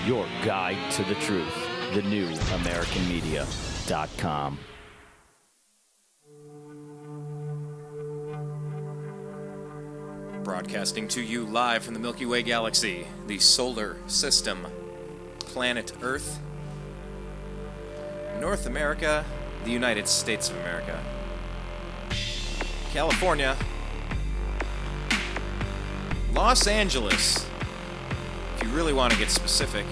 Your guide to the truth. TheNewAmericanMedia.com. Broadcasting to you live from the Milky Way galaxy, the solar system, planet Earth, North America, the United States of America, California, Los Angeles, if you really want to get specific.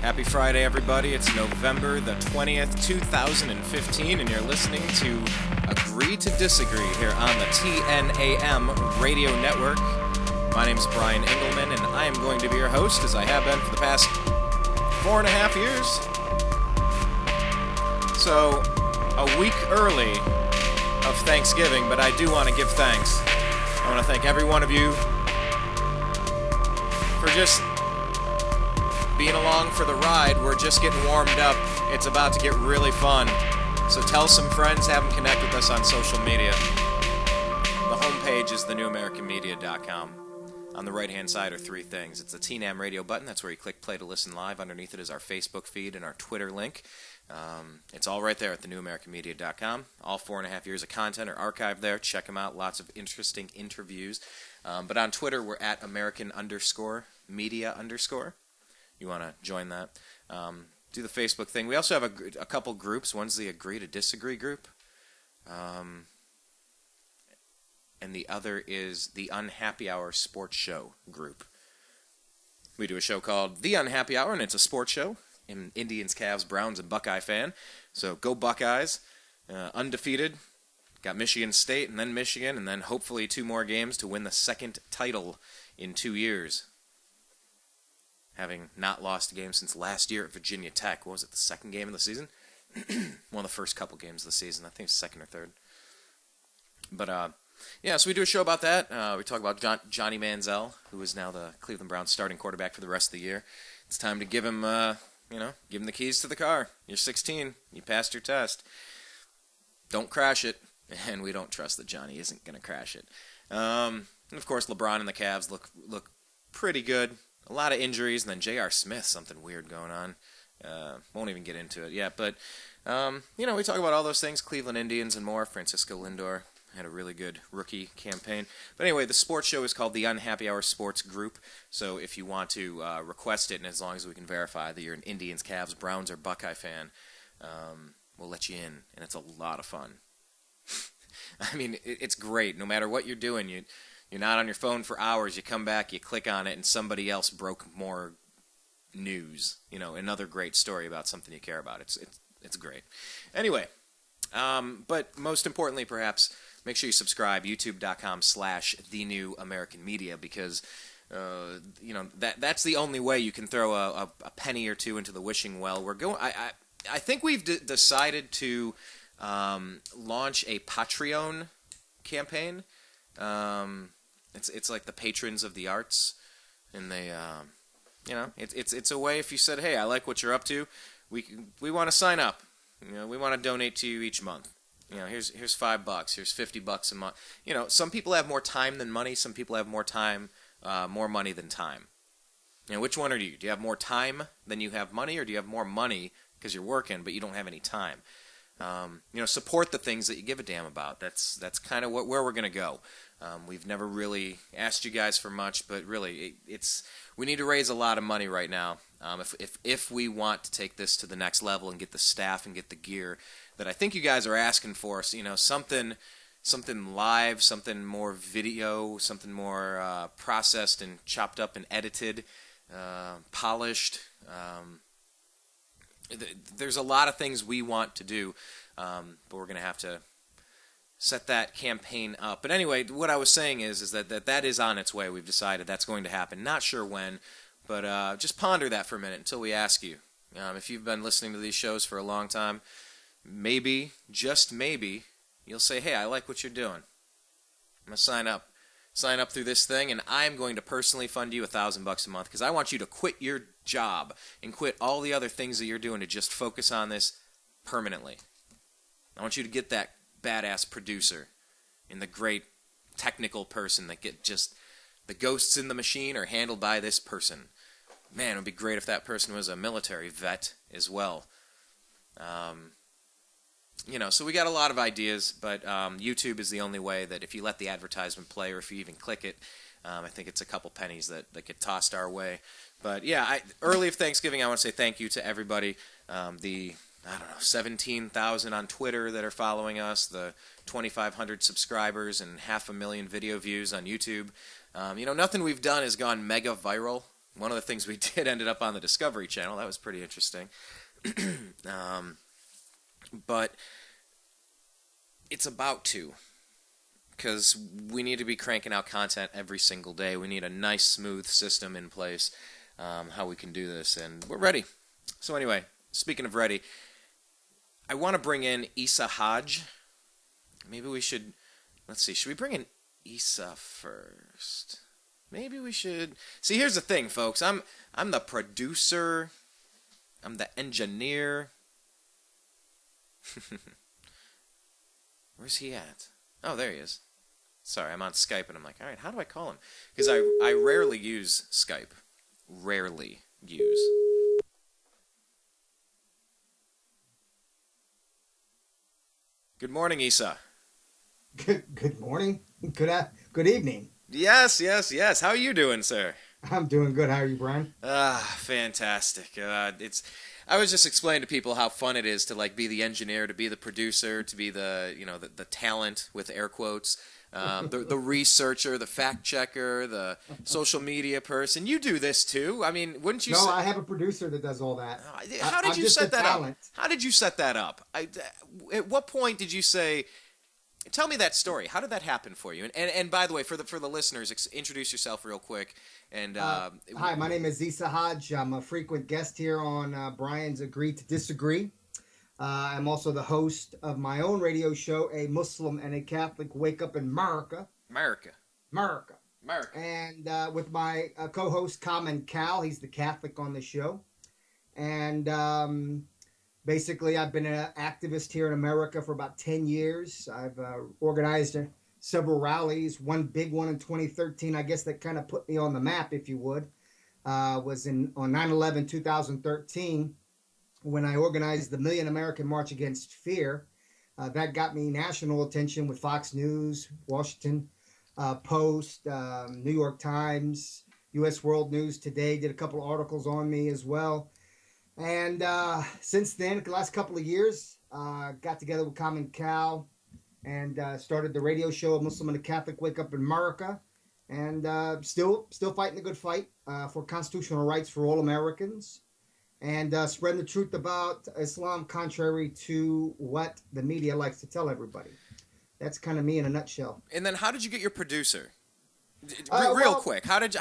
Happy Friday, everybody. It's November the 20th, 2015, and you're listening to Agree to Disagree here on the TNAM radio network. My name is Brian Engelman, and I am going to be your host, as I have been for the past 4.5 years. So, a week early of Thanksgiving, but I do want to give thanks. I want to thank every one of you for just being along for the ride. We're just getting warmed up. It's about to get really fun. So tell some friends, have them connect with us on social media. The homepage is thenewamericanmedia.com. On the right-hand side are three things. It's the TNAM radio button. That's where you click play to listen live. Underneath it is our Facebook feed and our Twitter link. It's all right there at thenewamericanmedia.com. All 4.5 years of content are archived there. Check them out. Lots of interesting interviews. But on Twitter, we're at American_media_. You want to join that. Do the Facebook thing. We also have a couple groups. One's the Agree to Disagree group. And the other is the Unhappy Hour Sports Show group. We do a show called The Unhappy Hour, and it's a sports show. I'm an Indians, Cavs, Browns, and Buckeye fan. So go Buckeyes. Undefeated. Got Michigan State, and then Michigan, and then hopefully 2 more games to win the second title in 2 years. Having not lost a game since last year at Virginia Tech. What was it, the second game of the season? One of the first couple games of the season. I think it's second or third. But, yeah, so we do a show about that. We talk about Johnny Manziel, who is now the Cleveland Browns starting quarterback for the rest of the year. It's time to give him, give him the keys to the car. You're 16. You passed your test. Don't crash it. And we don't trust that Johnny isn't going to crash it. And, of course, LeBron and the Cavs look pretty good. A lot of injuries, and then J.R. Smith, something weird going on. Won't even get into it yet, but, we talk about all those things, Cleveland Indians and more. Francisco Lindor had a really good rookie campaign. But anyway, the sports show is called the Unhappy Hour Sports Group, so if you want to request it, and as long as we can verify that you're an Indians, Cavs, Browns, or Buckeye fan, we'll let you in, and it's a lot of fun. I mean, it's great. No matter what you're doing, you're not on your phone for hours. You come back, you click on it, and somebody else broke more news. Another great story about something you care about. It's great. Anyway, but most importantly, perhaps, make sure you subscribe, youtube.com/thenewamericanmedia, because, that's the only way you can throw a penny or two into the wishing well. I think we've decided to launch a Patreon campaign. It's like the patrons of the arts, and they, it's a way. If you said, hey, I like what you're up to, we want to sign up. We want to donate to you each month. Here's $5, here's $50 a month. Some people have more time than money. Some people have more money than time. Which one are you? Do you have more time than you have money, or do you have more money because you're working but you don't have any time? Support the things that you give a damn about. That's kind of where we're going to go. We've never really asked you guys for much, but really, we need to raise a lot of money right now. If we want to take this to the next level and get the staff and get the gear that I think you guys are asking for, something live, something more video, something more processed and chopped up and edited, polished. There's a lot of things we want to do, but we're going to have to set that campaign up. But anyway, what I was saying is that is on its way. We've decided that's going to happen. Not sure when, but just ponder that for a minute until we ask you. If you've been listening to these shows for a long time, maybe, just maybe, you'll say, hey, I like what you're doing. I'm going to sign up. Sign up through this thing, and I'm going to personally fund you $1,000 a month because I want you to quit your job and quit all the other things that you're doing to just focus on this permanently. I want you to get that badass producer and the great technical person that the ghosts in the machine are handled by this person. Man, it would be great if that person was a military vet as well. So we got a lot of ideas, but YouTube is the only way that if you let the advertisement play or if you even click it, I think it's a couple pennies that get tossed our way. But yeah, early of Thanksgiving, I want to say thank you to everybody. The 17,000 on Twitter that are following us, the 2,500 subscribers and 500,000 video views on YouTube. Nothing we've done has gone mega viral. One of the things we did ended up on the Discovery Channel. That was pretty interesting. But it's about to, because we need to be cranking out content every single day. We need a nice, smooth system in place, how we can do this, and we're ready. So anyway, speaking of ready, I want to bring in Hodge. Maybe we should, should we bring in Isa first? Maybe we should. See, here's the thing, folks. I'm the producer. I'm the engineer. Where's he at? Oh, there he is. Sorry, I'm on Skype, and I'm like, all right, how do I call him? Because I rarely use Skype. Rarely use. Good morning, Isa. Good morning. Good evening. Yes. How are you doing, sir? I'm doing good. How are you, Brian? Fantastic. I was just explaining to people how fun it is to be the engineer, to be the producer, to be the the talent with air quotes, the researcher, the fact checker, the social media person. You do this too. I mean, wouldn't you? No, I have a producer that does all that. How did you set that up? How did you set that up? At what point did you say? Tell me that story. How did that happen for you? And by the way, for the listeners, introduce yourself real quick. And hi, my name is Isa Hodge. I'm a frequent guest here on Brian's Agree to Disagree. I'm also the host of my own radio show, A Muslim and a Catholic Wake Up in America. America. And with my co-host, Common Cal. He's the Catholic on the show. And basically, I've been an activist here in America for about 10 years. I've organized several rallies. One big one in 2013, I guess that kind of put me on the map, if you would, was on 9/11, 2013, when I organized the Million American March Against Fear. That got me national attention with Fox News, Washington Post, New York Times, U.S. World News Today did a couple of articles on me as well. And since then, the last couple of years, got together with Common Cal and started the radio show, A Muslim and a Catholic Wake Up in America. And still fighting the good fight for constitutional rights for all Americans. And spreading the truth about Islam contrary to what the media likes to tell everybody. That's kind of me in a nutshell. And then how did you get your producer? Real quick, how did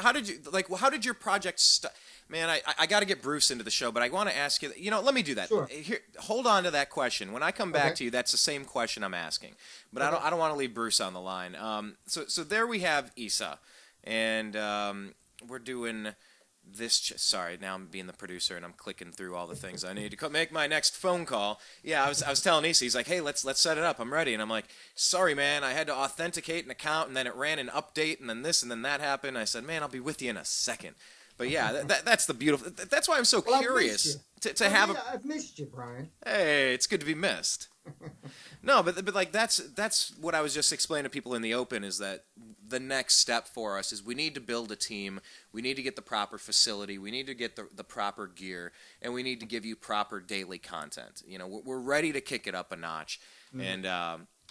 your project start? Man, I got to get Bruce into the show, but I want to ask you. Let me do that. Sure. Here, hold on to that question. When I come back to you, that's the same question I'm asking. But I don't want to leave Bruce on the line. So there we have Isa, and we're doing this. Sorry, now I'm being the producer and I'm clicking through all the things I need to make my next phone call. Yeah, I was telling Isa, he's like, hey, let's set it up. I'm ready, and I'm like, sorry, man, I had to authenticate an account, and then it ran an update, and then this, and then that happened. I said, man, I'll be with you in a second. But yeah, that's the beautiful. That's why I'm so curious to have. I've missed you, Brian. Hey, it's good to be missed. No, but that's what I was just explaining to people in the open, is that the next step for us is we need to build a team. We need to get the proper facility. We need to get the proper gear, and we need to give you proper daily content. We're ready to kick it up a notch, and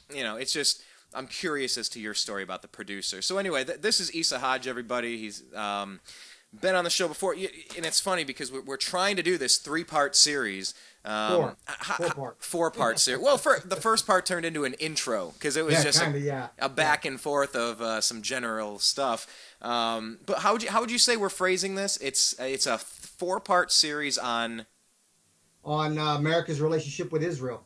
it's just. I'm curious as to your story about the producer. So anyway, this is Isa Hodge, everybody. He's been on the show before, and it's funny because we're trying to do this 3-part series. Four-part series. Well, the first part turned into an intro because it was just a back and forth of some general stuff. But how would you say we're phrasing this? It's a 4-part series on America's relationship with Israel.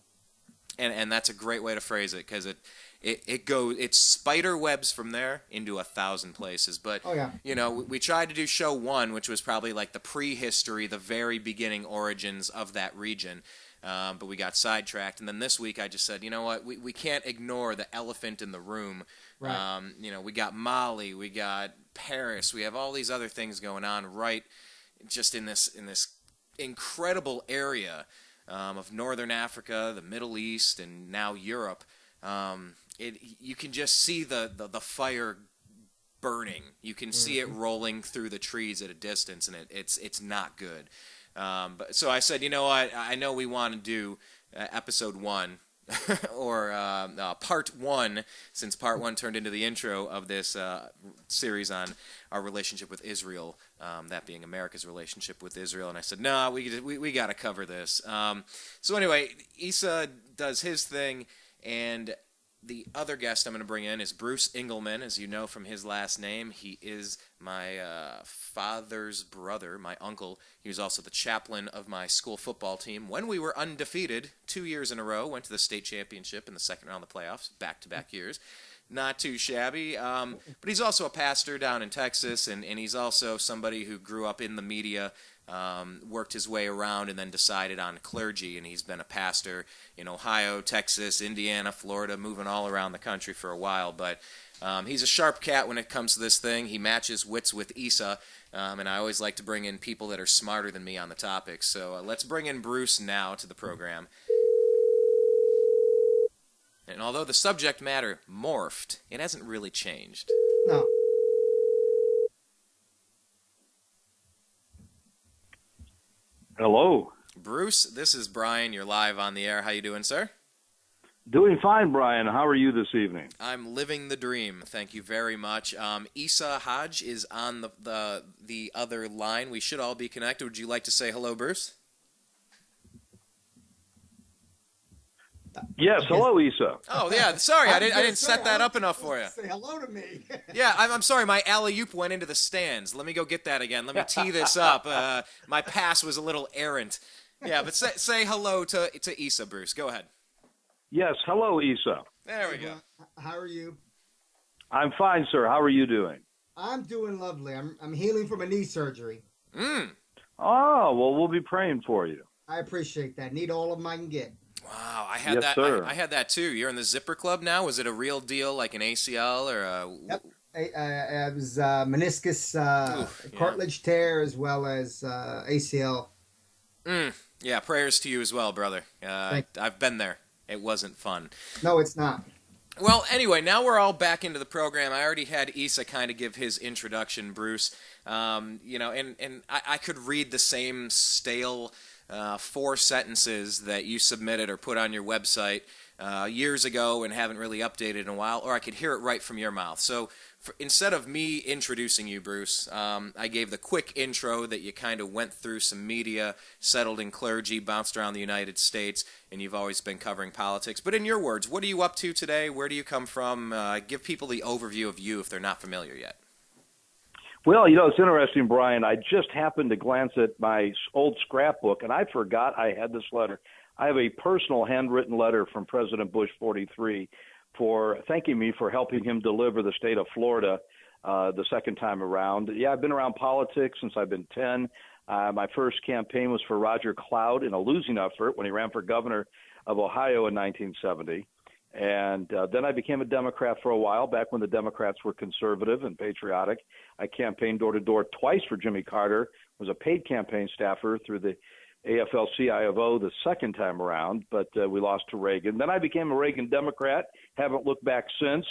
And that's a great way to phrase it, because it spider webs from there into 1,000 places. But we tried to do show 1, which was probably like the prehistory, the very beginning origins of that region. but we got sidetracked. And then this week I just said, you know what, we can't ignore the elephant in the room. Right. We got Mali, we got Paris, we have all these other things going on right just in this incredible area of Northern Africa, the Middle East, and now Europe. You can just see the fire burning. You can see it rolling through the trees at a distance, and it's not good. So I said, you know what? I know we want to do episode 1 or part 1, since part 1 turned into the intro of this series on our relationship with Israel, that being America's relationship with Israel. And I said, no, we got to cover this. So anyway, Issa does his thing, and the other guest I'm going to bring in is Bruce Engelman. As you know from his last name, he is my father's brother, my uncle. He was also the chaplain of my school football team when we were undefeated 2 years in a row, went to the state championship in the second round of the playoffs, back-to-back years. Not too shabby, but he's also a pastor down in Texas, and he's also somebody who grew up in the media, worked his way around, and then decided on clergy, and he's been a pastor in Ohio, Texas, Indiana, Florida, moving all around the country for a while. But he's a sharp cat when it comes to this thing. He matches wits with Issa, and I always like to bring in people that are smarter than me on the topic. So let's bring in Bruce now to the program. And although the subject matter morphed, it hasn't really changed. No. Hello. Bruce, this is Brian. You're live on the air. How you doing, sir? Doing fine, Brian. How are you this evening? I'm living the dream. Thank you very much. Issa Hodge is on the other line. We should all be connected. Would you like to say hello, Bruce? Yes. Hello, Issa. Oh, yeah. Sorry, I didn't set that up enough for you. Say hello to me. Yeah, I'm sorry. My alley-oop went into the stands. Let me go get that again. Let me tee this up. My pass was a little errant. Yeah, but say hello to Issa, Bruce. Go ahead. Yes. Hello, Issa. There we go. How are you? I'm fine, sir. How are you doing? I'm doing lovely. I'm healing from a knee surgery. Oh, well, we'll be praying for you. I appreciate that. Need all of them I can get. Wow, I had Yes, that. sir. I had that too. You're in the Zipper Club now. Was it a real deal, like an ACL or a? Yep. It was meniscus, cartilage tear, as well as ACL. Yeah, prayers to you as well, brother. I've been there. It wasn't fun. No, it's not. Well, anyway, now we're all back into the program. I already had Issa kind of give his introduction, Bruce. And I could read the same stale 4 sentences that you submitted or put on your website years ago and haven't really updated in a while, or I could hear it right from your mouth. So instead of me introducing you, Bruce, I gave the quick intro that you kind of went through some media, settled in clergy, bounced around the United States, and you've always been covering politics. But in your words, what are you up to today? Where do you come from? Give people the overview of you if they're not familiar yet. Well, it's interesting, Brian. I just happened to glance at my old scrapbook, and I forgot I had this letter. I have a personal handwritten letter from President Bush 43 for thanking me for helping him deliver the state of Florida the second time around. Yeah, I've been around politics since I've been 10. My first campaign was for Roger Cloud in a losing effort when he ran for governor of Ohio in 1970. And then I became a Democrat for a while, back when the Democrats were conservative and patriotic. I campaigned door-to-door twice for Jimmy Carter, was a paid campaign staffer through the AFL-CIO the second time around, but we lost to Reagan. Then I became a Reagan Democrat, haven't looked back since.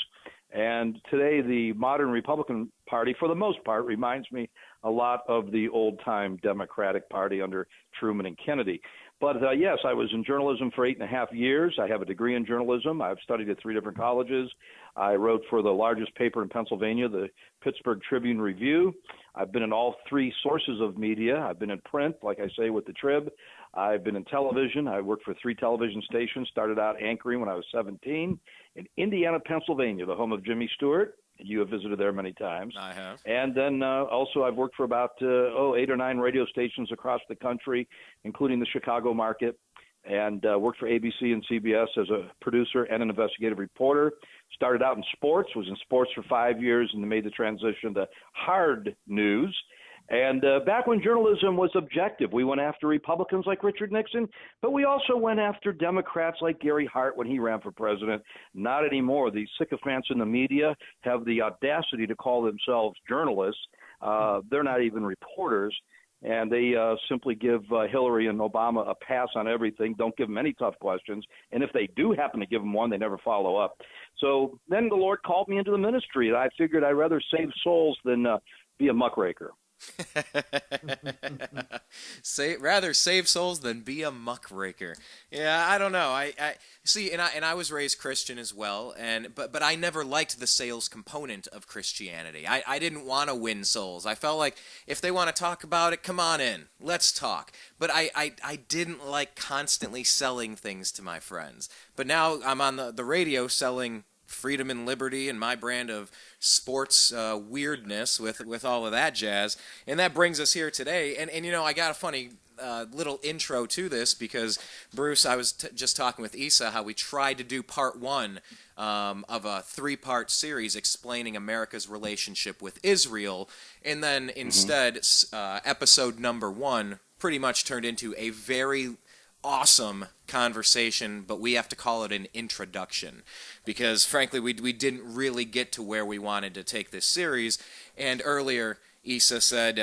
And today the modern Republican Party, for the most part, reminds me a lot of the old-time Democratic Party under Truman and Kennedy. But yes, I was in journalism for 8.5 years. I have a degree in journalism. I've studied at 3 different colleges. I wrote for the largest paper in Pennsylvania, the Pittsburgh Tribune Review. I've been in all 3 sources of media. I've been in print, like I say, with the Trib. I've been in television. I worked for 3 television stations, started out anchoring when I was 17 in Indiana, Pennsylvania, the home of Jimmy Stewart. You have visited there many times. I have. And then also I've worked for about 8 or 9 radio stations across the country, including the Chicago market, and worked for ABC and CBS as a producer and an investigative reporter. Started out in sports, was in sports for 5 years, and then made the transition to hard news. And back when journalism was objective, we went after Republicans like Richard Nixon, but we also went after Democrats like Gary Hart when he ran for president. Not anymore. These sycophants in the media have the audacity to call themselves journalists. They're not even reporters, and they simply give Hillary and Obama a pass on everything, don't give them any tough questions, and if they do happen to give them one, they never follow up. So then the Lord called me into the ministry, and I figured I'd rather save souls than be a muckraker. Rather save souls than be a muckraker. Yeah, I don't know. I see, and I was raised Christian as well, but I never liked the sales component of Christianity. I didn't want to win souls. I felt like if they want to talk about it, come on in, let's talk. But I didn't like constantly selling things to my friends. But now I'm on the radio selling freedom and liberty and my brand of sports weirdness with all of that jazz. And that brings us here today. And you know, I got a funny little intro to this because, Bruce, I was just talking with Issa how we tried to do part one of a 3-part series explaining America's relationship with Israel. And then instead, episode number 1 pretty much turned into a very awesome conversation, but we have to call it an introduction because frankly we didn't really get to where we wanted to take this series. And earlier Issa said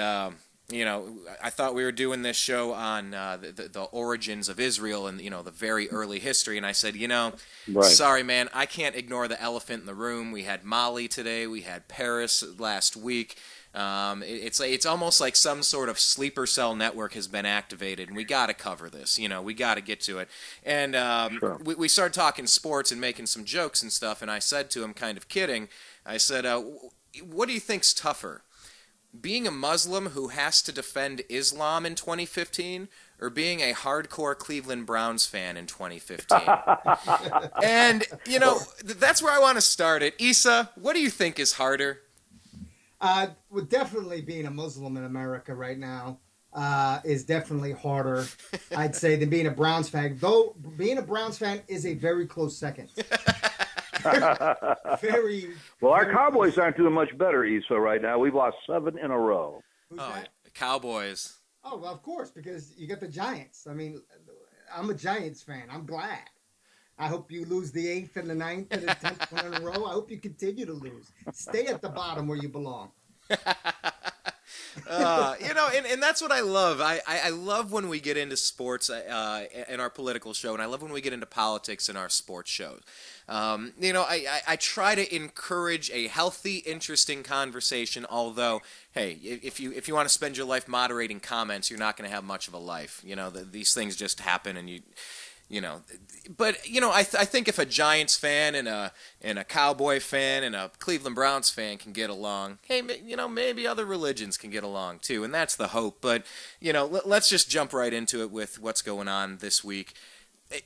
you know, I thought we were doing this show on the origins of Israel and, you know, the very early history. And I said, you know, sorry, man, I can't ignore the elephant in the room. We had Mali today. We had Paris last week. It's almost like some sort of sleeper cell network has been activated, and we got to cover this. You know, we got to get to it. And we started talking sports and making some jokes and stuff. And I said to him, kind of kidding, I said, what do you think's tougher? Being a Muslim who has to defend Islam in 2015 or being a hardcore Cleveland Browns fan in 2015? And, you know, that's where I want to start it. Issa, what do you think is harder? Well, definitely being a Muslim in America right now is definitely harder, I'd say, than being a Browns fan. Though being a Browns fan is a very close second. Very. Well, our Cowboys aren't doing much better, Issa, right now. We've lost 7 in a row. Who's that? Cowboys. Oh, well, of course, because you got the Giants. I mean, I'm a Giants fan. I'm glad. I hope you lose the 8th and the 9th and the 10th one in a row. I hope you continue to lose. Stay at the bottom where you belong. You know, and that's what I love. I love when we get into sports in our political show, and I love when we get into politics in our sports shows. You know, I try to encourage a healthy, interesting conversation, although, hey, if you want to spend your life moderating comments, you're not going to have much of a life. You know, these things just happen, and you know, but you know, I think if a Giants fan and a Cowboy fan and a Cleveland Browns fan can get along, hey, you know, maybe other religions can get along too, and that's the hope. But you know, let's just jump right into it with what's going on this week.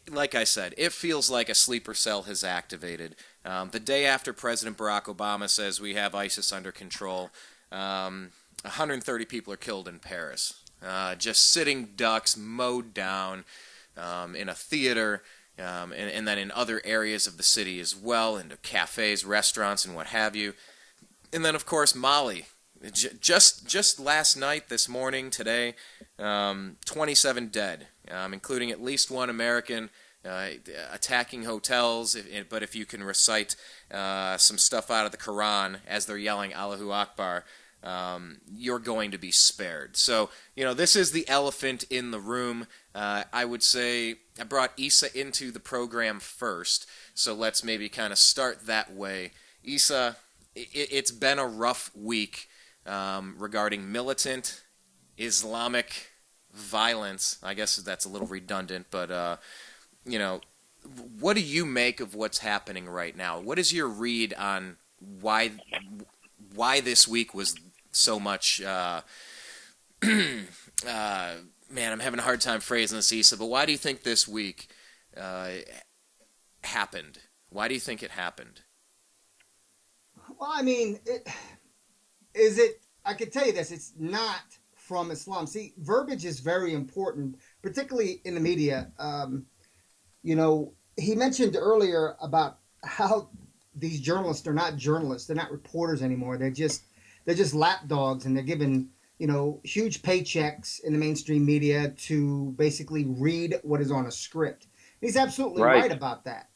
Like I said, it feels like a sleeper cell has activated. The day after President Barack Obama says we have ISIS under control, 130 people are killed in Paris. Just sitting ducks, mowed down. In a theater, and then in other areas of the city as well, into cafes, restaurants, and what have you. And then, of course, Mali. Just last night, this morning, today, 27 dead, including at least one American attacking hotels. But if you can recite some stuff out of the Quran as they're yelling Allahu Akbar, you're going to be spared. So, you know, this is the elephant in the room. I would say I brought Issa into the program first, so let's maybe kind of start that way. Issa, it's been a rough week regarding militant Islamic violence. I guess that's a little redundant, but, you know, what do you make of what's happening right now? What is your read on why this week was so much, man, I'm having a hard time phrasing this, Issa, but why do you think this week happened? Why do you think it happened? Well, I mean, I could tell you this, it's not from Islam. See, verbiage is very important, particularly in the media. You know, he mentioned earlier about how these journalists are not journalists. They're not reporters anymore. They're just lapdogs, and they're given, huge paychecks in the mainstream media to basically read what is on a script. He's absolutely right about that.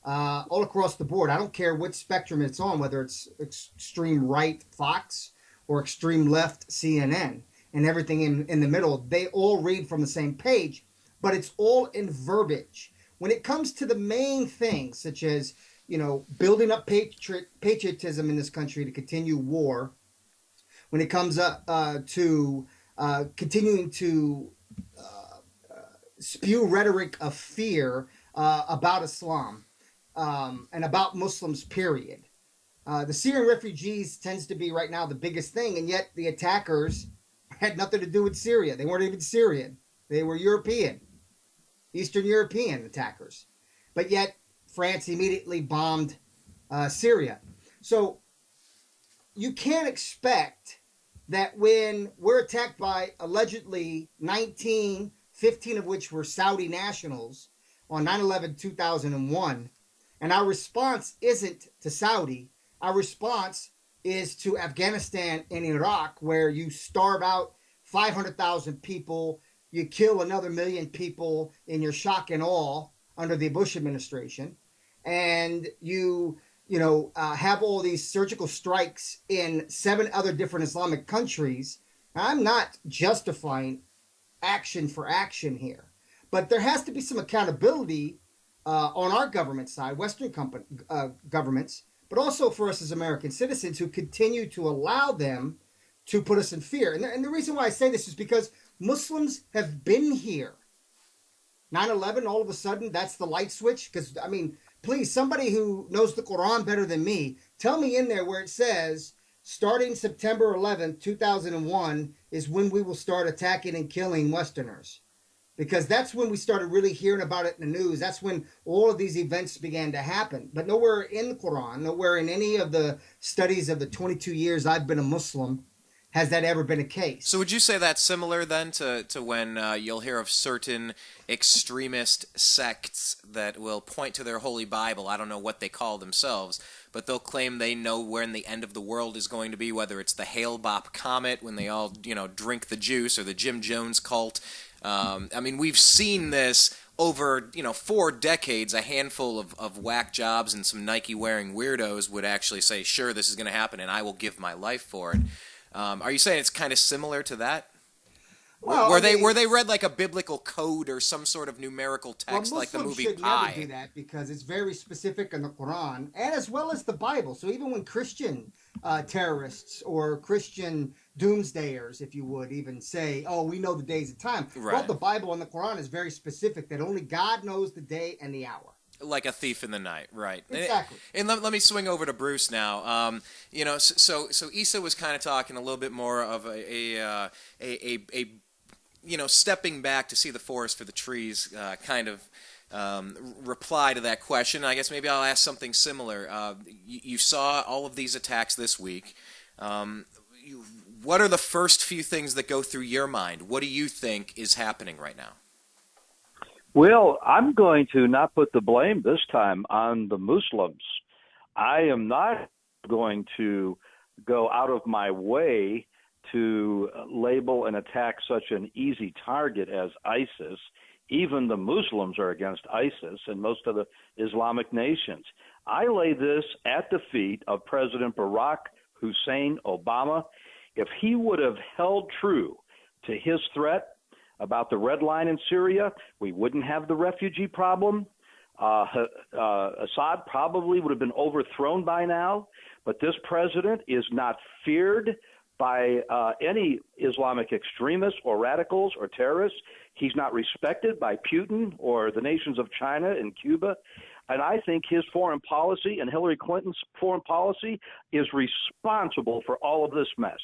All across the board. I don't care what spectrum it's on, whether it's extreme right Fox or extreme left CNN and everything in the middle. They all read from the same page, but it's all in verbiage. When it comes to the main things, such as, building up patriotism in this country to continue war, when it comes up to continuing to spew rhetoric of fear about Islam and about Muslims, period. The Syrian refugees tends to be right now the biggest thing, and yet the attackers had nothing to do with Syria. They weren't even Syrian. They were European, Eastern European attackers. But yet France immediately bombed Syria. So you can't expect that when we're attacked by allegedly 15 of which were Saudi nationals on 9/11/2001, and our response isn't to Saudi, our response is to Afghanistan and Iraq, where you starve out 500,000 people, you kill another million people in your shock and awe under the Bush administration, and you have all these surgical strikes in 7 other different Islamic countries. I'm not justifying action for action here, but there has to be some accountability on our government side, Western governments, but also for us as American citizens who continue to allow them to put us in fear. And the reason why I say this is because Muslims have been here. 9/11, all of a sudden, that's the light switch? Because, please, somebody who knows the Quran better than me, tell me in there where it says, starting September 11th, 2001, is when we will start attacking and killing Westerners. Because that's when we started really hearing about it in the news. That's when all of these events began to happen. But nowhere in the Quran, nowhere in any of the studies of the 22 years I've been a Muslim, has that ever been a case. So would you say that's similar then to when you'll hear of certain extremist sects that will point to their holy Bible? I don't know what they call themselves, but they'll claim they know when the end of the world is going to be, whether it's the Hale-Bopp comet, when they all drink the juice, or the Jim Jones cult. We've seen this over 4 decades. A handful of whack jobs and some Nike-wearing weirdos would actually say, sure, this is going to happen, and I will give my life for it. Are you saying it's kind of similar to that? Well, were they read like a biblical code or some sort of numerical text, like the movie should Pi? Never do that, because it's very specific in the Quran, and as well as the Bible. So even when Christian terrorists or Christian doomsdayers, if you would, even say, "Oh, we know the days and time," right. Well, the Bible and the Quran is very specific that only God knows the day and the hour. Like a thief in the night, right? Exactly. And let me swing over to Bruce now. So Issa was kind of talking a little bit more of a stepping back to see the forest for the trees kind of reply to that question. I guess maybe I'll ask something similar. You saw all of these attacks this week. What are the first few things that go through your mind? What do you think is happening right now? Well, I'm going to not put the blame this time on the Muslims. I am not going to go out of my way to label and attack such an easy target as ISIS. Even the Muslims are against ISIS and most of the Islamic nations. I lay this at the feet of President Barack Hussein Obama. If he would have held true to his threat about the red line in Syria, we wouldn't have the refugee problem. Assad probably would have been overthrown by now, but this president is not feared by any Islamic extremists or radicals or terrorists. He's not respected by Putin or the nations of China and Cuba. And I think his foreign policy and Hillary Clinton's foreign policy is responsible for all of this mess.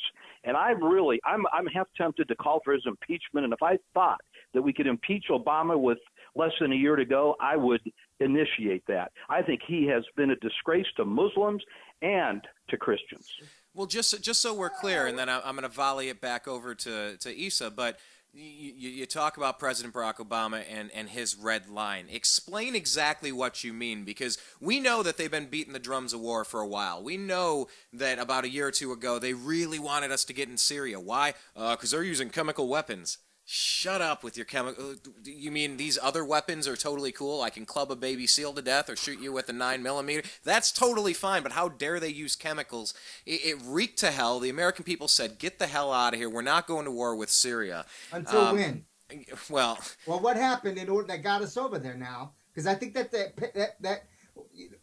And I'm half tempted to call for his impeachment. And if I thought that we could impeach Obama with less than a year to go, I would initiate that. I think he has been a disgrace to Muslims and to Christians. Well, just so we're clear, and then I'm going to volley it back over to Issa, but You talk about President Barack Obama and his red line. Explain exactly what you mean, because we know that they've been beating the drums of war for a while. We know that about a year or two ago they really wanted us to get in Syria. Why? Because they're using chemical weapons. Shut up with your chemical. You mean these other weapons are totally cool? I can club a baby seal to death or shoot you with a 9mm. That's totally fine, but how dare they use chemicals? It reeked to hell. The American people said, get the hell out of here. We're not going to war with Syria. Until when? Well, what happened in order that got us over there now? Because I think that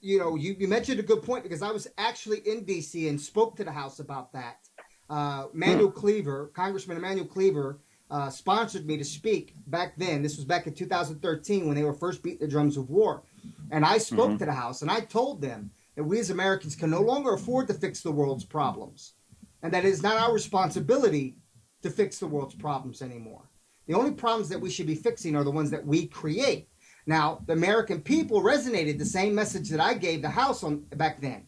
you mentioned a good point, because I was actually in D.C. and spoke to the House about that. Congressman Emmanuel Cleaver, sponsored me to speak back then. This was back in 2013 when they were first beating the drums of war. And I spoke to the House, and I told them that we as Americans can no longer afford to fix the world's problems, and that it is not our responsibility to fix the world's problems anymore. The only problems that we should be fixing are the ones that we create. Now, the American people resonated the same message that I gave the House on back then,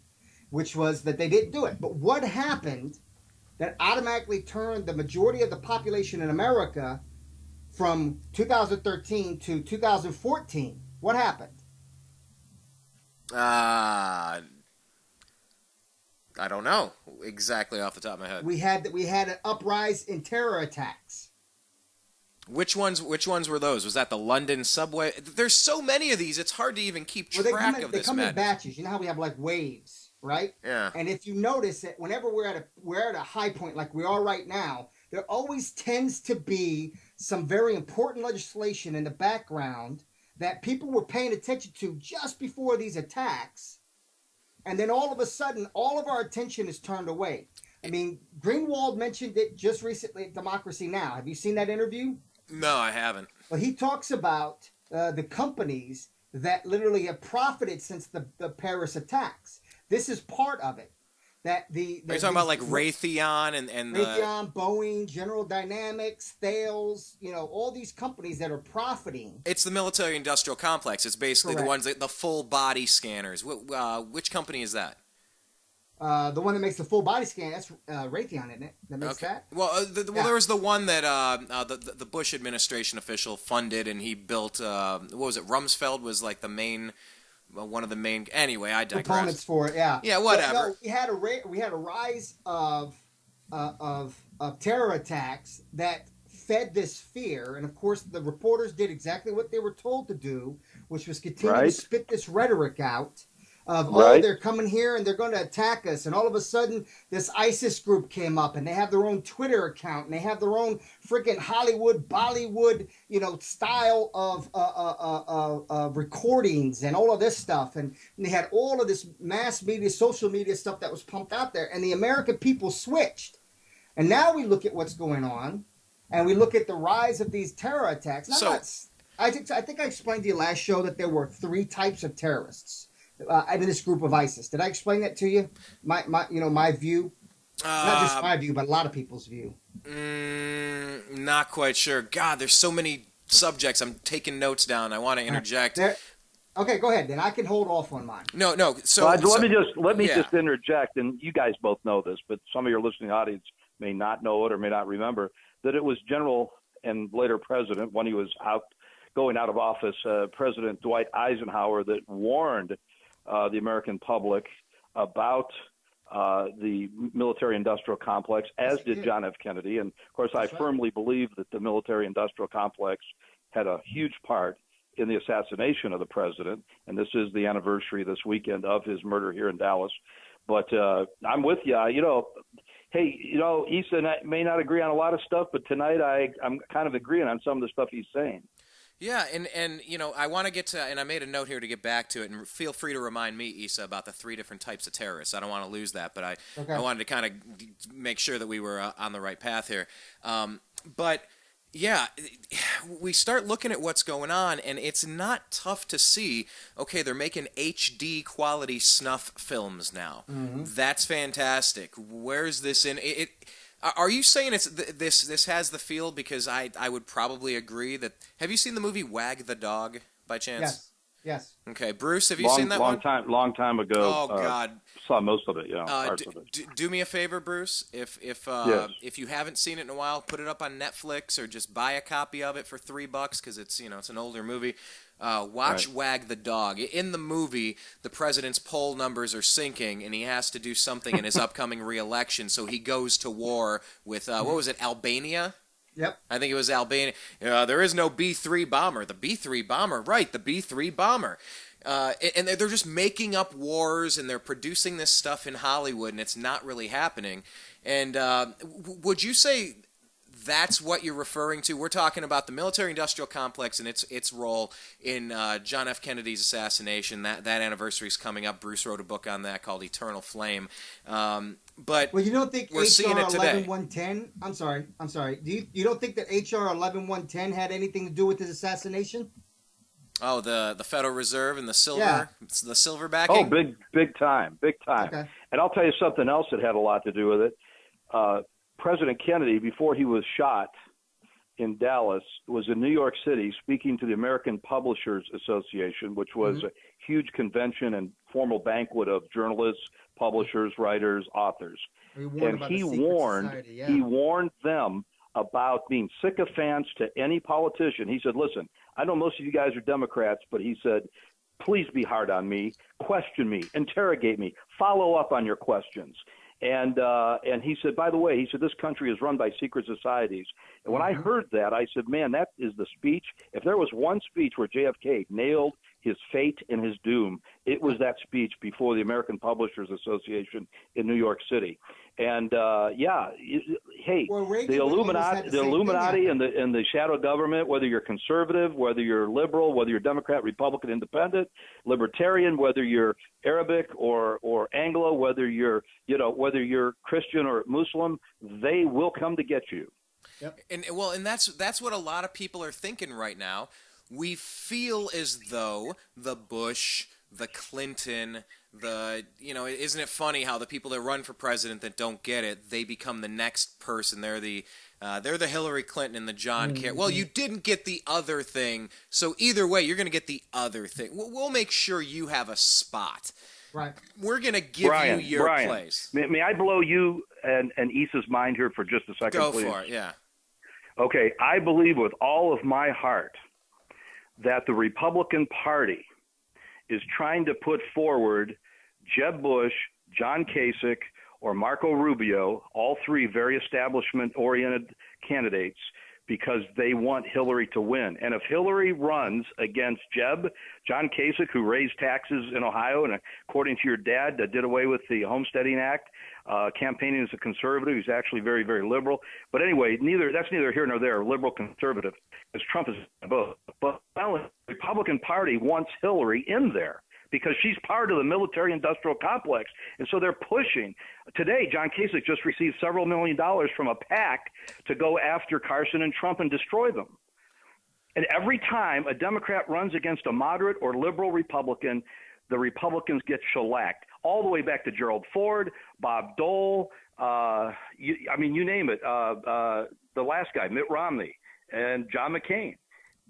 which was that they didn't do it. But what happened that automatically turned the majority of the population in America from 2013 to 2014? What happened? I don't know exactly off the top of my head. We had an uprise in terror attacks. Which ones were those? Was that the London subway? There's so many of these, it's hard to even keep track of this. They come in batches. You know how we have like waves, right? Yeah. And if you notice that whenever we're at a high point like we are right now, there always tends to be some very important legislation in the background that people were paying attention to just before these attacks. And then all of a sudden, all of our attention is turned away. I mean, Greenwald mentioned it just recently at Democracy Now! Have you seen that interview? No, I haven't. Well, he talks about the companies that literally have profited since the Paris attacks. This is part of it. Are you talking about like Raytheon and Raytheon, Boeing, General Dynamics, Thales, all these companies that are profiting? It's the military-industrial complex. It's basically Correct. The ones the full body scanners. Which company is that? The one that makes the full body scan, that's Raytheon, isn't it? That makes that? Well, there was the one that the Bush administration official funded, and he built. What was it? Rumsfeld was like the main, one of the main. Anyway, I digress. Components for it, yeah. Yeah, whatever. No, we had a rise of terror attacks that fed this fear, and of course the reporters did exactly what they were told to do, which was continue to spit this rhetoric out. They're coming here and they're going to attack us. And all of a sudden, this ISIS group came up, and they have their own Twitter account, and they have their own freaking Hollywood, Bollywood, style of recordings and all of this stuff. And they had all of this mass media, social media stuff that was pumped out there. And the American people switched. And now we look at what's going on, and we look at the rise of these terror attacks. I think I explained to you last show that there were 3 types of terrorists. In this group of ISIS. Did I explain that to you? My view? Not just my view, but a lot of people's view. Not quite sure. God, there's so many subjects. I'm taking notes down. I want to interject. Okay, go ahead. Then I can hold off on mine. No. Let me just interject, and you guys both know this, but some of your listening audience may not know it or may not remember that it was General and later President, when he was going out of office, President Dwight Eisenhower, that warned the American public about the military-industrial complex, as did John F. Kennedy. And, of course, I firmly believe that the military-industrial complex had a huge part in the assassination of the president. And this is the anniversary this weekend of his murder here in Dallas. But I'm with you. Hey, Issa and I may not agree on a lot of stuff, but tonight I'm kind of agreeing on some of the stuff he's saying. Yeah, and I want to get to, and I made a note here to get back to it, and feel free to remind me, Issa, about the 3 different types of terrorists. I don't want to lose that, but I wanted to kind of make sure that we were on the right path here. But yeah, we start looking at what's going on, and it's not tough to see, okay, they're making HD quality snuff films now. Mm-hmm. That's fantastic. Where's this in it? Are you saying it's this has the feel? Because I would probably agree that. Have you seen the movie Wag the Dog by chance? Yes. Yes. Okay, Bruce, have you seen that one? Long time ago. Oh God. Saw most of it. Yeah, parts of it. Do me a favor, Bruce. Yes. If you haven't seen it in a while, put it up on Netflix or just buy a copy of it for $3 because it's an older movie. Watch Right. Wag the Dog. In the movie, the president's poll numbers are sinking, and he has to do something in his upcoming re-election. So he goes to war with what was it, Albania? Yep. I think it was Albania. There is no B-3 bomber. The B-3 bomber, right? The B-3 bomber. And they're just making up wars, and they're producing this stuff in Hollywood, and it's not really happening. And would you say that's what you're referring to? We're talking about the military-industrial complex and its role in John F. Kennedy's assassination. That anniversary is coming up. Bruce wrote a book on that called Eternal Flame. But well, you don't think we're seeing HR it today. 11110? I'm sorry. You don't think that HR 11110 had anything to do with his assassination? Oh, the Federal Reserve and the silver, Yeah. the silver backing. Oh, big time. Okay. And I'll tell you something else that had a lot to do with it. President Kennedy, before he was shot in Dallas, was in New York City speaking to the American Publishers Association, which was a huge convention and formal banquet of journalists, publishers, writers, authors. He warned about the secret society, yeah. he warned them about being sycophants to any politician. He said, listen, I know most of you guys are Democrats, but he said, please be hard on me, question me, interrogate me, follow up on your questions. And he said, by the way, he said, this country is run by secret societies. And when I heard that, I said, man, that is the speech. If there was one speech where JFK nailed his fate and his doom, it was that speech before the American Publishers Association in New York City. And hey, Well, Reagan the almost had Illuminati, the same thing Illuminati, happen. and the shadow government, whether you're conservative, whether you're liberal, whether you're Democrat, Republican, Independent, Libertarian, whether you're Arabic or Anglo, whether you're Christian or Muslim, they will come to get you. Yep. And that's what a lot of people are thinking right now. We feel as though the Bush, the Clinton, isn't it funny how the people that run for president that don't get it, they become the next person. They're the Hillary Clinton and the John Kerry. Well, you didn't get the other thing, so either way, you're going to get the other thing. We'll make sure you have a spot. Right. We're going to give you your place. May I blow you and Issa's mind here for just a second, please? Go for it, yeah. Okay, I believe with all of my heart that the Republican Party is trying to put forward Jeb Bush, John Kasich, or Marco Rubio, all three very establishment-oriented candidates, because they want Hillary to win. And if Hillary runs against Jeb, John Kasich, who raised taxes in Ohio and according to your dad did away with the Homesteading Act, campaigning as a conservative, he's actually very, very liberal. But anyway, that's neither here nor there, liberal conservative, because Trump is both. But the Republican Party wants Hillary in there, because she's part of the military-industrial complex. And so they're pushing. Today, John Kasich just received several $1 million from a PAC to go after Carson and Trump and destroy them. And every time a Democrat runs against a moderate or liberal Republican, the Republicans get shellacked, all the way back to Gerald Ford, Bob Dole, you name it, the last guy, Mitt Romney, and John McCain.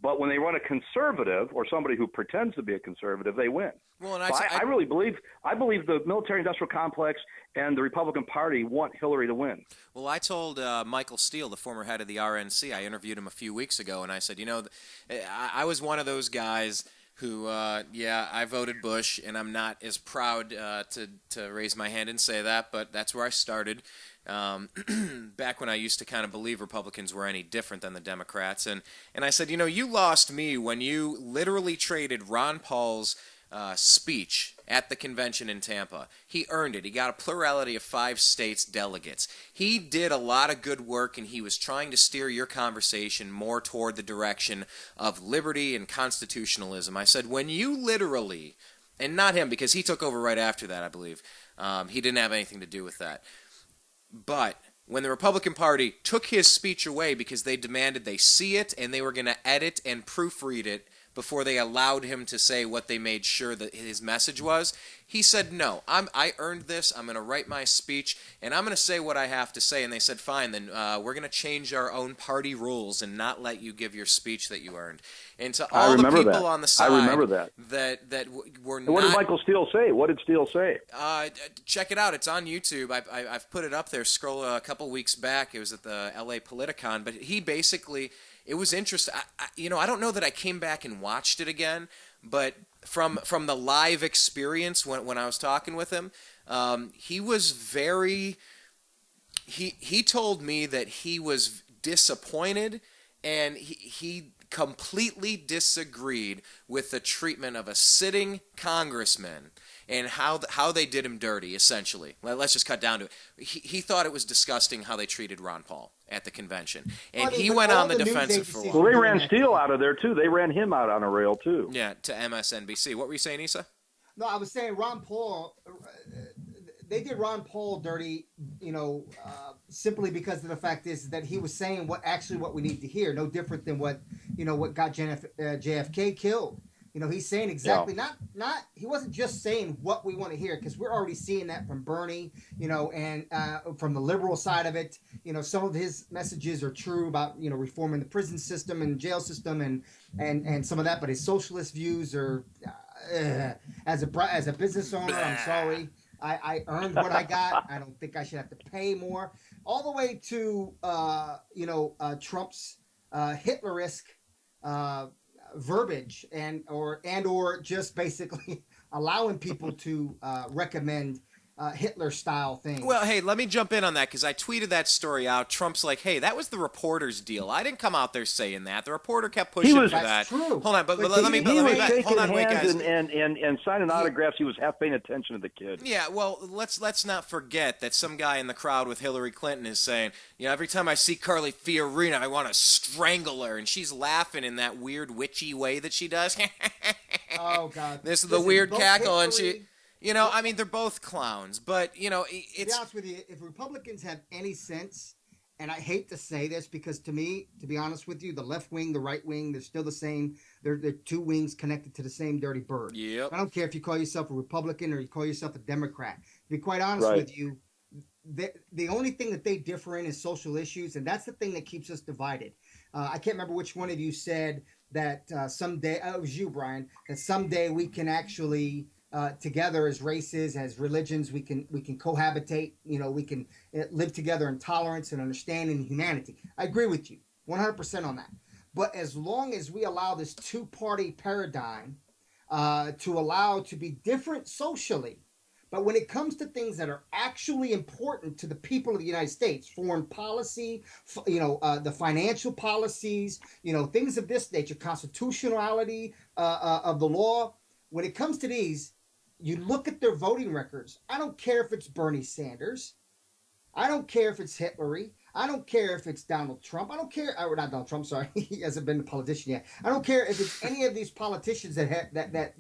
But when they run a conservative or somebody who pretends to be a conservative, they win. Well, and I really believe the military-industrial complex and the Republican Party want Hillary to win. Well, I told Michael Steele, the former head of the RNC, I interviewed him a few weeks ago, and I said, I was one of those guys who, I voted Bush, and I'm not as proud to raise my hand and say that, but that's where I started. Back when I used to kind of believe Republicans were any different than the Democrats. And I said, you lost me when you literally traded Ron Paul's speech at the convention in Tampa. He earned it. He got a plurality of 5 states delegates. He did a lot of good work, and he was trying to steer your conversation more toward the direction of liberty and constitutionalism. I said, when you literally, and not him, because he took over right after that, I believe. He didn't have anything to do with that. But when the Republican Party took his speech away because they demanded they see it and they were going to edit and proofread it before they allowed him to say what they made sure that his message was, He said, no, I earned this. I'm going to write my speech, and I'm going to say what I have to say. And they said, fine, then we're going to change our own party rules and not let you give your speech that you earned. And to all the people on the side that were not... What did Michael Steele say? What did Steele say? Check it out. It's on YouTube. I've put it up there. Scroll a couple weeks back. It was at the LA Politicon. But he basically... It was interesting. I don't know that I came back and watched it again, but from the live experience when I was talking with him, he was very. He told me that he was disappointed, and he completely disagreed with the treatment of a sitting congressman and how they did him dirty. Essentially, let's just cut down to it. He thought it was disgusting how they treated Ron Paul at the convention, and he went on the defensive for a while. Well, they ran Steele out of there too. They ran him out on a rail too. Yeah, to MSNBC. What were you saying, Issa? No, I was saying Ron Paul. They did Ron Paul dirty, simply because of the fact is that he was saying what we need to hear. No different than what got JFK killed. He's saying exactly not he wasn't just saying what we want to hear, because we're already seeing that from Bernie, and from the liberal side of it. Some of his messages are true about, reforming the prison system and jail system and some of that, but his socialist views are as a business owner, I'm sorry. I earned what I got. I don't think I should have to pay more. All the way to Trump's Hitler-esque verbiage or just basically allowing people to recommend Hitler-style things. Well, hey, let me jump in on that, because I tweeted that story out. Trump's like, hey, that was the reporter's deal. I didn't come out there saying that. The reporter kept pushing for that. That's true. Hold on, but he let me was shaking hold on, wait, hands guys. and signing autographs. He was half paying attention to the kid. Yeah, well, let's not forget that some guy in the crowd with Hillary Clinton is saying, every time I see Carly Fiorina, I want to strangle her, and she's laughing in that weird witchy way that she does. Oh God! This is the weird cackle, and she. They're both clowns, but, it's... To be honest with you, if Republicans have any sense, and I hate to say this because to me, to be honest with you, the left wing, the right wing, they're still the same. They're two wings connected to the same dirty bird. Yep. I don't care if you call yourself a Republican or you call yourself a Democrat. To be quite honest with you, the only thing that they differ in is social issues, and that's the thing that keeps us divided. I can't remember which one of you said that someday, it was you, Brian, that someday we can actually... together as races, as religions, we can cohabitate. We can live together in tolerance and understanding and humanity. I agree with you 100% on that. But as long as we allow this two-party paradigm to allow to be different socially, but when it comes to things that are actually important to the people of the United States, foreign policy, the financial policies, things of this nature, constitutionality of the law. When it comes to these, you look at their voting records. I don't care if it's Bernie Sanders. I don't care if it's Hillary. I don't care if it's Donald Trump. I don't care. Or not Donald Trump, sorry. He hasn't been a politician yet. I don't care if it's any of these politicians that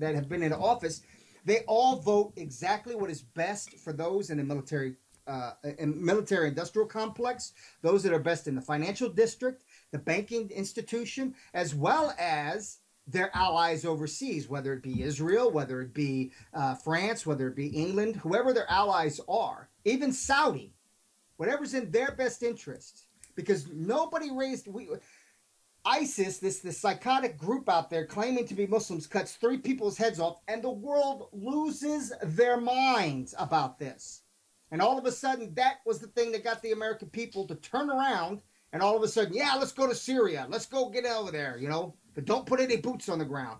have been in office. They all vote exactly what is best for those in the military industrial complex, those that are best in the financial district, the banking institution, as well as their allies overseas, whether it be Israel, whether it be France, whether it be England, whoever their allies are, even Saudi, whatever's in their best interest. Because nobody ISIS, this psychotic group out there claiming to be Muslims, cuts 3 people's heads off, and the world loses their minds about this. And all of a sudden, that was the thing that got the American people to turn around, and all of a sudden, let's go to Syria. Let's go get over there, But don't put any boots on the ground.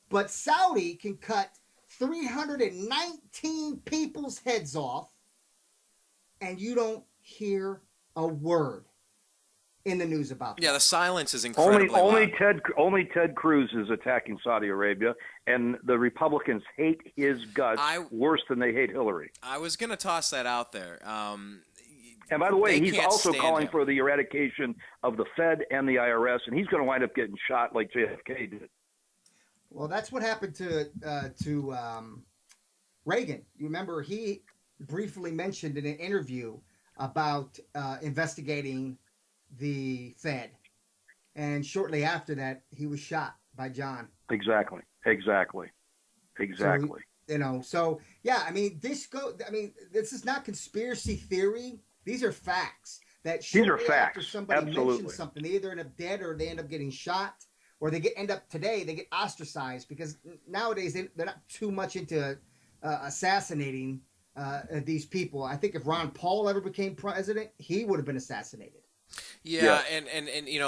But Saudi can cut 319 people's heads off, and you don't hear a word in the news about that. Yeah, the silence is incredibly loud. Only Ted Cruz is attacking Saudi Arabia, and the Republicans hate his guts worse than they hate Hillary. I was going to toss that out there. And by the way, he's also calling for the eradication of the Fed and the IRS, and he's going to wind up getting shot like JFK did. Well, that's what happened to Reagan. You remember he briefly mentioned in an interview about investigating the Fed, and shortly after that, he was shot by John. Exactly. So So yeah, I mean, this is not conspiracy theory. These are facts. That These are shortly after facts. somebody Absolutely. mentions something, they either end up dead or they end up getting shot, or they get ostracized because nowadays they're not too much into assassinating these people. I think if Ron Paul ever became president, he would have been assassinated. Yeah, and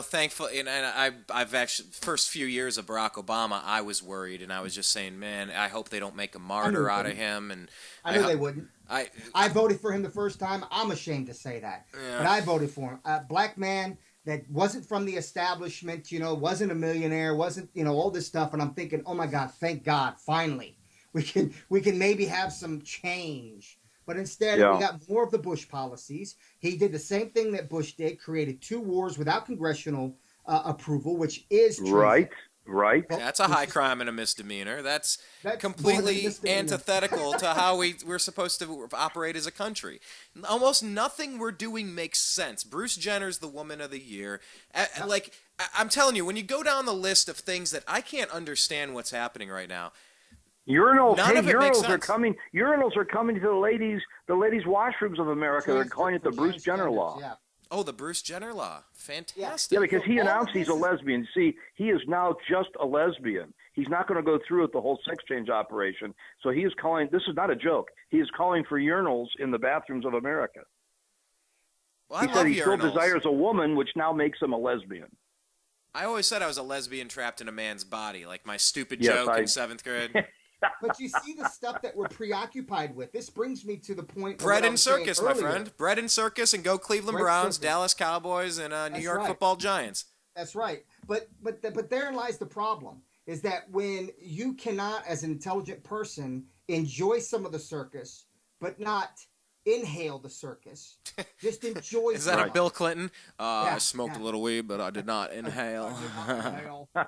thankfully, and I've actually first few years of Barack Obama, I was worried, and I was just saying, man, I hope they don't make a martyr out of him. And I knew they wouldn't. I voted for him the first time. I'm ashamed to say that, but I voted for him. A black man that wasn't from the establishment, wasn't a millionaire, wasn't all this stuff, and I'm thinking, oh my God, thank God, finally we can maybe have some change. But instead, we got more of the Bush policies. He did the same thing that Bush did, created 2 wars without congressional approval, which is treason. Right. That's a high crime and a misdemeanor. That's completely antithetical to how we're supposed to operate as a country. Almost nothing we're doing makes sense. Bruce Jenner's the Woman of the Year. I'm telling you, when you go down the list of things that I can't understand what's happening right now, urinals are coming to the ladies' washrooms of America. They're calling it the Bruce Jenner law. Yeah. Oh, the Bruce Jenner law. Fantastic. Yeah, because he announced he's a lesbian. See, he is now just a lesbian. He's not going to go through with the whole sex change operation. So he is calling, this is not a joke, he is calling for urinals in the bathrooms of America. Well, he said he still desires a woman, which now makes him a lesbian. I always said I was a lesbian trapped in a man's body, like my stupid joke in 7th grade. But you see the stuff that we're preoccupied with. This brings me to the point. Bread and circus, my friend. Bread and circus, and go Cleveland Browns, Dallas Cowboys, and New York Football Giants. That's right. But therein lies the problem: is that when you cannot, as an intelligent person, enjoy some of the circus, but not inhale the circus, just enjoy. Is that a Bill Clinton? I smoked a little weed, but I did not inhale. But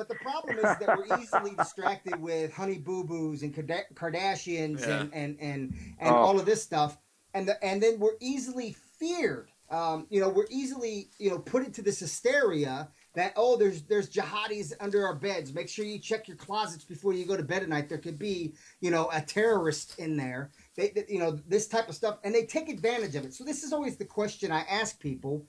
the problem is that we're easily distracted with Honey Boo Boos and Kardashians and all of this stuff, and then we're easily feared. We're easily put into this hysteria that there's jihadis under our beds. Make sure you check your closets before you go to bed at night. There could be a terrorist in there. This type of stuff, and they take advantage of it. So this is always the question I ask people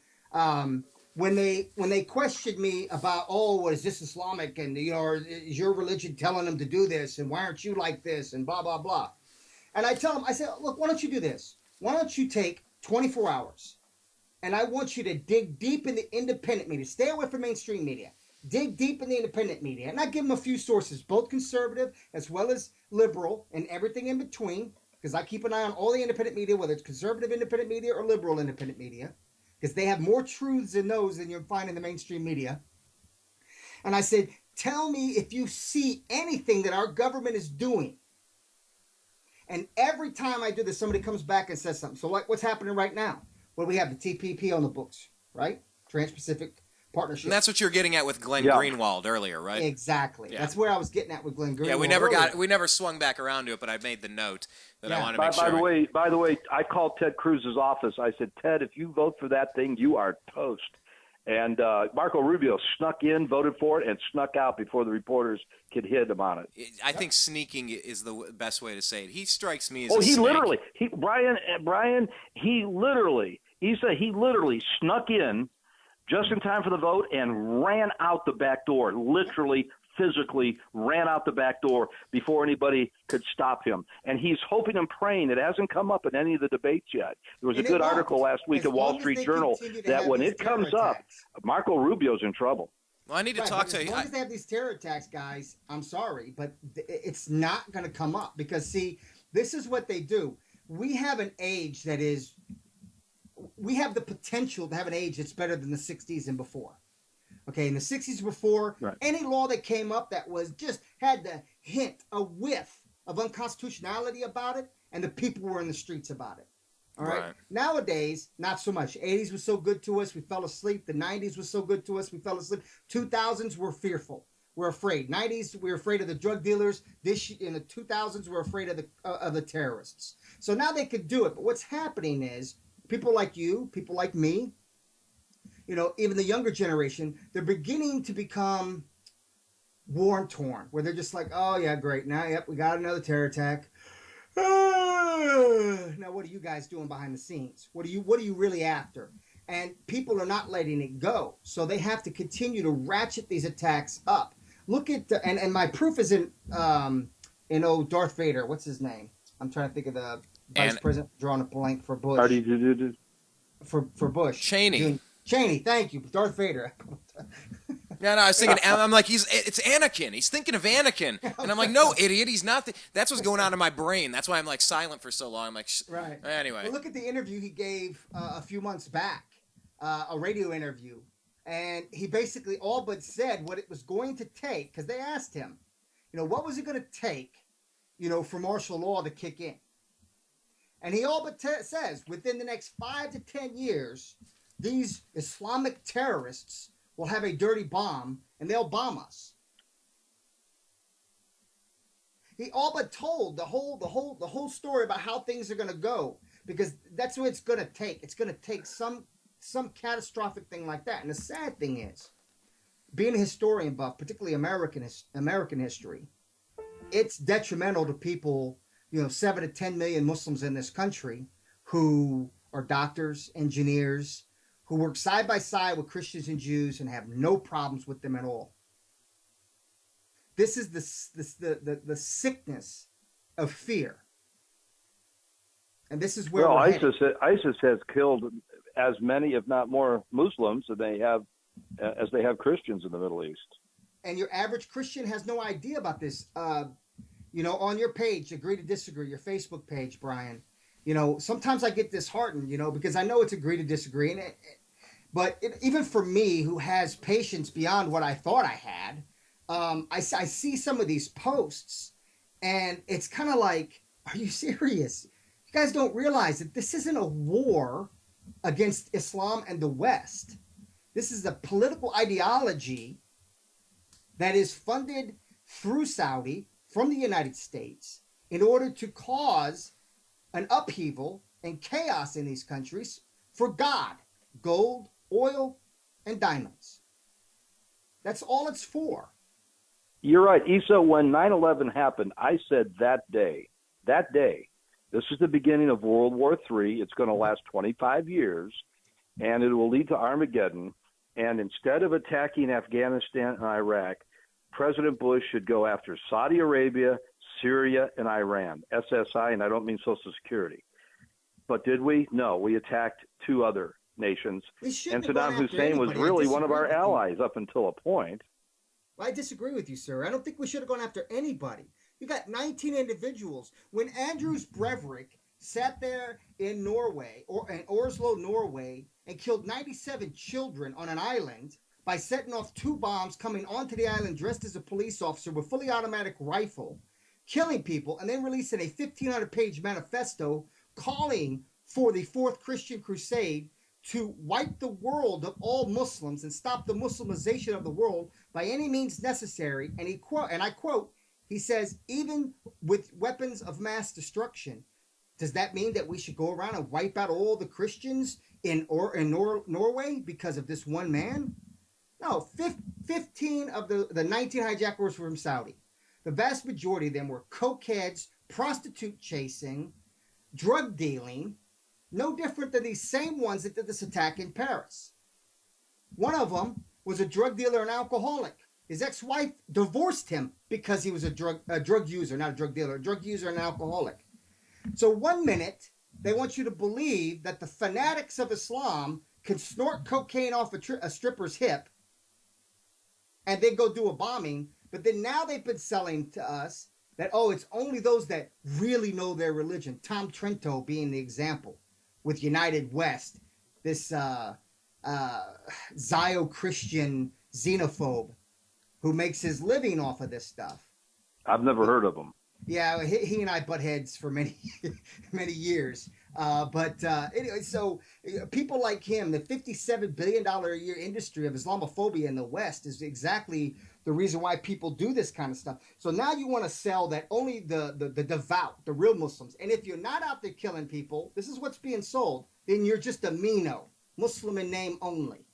when they question me about, what is this Islamic, and is your religion telling them to do this, and why aren't you like this, and blah blah blah. And I tell them, I say, look, why don't you do this? Why don't you take 24 hours, and I want you to dig deep in the independent media. Stay away from mainstream media. Dig deep in the independent media, and I give them a few sources, both conservative as well as liberal, and everything in between. Because I keep an eye on all the independent media, whether it's conservative independent media or liberal independent media, because they have more truths in those than you'll find in the mainstream media. And I said, tell me if you see anything that our government is doing. And every time I do this, somebody comes back and says something. So like what's happening right now? Well, we have the TPP on the books, right? Trans-Pacific Partnership. And that's what you're getting at with Glenn Greenwald earlier, right? Exactly. Yeah. That's where I was getting at with Glenn Greenwald. Yeah, we never swung back around to it, but I made the note that I want to make sure. By the way, I called Ted Cruz's office. I said, Ted, if you vote for that thing, you are toast. And Marco Rubio snuck in, voted for it, and snuck out before the reporters could hit him on it. I think sneaking is the best way to say it. He strikes me as Brian, he literally snuck in just in time for the vote and ran out the back door, literally, physically ran out the back door before anybody could stop him. And he's hoping and praying. It hasn't come up in any of the debates yet. There was a good article last week in Wall Street Journal that when it comes up, Marco Rubio's in trouble. Well, I need to talk to you. As long as they have these terror attacks, guys, I'm sorry, but it's not going to come up because, see, this is what they do. We have an age that is – we have the potential to have an age that's better than the 60s and before. Okay, in the 60s before, any law that came up that was just had the hint, a whiff of unconstitutionality about it, and the people were in the streets about it. All right? Nowadays, not so much. 80s was so good to us, we fell asleep. The 90s was so good to us, we fell asleep. 2000s, we're fearful. We're afraid. 90s, we're afraid of the drug dealers. In the 2000s, we're afraid of the terrorists. So now they could do it. But what's happening is people like you, people like me, even the younger generation, they're beginning to become war torn, where they're just like, oh yeah, great, now yep, we got another terror attack. Now what are you guys doing behind the scenes? What are you really after? And people are not letting it go, so they have to continue to ratchet these attacks up. Look at the, and my proof is in Darth Vader. What's his name? I'm trying to think of the vice president, drawing a blank for Bush. For Bush. Cheney, thank you. Darth Vader. Yeah, no, I was thinking, I'm like, it's Anakin. He's thinking of Anakin. And I'm like, no, idiot, he's not. That's what's going on in my brain. That's why I'm like silent for so long. I'm like, right. Anyway. Well, look at the interview he gave a few months back, a radio interview. And he basically all but said what it was going to take, because they asked him, what was it going to take, for martial law to kick in? And he all but says, within the next 5 to 10 years, these Islamic terrorists will have a dirty bomb and they'll bomb us. He all but told the whole story about how things are going to go, because that's what it's going to take. It's going to take some catastrophic thing like that. And the sad thing is, being a historian buff, particularly American history, it's detrimental to people, 7 to 10 million Muslims in this country who are doctors, engineers, who work side by side with Christians and Jews and have no problems with them at all. This is the sickness of fear. And this is where ISIS has killed as many, if not more, Muslims as they have Christians in the Middle East. And your average Christian has no idea about this. On your page, Agree to Disagree, your Facebook page, Brian, sometimes I get disheartened, because I know it's agree to disagree. But even for me, who has patience beyond what I thought I had, I see some of these posts, and it's kind of like, are you serious? You guys don't realize that this isn't a war against Islam and the West. This is a political ideology that is funded through Saudi from the United States in order to cause an upheaval and chaos in these countries for God, gold, oil, and diamonds. That's all it's for. You're right, Issa. When 9/11 happened, I said that day, this is the beginning of World War III. It's going to last 25 years, and it will lead to Armageddon. And instead of attacking Afghanistan and Iraq, President Bush should go after Saudi Arabia, Syria, and Iran, SSI, and I don't mean Social Security. But did we? No, we attacked 2 other nations. And Saddam Hussein was really one of our allies up until a point. Well, I disagree with you, sir. I don't think we should have gone after anybody. You got 19 individuals. When Anders Breivik sat there in Norway, or in Oslo, Norway, and killed 97 children on an island by setting off 2 bombs coming onto the island dressed as a police officer with fully automatic rifle, killing people, and then releasing a 1,500-page manifesto calling for the 4th Christian Crusade to wipe the world of all Muslims and stop the Muslimization of the world by any means necessary. And I quote, he says, even with weapons of mass destruction. Does that mean that we should go around and wipe out all the Christians in Norway because of this one man? No, 15 of the 19 hijackers were from Saudi. The vast majority of them were cokeheads, prostitute chasing, drug dealing, no different than these same ones that did this attack in Paris. One of them was a drug dealer and alcoholic. His ex-wife divorced him because he was a drug user, not a drug dealer, a drug user and an alcoholic. So one minute, they want you to believe that the fanatics of Islam can snort cocaine off a stripper's hip and then go do a bombing. But then now they've been selling to us that, it's only those that really know their religion. Tom Trento being the example with United West, this Zio-Christian xenophobe who makes his living off of this stuff. I've never heard of him. Yeah, he and I butt heads for many years. Anyway, so people like him, the $57 billion a year industry of Islamophobia in the West is exactly the reason why people do this kind of stuff. So now you want to sell that only the devout, the real Muslims. And if you're not out there killing people, this is what's being sold, then you're just a Mino, Muslim in name only.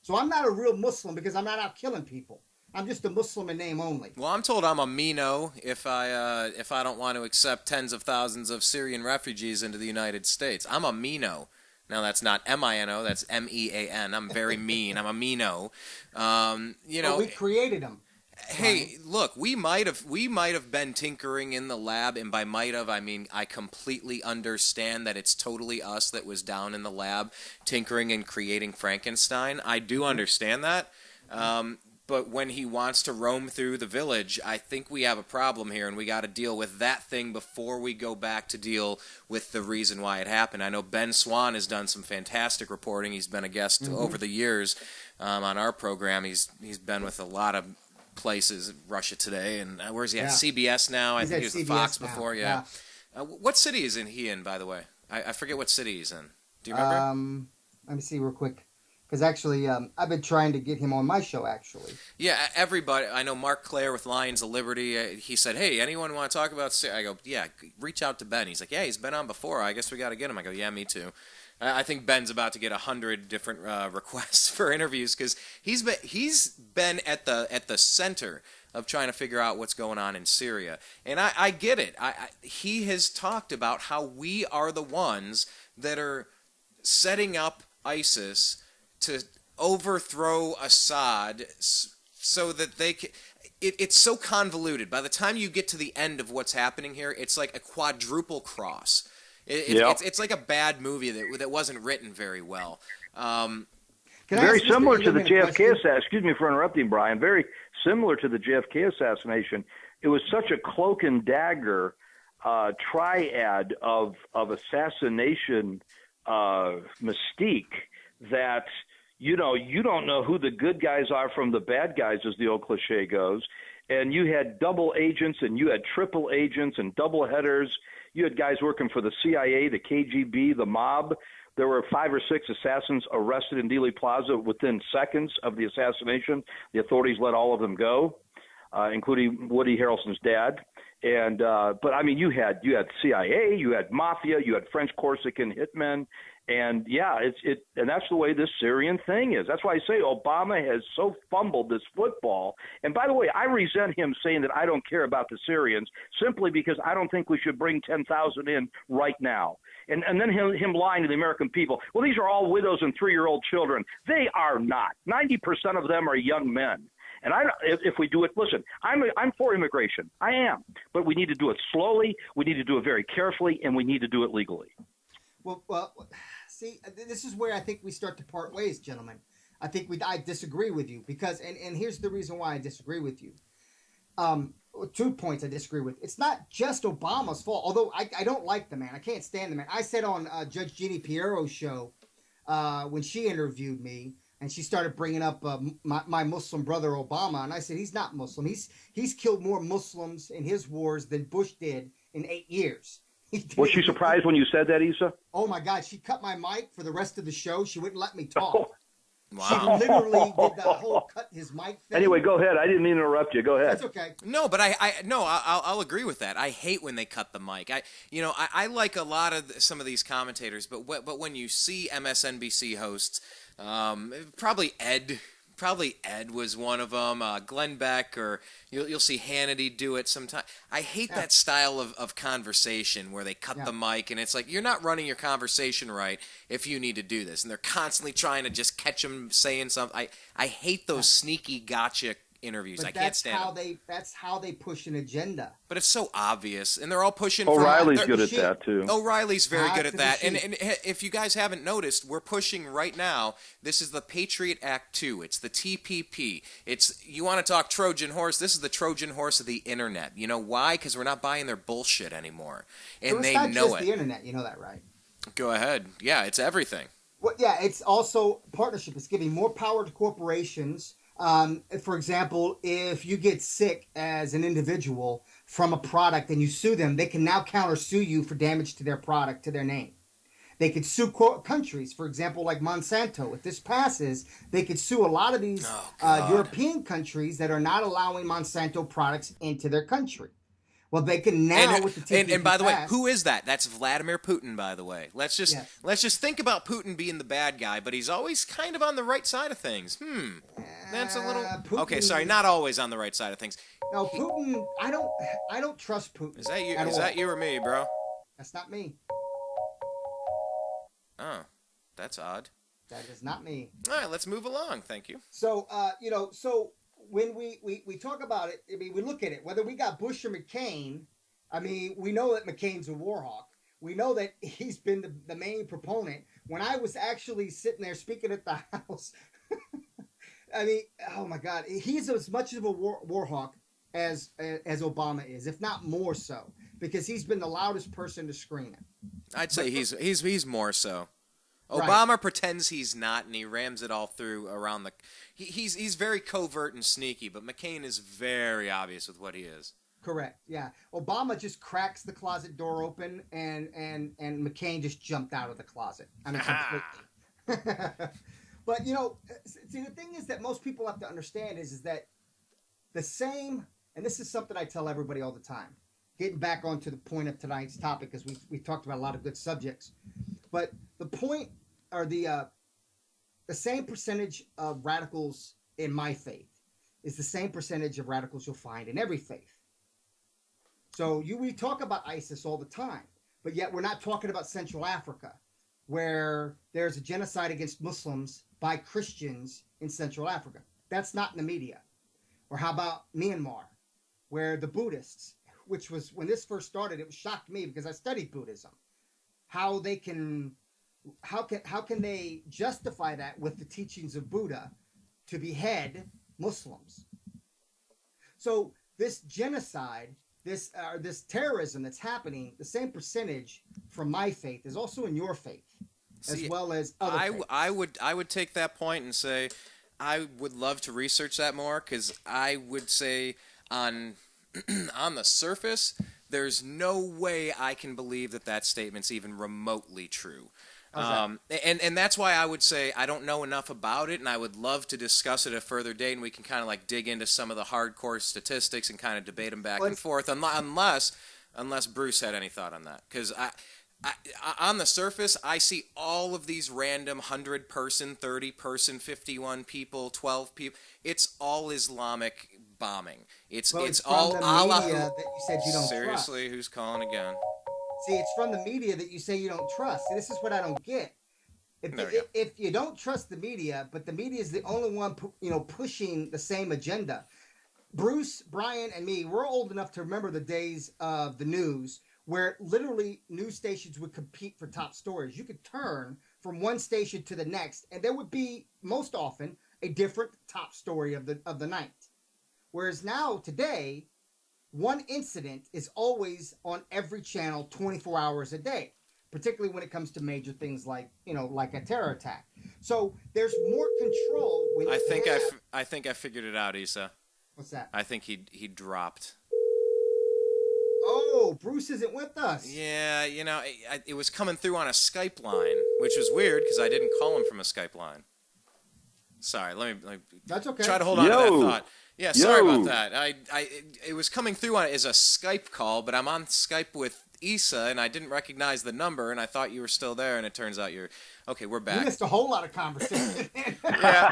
So I'm not a real Muslim because I'm not out killing people. I'm just a Muslim in name only. Well, I'm told I'm a Mino if I don't want to accept tens of thousands of Syrian refugees into the United States. I'm a Mino. Now that's not M-I-N-O, that's M-E-A-N. I'm very mean. I'm a Mino. We created them. Hey, look, we might have been tinkering in the lab, and by might have, I mean I completely understand that it's totally us that was down in the lab tinkering and creating Frankenstein. I do understand that. But when he wants to roam through the village, I think we have a problem here, and we got to deal with that thing before we go back to deal with the reason why it happened. I know Ben Swan has done some fantastic reporting. He's been a guest over the years on our program. He's been with a lot of places, Russia Today, and where's he at? CBS now. I think he was at Fox now. Before. Yeah. What city is he in, by the way? I forget what city he's in. Do you remember? Let me see real quick. Because actually, I've been trying to get him on my show, actually. Yeah, everybody. I know Mark Clare with Lions of Liberty. He said, hey, anyone want to talk about Syria? I go, yeah, reach out to Ben. He's like, yeah, he's been on before. I guess we got to get him. I go, yeah, me too. I think Ben's about to get 100 different requests for interviews because he's been at the center of trying to figure out what's going on in Syria. And I get it. He has talked about how we are the ones that are setting up ISIS to overthrow Assad so that they can... It's so convoluted. By the time you get to the end of what's happening here, it's like a quadruple cross. It's like a bad movie that wasn't written very well. Very similar to the JFK assassination. Excuse me for interrupting, Brian. Very similar to the JFK assassination. It was such a cloak and dagger triad of assassination mystique that you don't know who the good guys are from the bad guys, as the old cliche goes. And you had double agents and you had triple agents and double headers. You had guys working for the CIA, the KGB, the mob. There were 5 or 6 assassins arrested in Dealey Plaza within seconds of the assassination. The authorities let all of them go, including Woody Harrelson's dad. And but I mean, you had CIA, you had mafia, you had French Corsican hitmen. And yeah, and that's the way this Syrian thing is. That's why I say Obama has so fumbled this football. And by the way, I resent him saying that I don't care about the Syrians simply because I don't think we should bring 10,000 in right now. And then him lying to the American people. Well, these are all widows and 3-year-old children. They are not. 90% of them are young men. And if we do it, listen, I'm for immigration. I am. But we need to do it slowly. We need to do it very carefully, and we need to do it legally. Well, see, this is where I think we start to part ways, gentlemen. I disagree with you because, and here's the reason why I disagree with you. 2 points I disagree with. It's not just Obama's fault, although I don't like the man. I can't stand the man. I said on Judge Jeannie Piero's show when she interviewed me, and she started bringing up my Muslim brother Obama, and I said he's not Muslim. He's killed more Muslims in his wars than Bush did in 8 years. Was she surprised when you said that, Issa? Oh, my God. She cut my mic for the rest of the show. She wouldn't let me talk. Oh. Wow. She literally did the whole cut his mic thing. Anyway, go ahead. I didn't mean to interrupt you. Go ahead. That's okay. No, but I'll agree with that. I hate when they cut the mic. I like a lot of some of these commentators, but when you see MSNBC hosts, probably Ed was one of them, Glenn Beck, or you'll see Hannity do it sometime. I hate that style of conversation where they cut the mic, and it's like, you're not running your conversation right if you need to do this. And they're constantly trying to just catch them saying something. I hate those sneaky gotcha interviews. But I can't stand them. That's how they push an agenda. But it's so obvious, and they're all pushing. O'Reilly's good at that too. O'Reilly's very good at that, and if you guys haven't noticed, we're pushing right now. This is the Patriot Act 2. It's the TPP. You want to talk Trojan horse? This is the Trojan horse of the internet. You know why? Because we're not buying their bullshit anymore, and they know it. It's not just the internet. You know that, right? Go ahead. Yeah, it's everything. Well, yeah, it's also partnership. It's giving more power to corporations. For example, if you get sick as an individual from a product and you sue them, they can now countersue you for damage to their product, to their name. They could sue countries, for example, like Monsanto. If this passes, they could sue a lot of these European countries that are not allowing Monsanto products into their country. Well, they can now with the TPP and by the way, who is that? That's Vladimir Putin, by the way. Let's just think about Putin being the bad guy, but he's always kind of on the right side of things. That's a little Putin, okay. Sorry, not always on the right side of things. No, Putin. I don't trust Putin. Is that you? At Is all. that you or me, bro? That's not me. Oh, that's odd. That is not me. All right, let's move along. Thank you. So, so when we talk about it, I mean, we look at it, whether we got Bush or McCain, I mean, we know that McCain's a war hawk. We know that he's been the main proponent. When I was actually sitting there speaking at the House, I mean, oh my God, he's as much of a war hawk as Obama is, if not more so, because he's been the loudest person to scream it. I'd say he's more so. Right. Obama pretends he's not, and he rams it all through around the. He's very covert and sneaky, but McCain is very obvious with what he is. Correct. Yeah. Obama just cracks the closet door open, and McCain just jumped out of the closet. I mean, completely. But see, the thing is that most people have to understand is that the same, and this is something I tell everybody all the time. Getting back onto the point of tonight's topic, because we talked about a lot of good subjects, but the point or the same percentage of radicals in my faith is the same percentage of radicals you'll find in every faith. So we talk about ISIS all the time, but yet we're not talking about Central Africa, where there's a genocide against Muslims by Christians in Central Africa. That's not in the media. Or how about Myanmar, where the Buddhists, which was when this first started, it shocked me because I studied Buddhism. How can they justify that with the teachings of Buddha to behead Muslims? So this genocide, this terrorism that's happening, the same percentage from my faith is also in your faith, as well as other faiths. I would take that point and say I would love to research that more, because I would say on the surface, there's no way I can believe that statement's even remotely true. And that's why I would say I don't know enough about it, and I would love to discuss it at a further date, and we can kind of like dig into some of the hardcore statistics and kind of debate them back and forth, unless Bruce had any thought on that. Because I, on the surface, I see all of these random 100-person, 30-person, 51 people, 12 people. It's all Islamic bombing. It's all from the Allah. media that you said you don't Seriously, trust. who's calling again? See, it's from the media that you say you don't trust. See, this is what I don't get. If you don't trust the media, but the media is the only one pushing the same agenda. Bruce, Brian, and me, we're old enough to remember the days of the news where literally news stations would compete for top stories. You could turn from one station to the next, and there would be most often a different top story of the night. Whereas now, today, one incident is always on every channel 24 hours a day, particularly when it comes to major things like a terror attack. So there's more control. I think I figured it out, Issa. What's that? I think he dropped. Oh, Bruce isn't with us. Yeah, it was coming through on a Skype line, which was weird because I didn't call him from a Skype line. Sorry, let me That's okay. Try to hold on to that thought. Yeah, sorry about that. It was coming through as a Skype call, but I'm on Skype with Issa, and I didn't recognize the number, and I thought you were still there, and it turns out you're... Okay, we're back. You missed a whole lot of conversation. Yeah.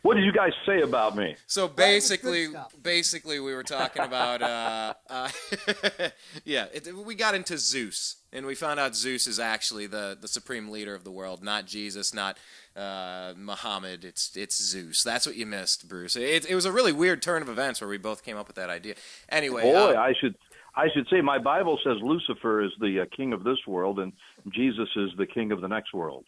What did you guys say about me? So basically we were talking about... we got into Zeus, and we found out Zeus is actually the supreme leader of the world, not Jesus, not Muhammad. It's Zeus. That's what you missed, Bruce. It was a really weird turn of events where we both came up with that idea. Anyway... Boy, I should say my Bible says Lucifer is the king of this world, and Jesus is the king of the next world.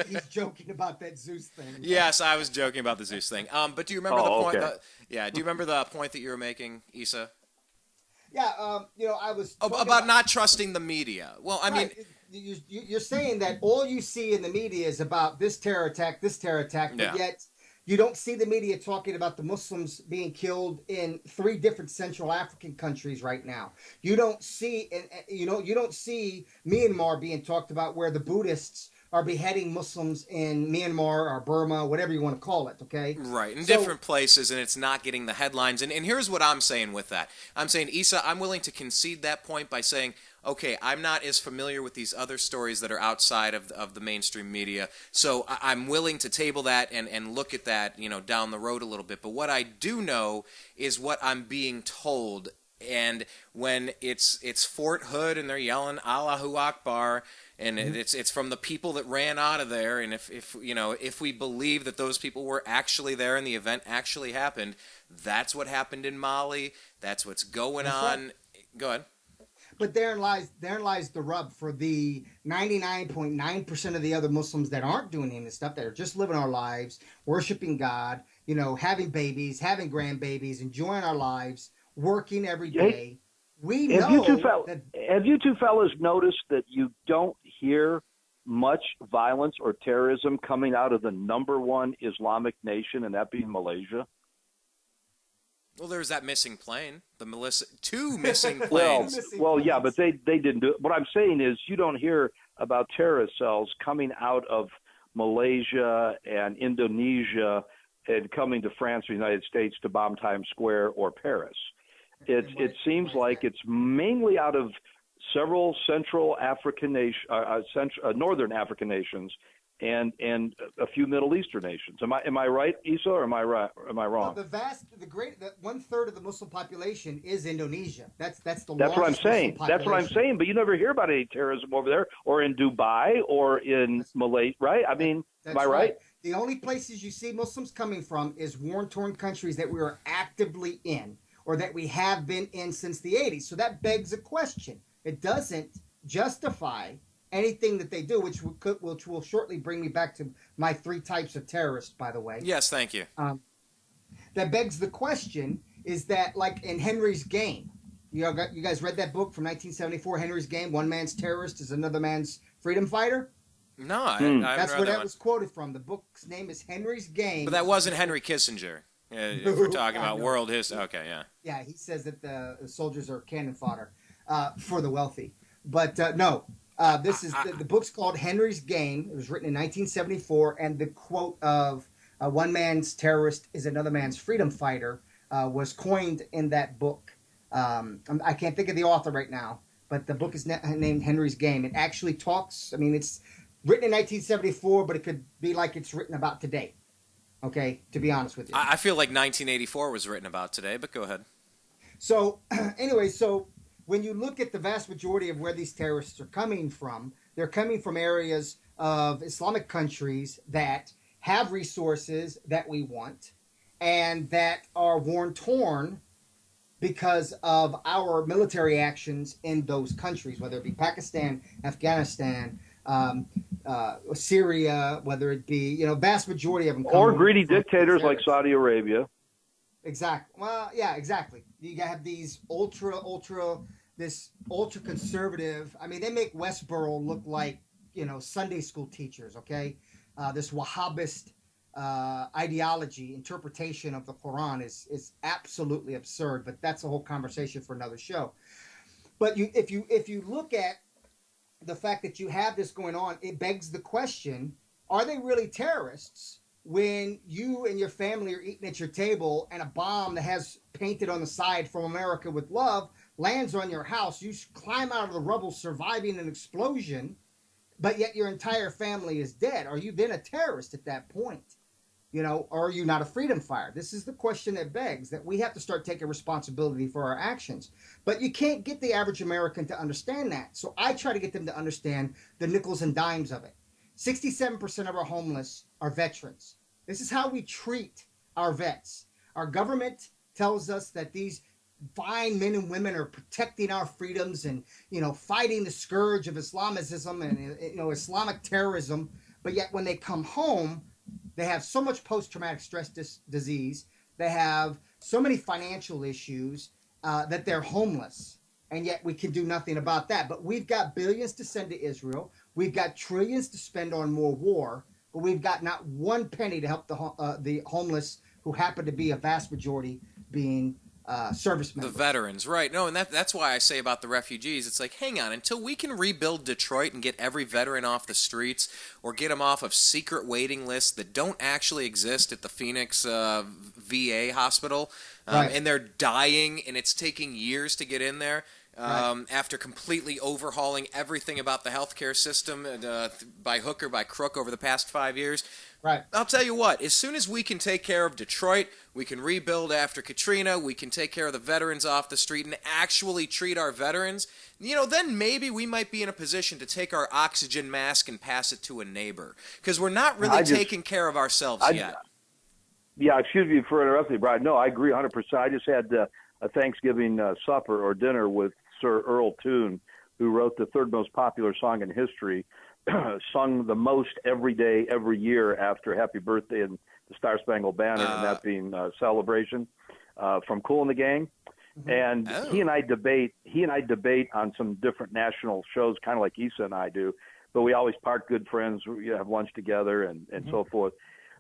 He's joking about that Zeus thing. Yes, I was joking about the Zeus thing. But do you remember the point? Okay. Do you remember the point that you were making, Issa? Yeah, I was about not trusting the media. Well, I mean, you're saying that all you see in the media is about this terror attack, but yet you don't see the media talking about the Muslims being killed in 3 different Central African countries right now. You don't see, you don't see Myanmar being talked about, where the Buddhists are beheading Muslims in Myanmar or Burma, whatever you want to call it, okay? Right, in different places, and it's not getting the headlines. And here's what I'm saying with that. I'm saying, Issa, I'm willing to concede that point by saying, okay, I'm not as familiar with these other stories that are outside of the mainstream media, so I'm willing to table that and look at that, down the road a little bit. But what I do know is what I'm being told. And when it's Fort Hood and they're yelling Allahu Akbar, and it's from the people that ran out of there, and if we believe that those people were actually there and the event actually happened, that's what happened in Mali. That's what's going on. Go ahead. But therein lies the rub for the 99.9% of the other Muslims that aren't doing any of this stuff, that are just living our lives, worshiping God, having babies, having grandbabies, enjoying our lives, working every day. We know have you two fellas noticed that you don't hear much violence or terrorism coming out of the number one Islamic nation, and that being Malaysia? Well, there's that missing plane. Two missing planes. Yeah, but they didn't do it. What I'm saying is you don't hear about terrorist cells coming out of Malaysia and Indonesia and coming to France or the United States to bomb Times Square or Paris. It seems like it's mainly out of several Central African Northern African nations, and a few Middle Eastern nations. Am I right, Issa, or am I wrong? Well, the 1/3 of the Muslim population is Indonesia. That's what I'm saying. That's what I'm saying. But you never hear about any terrorism over there, or in Dubai, or in Malaysia, right? I mean, am I right? The only places you see Muslims coming from is war-torn countries that we are actively in, or that we have been in since the 80s. So that begs a question. It doesn't justify anything that they do, which will shortly bring me back to my 3 types of terrorists, by the way. Yes, thank you. That begs the question, is that like in Henry's Game? You guys read that book from 1974, Henry's Game, One Man's Terrorist is Another Man's Freedom Fighter? No, I haven't read That's where that one. was quoted from. The book's name is Henry's Game. But that wasn't Henry Kissinger. If we're talking about world history. Okay, yeah. Yeah, he says that the soldiers are cannon fodder for the wealthy. But no, this is the book's called Henry's Game. It was written in 1974, and the quote of "One man's terrorist is another man's freedom fighter" was coined in that book. I can't think of the author right now, but the book is named Henry's Game. It actually talks. I mean, it's written in 1974, but it could be like it's written about today. Okay, to be honest with you. I feel like 1984 was written about today, but go ahead. So, anyway, when you look at the vast majority of where these terrorists are coming from, they're coming from areas of Islamic countries that have resources that we want and that are war-torn because of our military actions in those countries, whether it be Pakistan, Afghanistan, Syria, whether it be, vast majority of them. Or greedy dictators like Saudi Arabia. Exactly. Well, yeah, exactly. You have these ultra conservative. I mean, they make Westboro look like, Sunday school teachers, okay? This Wahhabist ideology, interpretation of the Quran is absolutely absurd, but that's a whole conversation for another show. But if you look at the fact that you have this going on, it begs the question, are they really terrorists when you and your family are eating at your table and a bomb that has painted on the side "From America with Love" lands on your house? You climb out of the rubble surviving an explosion, but yet your entire family is dead. Are you then a terrorist at that point? Or are you not a freedom fighter? This is the question that begs that we have to start taking responsibility for our actions. But you can't get the average American to understand that. So I try to get them to understand the nickels and dimes of it. 67% of our homeless are veterans. This is how we treat our vets. Our government tells us that these fine men and women are protecting our freedoms and, fighting the scourge of Islamism and, Islamic terrorism. But yet when they come home, they have so much post-traumatic stress disease. They have so many financial issues that they're homeless. And yet we can do nothing about that. But we've got billions to send to Israel. We've got trillions to spend on more war. But we've got not one penny to help the homeless, who happen to be a vast majority being service The members. veterans, right. No, and that's why I say about the refugees, it's like, hang on, until we can rebuild Detroit and get every veteran off the streets or get them off of secret waiting lists that don't actually exist at the Phoenix VA hospital, Right. and they're dying and it's taking years to get in there. After completely overhauling everything about the healthcare system by hook or by crook over the past 5 years. Right. I'll tell you what, as soon as we can take care of Detroit, we can rebuild after Katrina, we can take care of the veterans off the street and actually treat our veterans, then maybe we might be in a position to take our oxygen mask and pass it to a neighbor. Because we're not really taking care of ourselves yet. Yeah, excuse me for interrupting, Brian. No, I agree 100%. I just had a Thanksgiving supper or dinner with Sir Earl Toon, who wrote the third most popular song in history, sung the most every day, every year after Happy Birthday and the Star Spangled Banner, and that being Celebration, from Kool and the Gang. And he and I debate on some different national shows, kind of like Issa and I do, but we always part good friends. We have lunch together and so forth.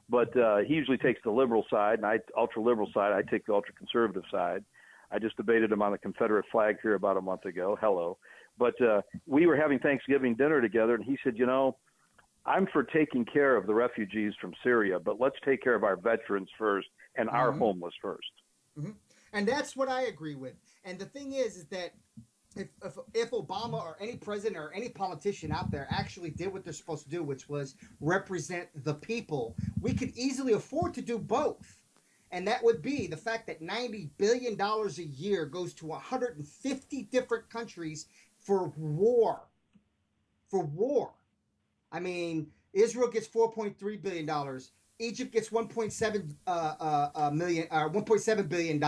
But he usually takes the liberal side, and ultra-liberal side. I take the ultra-conservative side. I just debated him on the Confederate flag here about a month ago. Hello. But we were having Thanksgiving dinner together, and he said, I'm for taking care of the refugees from Syria, but let's take care of our veterans first and our homeless first. And that's what I agree with. And the thing is that if Obama or any president or any politician out there actually did what they're supposed to do, which was represent the people, we could easily afford to do both. And that would be the fact that $90 billion a year goes to 150 different countries for war. For war. I mean, Israel gets $4.3 billion. Egypt gets $1.7 billion.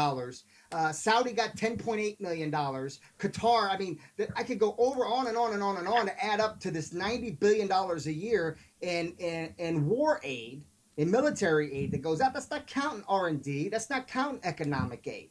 Saudi got $10.8 million. Qatar, I mean, I could go on and on and on and on to add up to this $90 billion a year in war aid, in military aid that goes out. That's not counting R&D. That's not counting economic aid.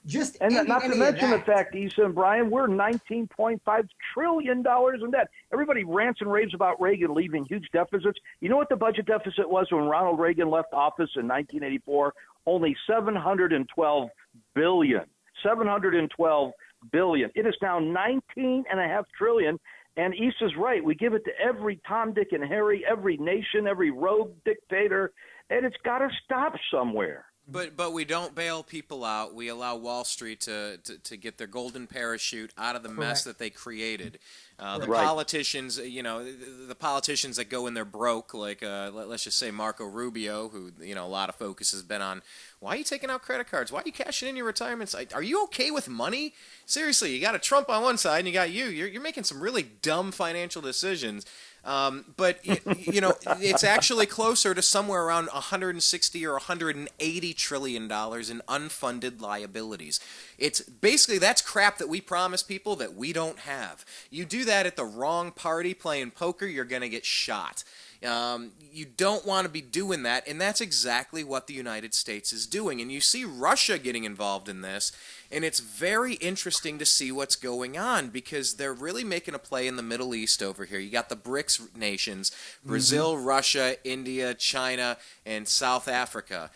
Not to mention the fact, Issa and Brian, we're $19.5 trillion in debt. Everybody rants and raves about Reagan leaving huge deficits. You know what the budget deficit was when Ronald Reagan left office in 1984? Only $712 billion. $712 billion. It is now $19.5 trillion. And Issa's right. We give it to every Tom, Dick, and Harry, every nation, every rogue dictator, and it's got to stop somewhere. But we don't bail people out. We allow Wall Street to get their golden parachute out of the mess that they created. Politicians, the politicians that go in there broke, like let's just say Marco Rubio, who a lot of focus has been on. Why are you taking out credit cards? Why are you cashing in your retirement? Are you okay with money? Seriously, you got a Trump on one side and you got you're making some really dumb financial decisions. But it's actually closer to somewhere around 160 or 180 trillion dollars in unfunded liabilities. It's basically that's crap that we promise people that we don't have. You do that at the wrong party playing poker, you're going to get shot. You don't want to be doing that, and that's exactly what the United States is doing. And you see Russia getting involved in this, and it's very interesting to see what's going on because they're really making a play in the Middle East over here. You got the BRICS nations, Brazil, Russia, India, China, and South Africa.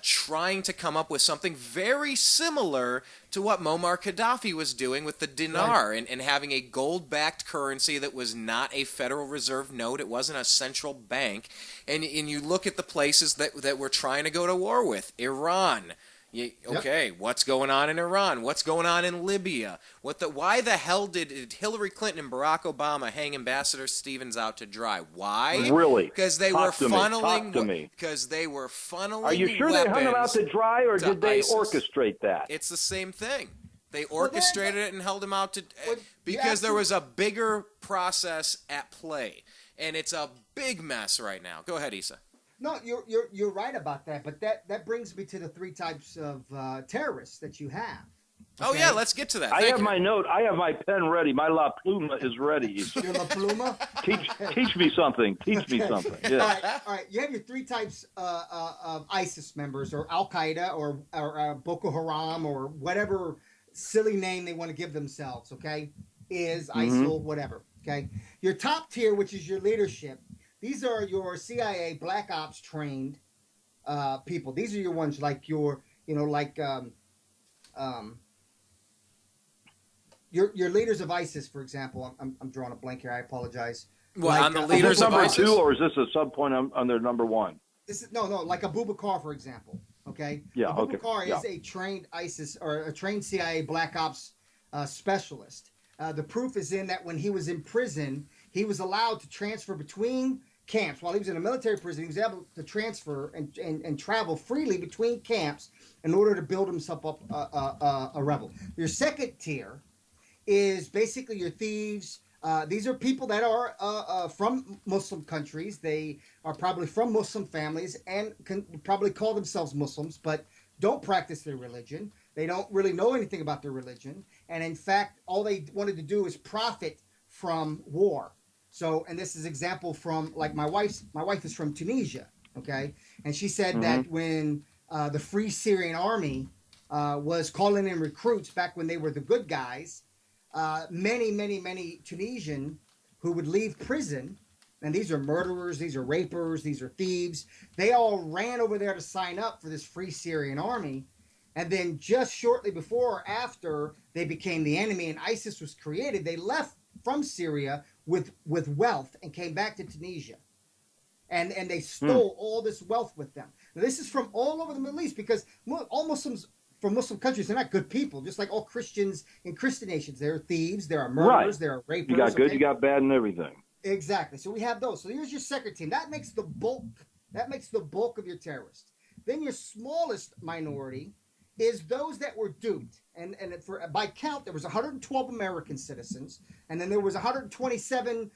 Trying to come up with something very similar to what Muammar Gaddafi was doing with the dinar and having a gold-backed currency that was not a Federal Reserve note. It wasn't a central bank. And you look at the places that we're trying to go to war with. Iran. What's going on in Iran? What's going on in Libya? Why the hell did Hillary Clinton and Barack Obama hang Ambassador Stevens out to dry? Why? Really? Because they were funneling. Because they were funneling. Are you sure they hung him out to dry, or did they orchestrate that? It's the same thing. They orchestrated it and held him out to because there was a bigger process at play, and it's a big mess right now. Go ahead, Issa. No, you're right about that, but that brings me to the three types of terrorists that you have. Okay? Oh yeah, let's get to that. I have my note. I have my pen ready. My La Pluma is ready. Your La Pluma? Teach me something. Teach me something. Yeah. All right. You have your three types of ISIS members, or Al Qaeda, or Boko Haram, or whatever silly name they want to give themselves. Okay, ISIL, whatever. Okay, your top tier, which is your leadership. These are your CIA Black Ops trained people. These are your ones like your leaders of ISIS, for example. I'm drawing a blank here. I apologize. Well, Like, on the Is leaders this of number ISIS? 2, or is this a sub-point under number 1? This is no, like Abu Bakr, for example. Okay. Yeah, Abu okay, Bakr yeah. is a trained ISIS or a trained CIA Black Ops specialist. The proof is in that when he was in prison, he was allowed to transfer between camps. While he was in a military prison, he was able to transfer and travel freely between camps in order to build himself up a rebel. Your second tier is basically your thieves. These are people that are from Muslim countries. They are probably from Muslim families and can probably call themselves Muslims, but don't practice their religion. They don't really know anything about their religion. And in fact, all they wanted to do is profit from war. So, and this is example from, like, my wife is from Tunisia, okay? And she said that when the Free Syrian Army was calling in recruits back when they were the good guys, many Tunisian who would leave prison, and these are murderers, these are rapers, these are thieves, they all ran over there to sign up for this Free Syrian Army. And then just shortly before or after they became the enemy and ISIS was created, they left from Syria with wealth and came back to Tunisia. And they stole all this wealth with them. Now, this is from all over the Middle East, because all Muslims from Muslim countries, they're not good people, just like all Christians in Christian nations. There are thieves, there are murderers, there are rapers. You got good, okay? you got bad, and everything. Exactly. So we have those. So here's your second team. That makes the bulk. That makes the bulk of your terrorists. Then your smallest minority is those that were duped. And by count, there was 112 American citizens, and then there was 127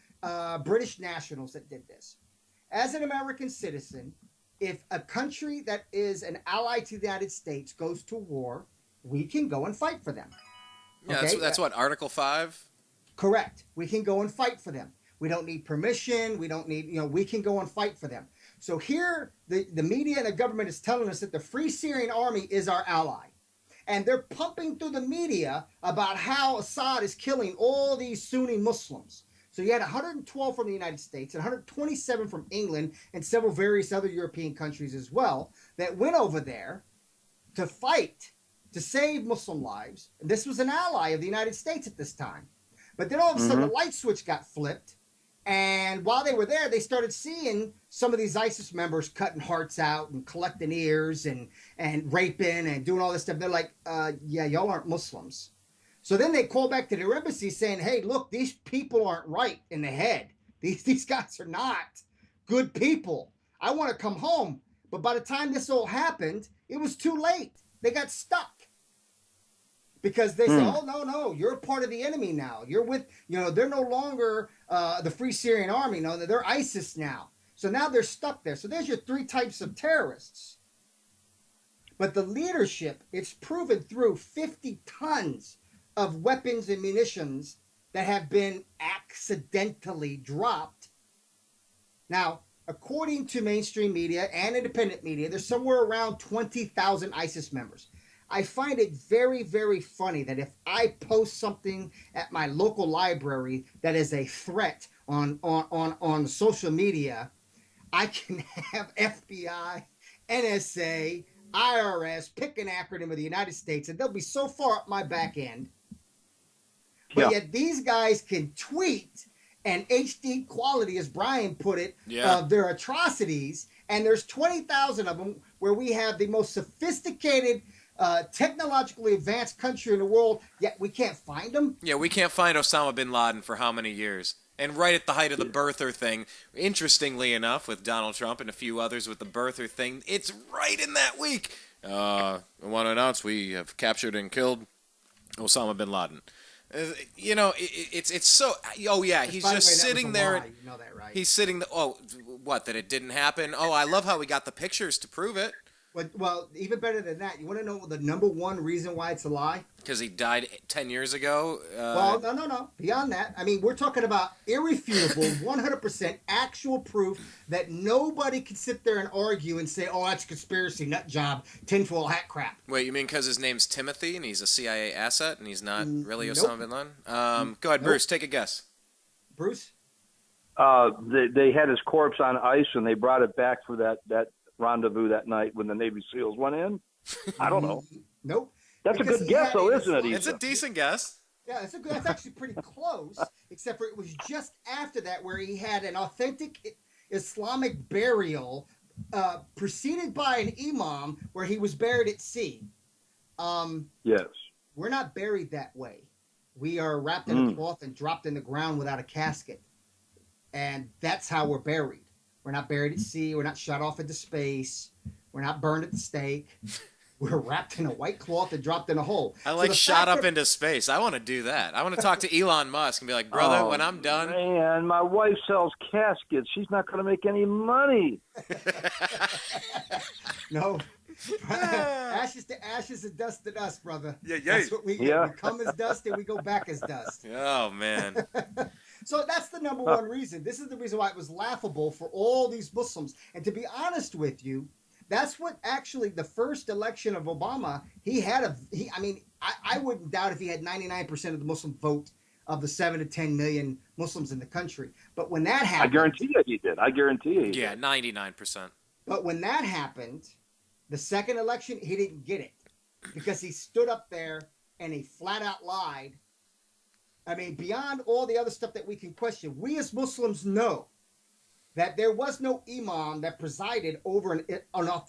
British nationals that did this. As an American citizen, if a country that is an ally to the United States goes to war, we can go and fight for them. Yeah, Okay? that's what, Article 5? Correct. We can go and fight for them. We don't need permission. We don't need, we can go and fight for them. So here, the media and the government is telling us that the Free Syrian Army is our ally. And they're pumping through the media about how Assad is killing all these Sunni Muslims. So you had 112 from the United States and 127 from England and several various other European countries as well that went over there to fight, to save Muslim lives. And this was an ally of the United States at this time. But then all of a sudden the light switch got flipped. And while they were there, they started seeing some of these ISIS members cutting hearts out and collecting ears and raping and doing all this stuff. They're like, yeah, y'all aren't Muslims. So then they call back to their embassy saying, hey, look, these people aren't right in the head. These guys are not good people. I want to come home. But by the time this all happened, it was too late. They got stuck. Because they say, oh, no, you're a part of the enemy now. You're with, they're no longer the Free Syrian Army. No, they're ISIS now. So now they're stuck there. So there's your three types of terrorists. But the leadership, it's proven through 50 tons of weapons and munitions that have been accidentally dropped. Now, according to mainstream media and independent media, there's somewhere around 20,000 ISIS members. I find it very, very funny that if I post something at my local library that is a threat on social media, I can have FBI, NSA, IRS, pick an acronym of the United States, and they'll be so far up my back end. But yet these guys can tweet and HD quality, as Brian put it, of their atrocities, and there's 20,000 of them where we have the most sophisticated technologically advanced country in the world, yet we can't find them. Yeah, we can't find Osama bin Laden for how many years? And right at the height of the birther thing, interestingly enough, with Donald Trump and a few others with the birther thing, it's right in that week. I want to announce we have captured and killed Osama bin Laden. It's so. Oh yeah, he's just sitting there. You know that, right? He's sitting. What? That it didn't happen? Oh, I love how we got the pictures to prove it. Well, even better than that, you want to know the number one reason why it's a lie? Because he died 10 years ago? Well, no. Beyond that, I mean, we're talking about irrefutable, 100% actual proof that nobody can sit there and argue and say, oh, that's conspiracy, nut job, tinfoil hat crap. Wait, you mean because his name's Timothy and he's a CIA asset and he's not really Nope. Osama bin Laden? Go ahead, Bruce, take a guess. Bruce? They had his corpse on ice and they brought it back for that rendezvous that night when the Navy SEALs went in. I don't know. Nope. That's a because good he guess, had though, an isn't it, Islamic- It's a decent guess. Yeah, that's actually pretty close, except for it was just after that where he had an authentic Islamic burial preceded by an imam where he was buried at sea. Yes. We're not buried that way. We are wrapped in a cloth and dropped in the ground without a casket. And that's how we're buried. We're not buried at sea. We're not shot off into space. We're not burned at the stake. We're wrapped in a white cloth and dropped in a hole. I like shot up into space. I want to do that. I want to talk to Elon Musk and be like, brother, when I'm done. Man, my wife sells caskets. She's not going to make any money. No. Ashes to ashes and dust to dust, brother. Yeah. That's what we get. Yeah. We come as dust and we go back as dust. Oh, man. So that's the number one reason. This is the reason why it was laughable for all these Muslims. And to be honest with you, that's what actually the first election of Obama, I wouldn't doubt if he had 99% of the Muslim vote of the 7 to 10 million Muslims in the country. But when that happened... I guarantee you he did. Yeah, 99%. But when that happened, the second election, he didn't get it. Because he stood up there and he flat out lied. I mean, beyond all the other stuff that we can question, we as Muslims know that there was no imam that presided over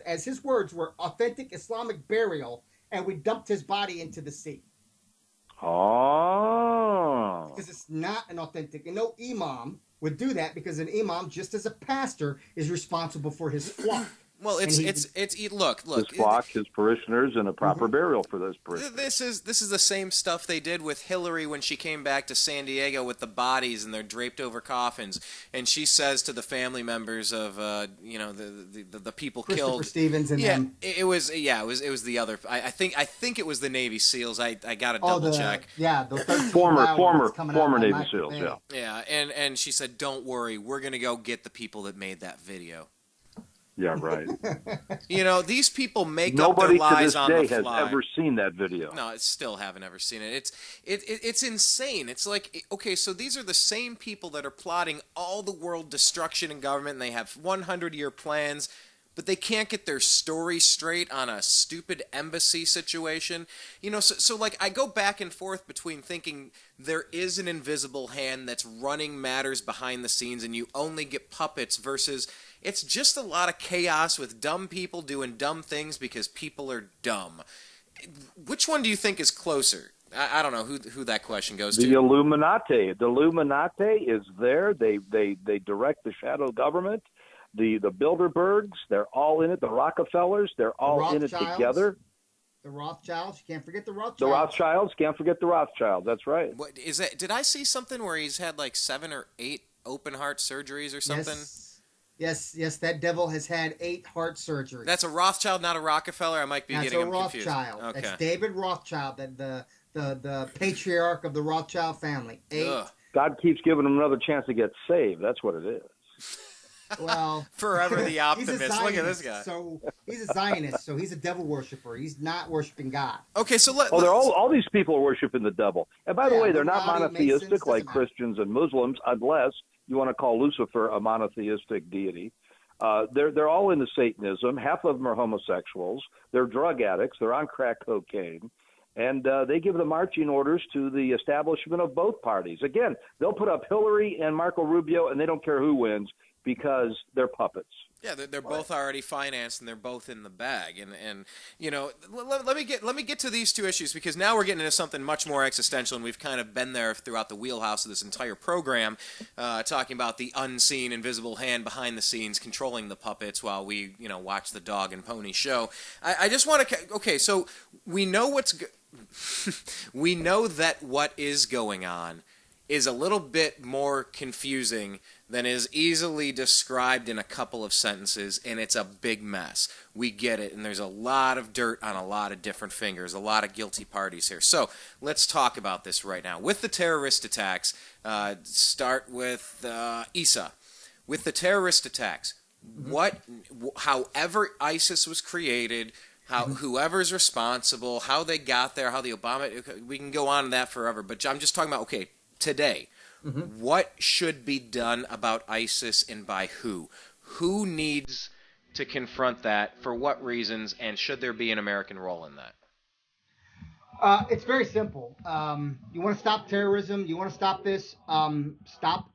as his words were, authentic Islamic burial, and we dumped his body into the sea. Oh. Because it's not an authentic, and no imam would do that because an imam, just as a pastor, is responsible for his flock. Well, look. His flock, his parishioners, and a proper burial for those parishioners. This is the same stuff they did with Hillary when she came back to San Diego with the bodies and they're draped over coffins, and she says to the family members of the people killed. Stevens and them. It was the other. I think it was the Navy SEALs. I got to double check. Yeah, the former Navy SEAls. Yeah. Yeah, and she said, "Don't worry, we're gonna go get the people that made that video." Yeah, right. These people make up their lies on the fly. Nobody to this day has ever seen that video. No, I still haven't ever seen it. It's insane. It's like, okay, so these are the same people that are plotting all the world destruction in government, and they have 100-year plans, but they can't get their story straight on a stupid embassy situation. So like I go back and forth between thinking there is an invisible hand that's running matters behind the scenes and you only get puppets versus it's just a lot of chaos with dumb people doing dumb things because people are dumb. Which one do you think is closer? I don't know who that question goes to. The Illuminati. The Illuminati is there. They direct the shadow government. The Bilderbergs, they're all in it. The Rockefellers, they're all in it together. The Rothschilds, you can't forget the Rothschilds. The Rothschilds, can't forget the Rothschilds. That's right. What is that? Did I see something where he's had like 7 or 8 open heart surgeries or something? Yes, that devil has had 8 heart surgeries. That's a Rothschild, not a Rockefeller. I might be getting them confused. That's a Rothschild. Okay. That's David Rothschild, the patriarch of the Rothschild family. 8. Ugh. God keeps giving him another chance to get saved. That's what it is. Well, forever the optimist. Look at this guy. So he's a Zionist. So he's a devil worshiper. He's not worshiping God. Okay, so all these people are worshiping the devil. And by the way, they're not monotheistic Masons, like Christians and Muslims, unless you want to call Lucifer a monotheistic deity. They're all into Satanism. Half of them are homosexuals. They're drug addicts. They're on crack cocaine. And they give the marching orders to the establishment of both parties. Again, they'll put up Hillary and Marco Rubio, and they don't care who wins because they're puppets. Yeah, they're both already financed and they're both in the bag. And let me get to these two issues because now we're getting into something much more existential, and we've kind of been there throughout the wheelhouse of this entire program, talking about the unseen, invisible hand behind the scenes controlling the puppets while we watch the dog and pony show. I just want to so we know we know that what is going on is a little bit more confusing than is easily described in a couple of sentences, and it's a big mess. We get it, and there's a lot of dirt on a lot of different fingers, a lot of guilty parties here. So let's talk about this right now. With the terrorist attacks, start with Isa. With the terrorist attacks, however ISIS was created, whoever's responsible, how they got there, how the Obama, we can go on that forever, but I'm just talking about, today, what should be done about ISIS and by who? Who needs to confront that, for what reasons, and should there be an American role in that? It's very simple. You want to stop terrorism. You want to stop this. Stop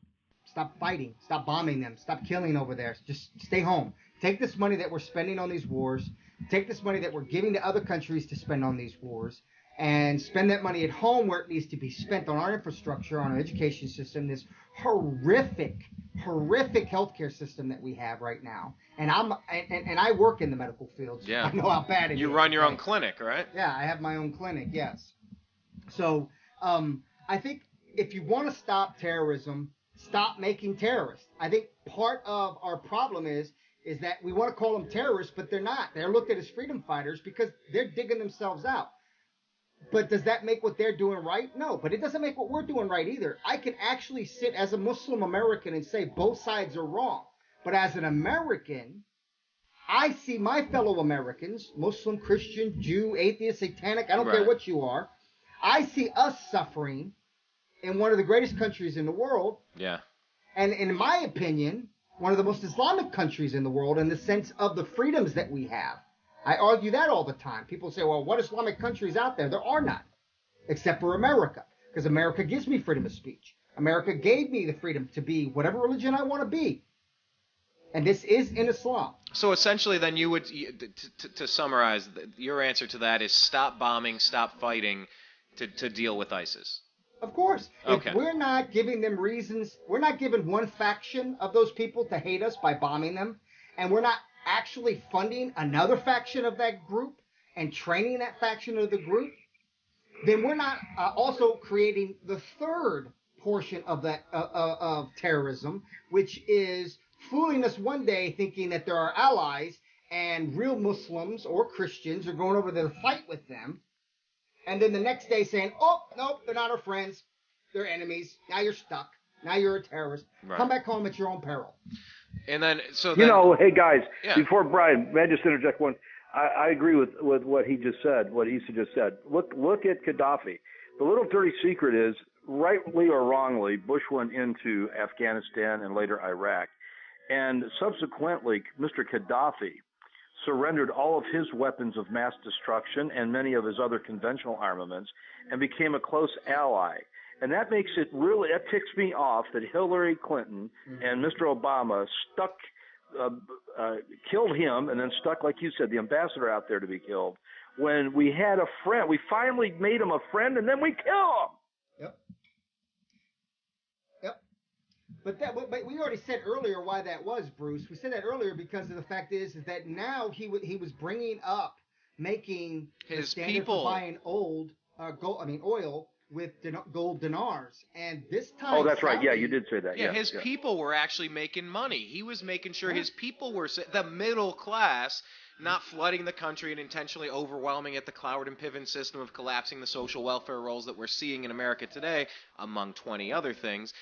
fighting. Stop bombing them. Stop killing over there. Just stay home. Take this money that we're spending on these wars. Take this money that we're giving to other countries to spend on these wars, and spend that money at home where it needs to be spent on our infrastructure, on our education system. This horrific healthcare system that we have right now. And I work in the medical field, so Yeah. I know how bad it is. You run your own clinic, right? Yeah, I have my own clinic, yes. So I think if you want to stop terrorism, stop making terrorists. I think part of our problem is that we want to call them terrorists, but they're not. They're looked at as freedom fighters because they're digging themselves out. But does that make what they're doing right? No, but it doesn't make what we're doing right either. I can actually sit as a Muslim American and say both sides are wrong. But as an American, I see my fellow Americans, Muslim, Christian, Jew, atheist, satanic, I don't care what you are. I see us suffering in one of the greatest countries in the world. Yeah. And in my opinion, one of the most Islamic countries in the world in the sense of the freedoms that we have. I argue that all the time. People say, well, what Islamic countries out there? There are none, except for America, because America gives me freedom of speech. America gave me the freedom to be whatever religion I want to be. And this is in Islam. So essentially, then you would, to summarize, your answer to that is stop bombing, stop fighting to deal with ISIS. Of course. Okay. If we're not giving them reasons, we're not giving one faction of those people to hate us by bombing them, and we're not actually funding another faction of that group and training that faction of the group, then we're not also creating the third portion of that of terrorism, which is fooling us one day thinking that they're our allies and real Muslims or Christians are going over there to fight with them, and then the next day saying, oh, nope, they're not our friends, they're enemies, now you're stuck, now you're a terrorist, come back home at your own peril. And then, hey guys, yeah. Before Brian, may I just interject one? I agree with what he just said, what Issa just said. Look at Gaddafi. The little dirty secret is, rightly or wrongly, Bush went into Afghanistan and later Iraq. And subsequently, Mr. Gaddafi surrendered all of his weapons of mass destruction and many of his other conventional armaments and became a close ally. And that makes it really, that ticks me off that Hillary Clinton and Mr. Obama killed him and then stuck, like you said, the ambassador out there to be killed. When we had a friend, we finally made him a friend and then we kill him. Yep. But we already said earlier why that was, Bruce. We said that earlier because of the fact is that now he was bringing up making his the standard people for buying oil with gold dinars, and this time. Oh, that's right. Yeah, you did say that. Yeah, his people were actually making money. He was making sure his people were the middle class, not flooding the country and intentionally overwhelming it, the Cloward and Piven system of collapsing the social welfare rolls that we're seeing in America today, among 20 other things.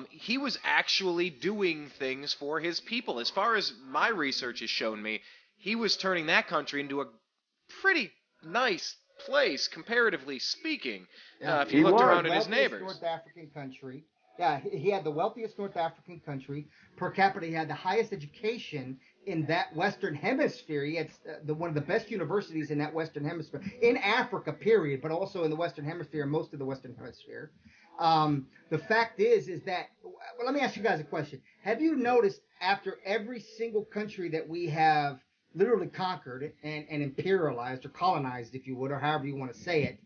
He was actually doing things for his people. As far as my research has shown me, he was turning that country into a pretty nice place, comparatively speaking, if you looked around at his neighbors. North African country. Yeah, he had the wealthiest North African country. Per capita, he had the highest education in that Western Hemisphere. He had one of the best universities in that Western Hemisphere. In Africa, period, but also in the Western Hemisphere, most of the Western Hemisphere. The fact is that, well, let me ask you guys a question. Have you noticed after every single country that we have literally conquered and imperialized or colonized, if you would, or however you want to say it,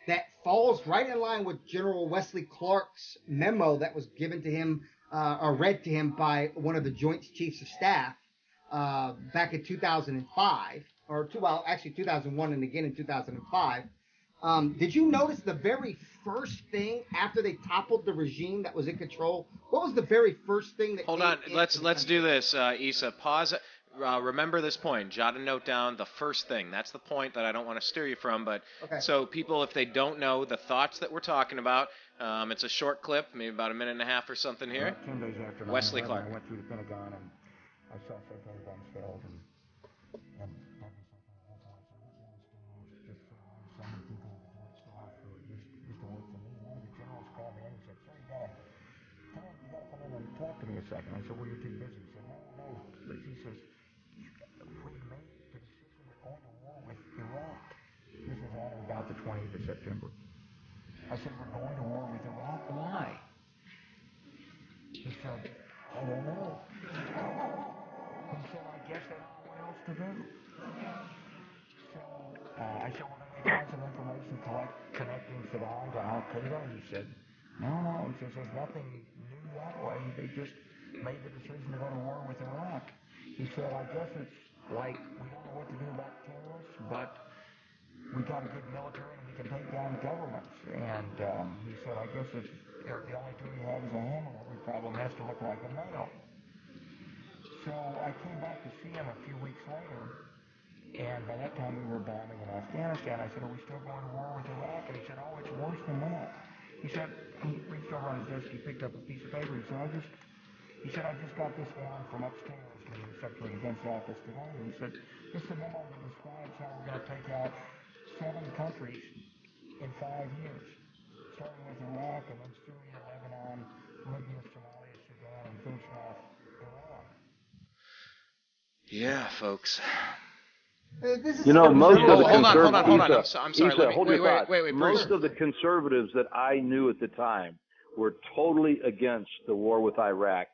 that falls right in line with General Wesley Clark's memo that was given to him or read to him by one of the Joint Chiefs of Staff back in 2005, or 2001 and again in 2005. Did you notice the very first thing after they toppled the regime that was in control? What was the very first thing that? Hold on, let's do this, Issa. Pause. Remember this point. Jot a note down. The first thing. That's the point that I don't want to steer you from. But So people, if they don't know the thoughts that we're talking about, it's a short clip, maybe about a minute and a half or something here. 10 days after Wesley Clark. I went through the Pentagon and I saw so Pentagon failed and just so many people still have to used to work for me. One of the generals called me in and said, "Sir, you gotta come in and talk to me a second." I said, "Well, you're too busy." He said, "No." But he says, "We made the decision we're going to war with Iraq." This was on about the 20 of September. I said, we're going to war with Iraq. Why? He said, I don't know. He said, I guess they don't know what else to do. So I said, well, then we got some information connecting Saddam to Al-Qaeda. He said, no. He says, there's nothing new that way. They just made the decision to go to war with Iraq. He said, I guess it's like we don't know what to do about terrorists, but we got a good military and we can take down governments. And he said, I guess it's the only tool you have is a hammer. Every problem has to look like a nail. So I came back to see him a few weeks later, and by that time we were bombing in Afghanistan. I said, are we still going to war with Iraq? And he said, oh, it's worse than that. He said, he reached over on his desk, he picked up a piece of paper. He said, I just got this down from upstairs from the Secretary of Defense office today. And he said, this is a memo that describes how we're going to take out 7 countries in 5 years, starting with Iraq and then Syria, Lebanon, Libya, Somalia, Sudan, and finishing off Iran. Yeah, folks. This is Most of the Hold on. conservatives. I'm sorry. Wait, Most Bruce. of the conservatives that I knew at the time were totally against the war with Iraq.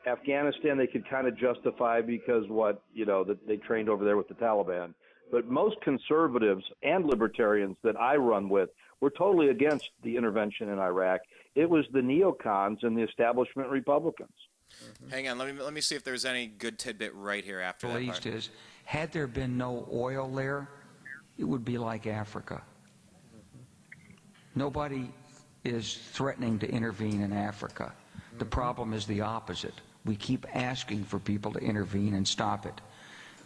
Afghanistan, they could kind of justify because that they trained over there with the Taliban. But most conservatives and libertarians that I run with were totally against the intervention in Iraq. It was the neocons and the establishment Republicans. Hang on, let me see if there's any good tidbit right here after that part. Is, had there been no oil there, it would be like Africa. Nobody is threatening to intervene in Africa. The problem is the opposite. We keep asking for people to intervene and stop it.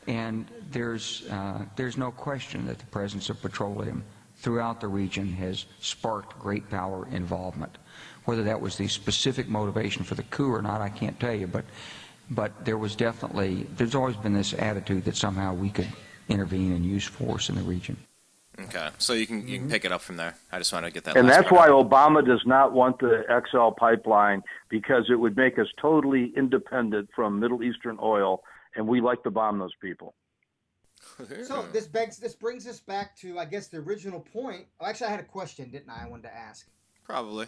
And there's no question that the presence of petroleum throughout the region has sparked great power involvement. Whether that was the specific motivation for the coup or not, I can't tell you, but there's always been this attitude that somehow we could intervene and use force in the region. Okay, so you can pick it up from there. I just wanted to get that. And last that's part why out. Obama does not want the XL pipeline, because it would make us totally independent from Middle Eastern oil, and we like to bomb those people. So this brings us back to, I guess, the original point. Actually, I had a question, didn't I? I wanted to ask. Probably.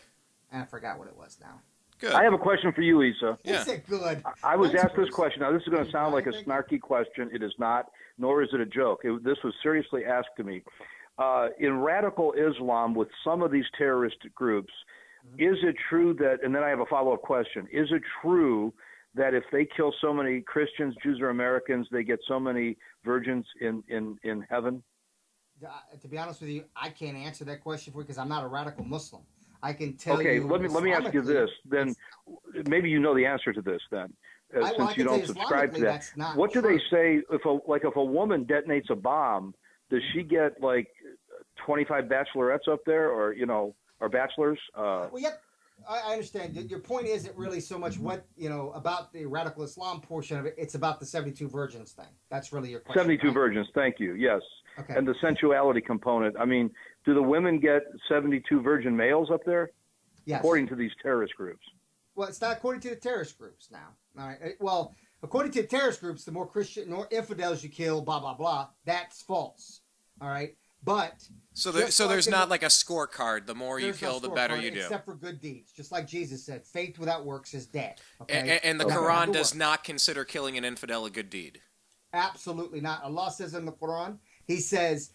And I forgot what it was now. Good. I have a question for you, Isa. Yeah. Is it good? I was Thanks, asked this Bruce. question. Now, this is going to sound like a snarky question. It is not, nor is it a joke. This was seriously asked to me. In radical Islam, with some of these terrorist groups, is it true that, and then I have a follow-up question, is it true that if they kill so many Christians, Jews, or Americans, they get so many virgins in heaven? To be honest with you, I can't answer that question for you because I'm not a radical Muslim. I can tell you. Okay, let me ask you this. Then maybe you know the answer to this. Then, since you don't subscribe to that, what do they say if a woman detonates a bomb? Does she get like 25 bachelorettes up there, or bachelors? Well, yep. I understand. Your point isn't really so much what, about the radical Islam portion of it. It's about the 72 virgins thing. That's really your question. 72 right? virgins, thank you. Yes. Okay. And the sensuality component. I mean, do the women get 72 virgin males up there? Yes. According to these terrorist groups. Well, it's not according to the terrorist groups now. All right. Well, according to the terrorist groups, the more Christian, more infidels you kill, blah, blah, blah. That's false. All right. But there's not like a scorecard. The more you kill, the better you do. Except for good deeds. Just like Jesus said, faith without works is dead. Okay? And the Quran does not consider killing an infidel a good deed. Absolutely not. Allah says in the Quran, He says,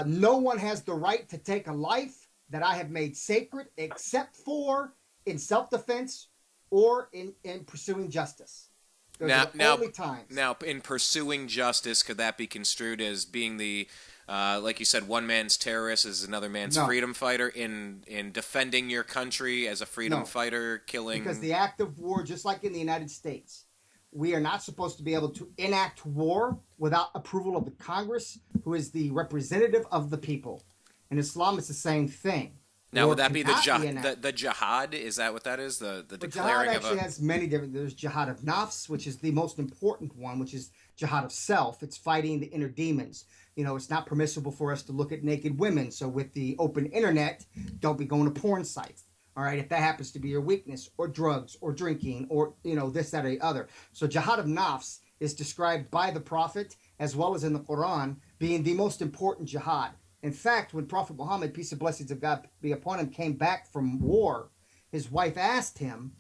no one has the right to take a life that I have made sacred except for in self-defense or in pursuing justice. Those are the only times. Now, in pursuing justice, could that be construed as being the like you said, one man's terrorist is another man's freedom fighter in defending your country as a freedom fighter, killing? Because the act of war, just like in the United States, we are not supposed to be able to enact war without approval of the Congress, who is the representative of the people. In Islam, it's the same thing. Now, would that be the jihad? Is that what that is? The declaring jihad of actually has many different. There's jihad of nafs, which is the most important one, which is jihad of self. It's fighting the inner demons. It's not permissible for us to look at naked women. So with the open internet, don't be going to porn sites. All right, if that happens to be your weakness, or drugs, or drinking, or this, that, or the other. So jihad of nafs is described by the Prophet as well as in the Quran being the most important jihad. In fact, when Prophet Muhammad, peace and blessings of God be upon him, came back from war, his wife asked him,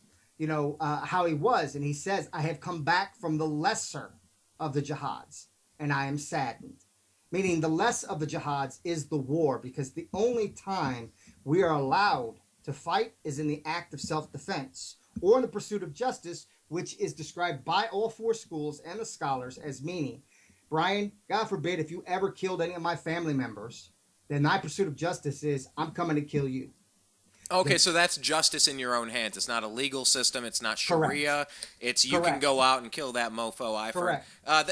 how he was, and he says, I have come back from the lesser of the jihads, and I am saddened. Meaning the less of the jihads is the war, because the only time we are allowed to fight is in the act of self-defense or in the pursuit of justice, which is described by all four schools and the scholars as meaning, Brian, God forbid if you ever killed any of my family members, then my pursuit of justice is I'm coming to kill you. Okay, so that's justice in your own hands. It's not a legal system. It's not Sharia. Correct. It's you can go out and kill that mofo eye for Correct.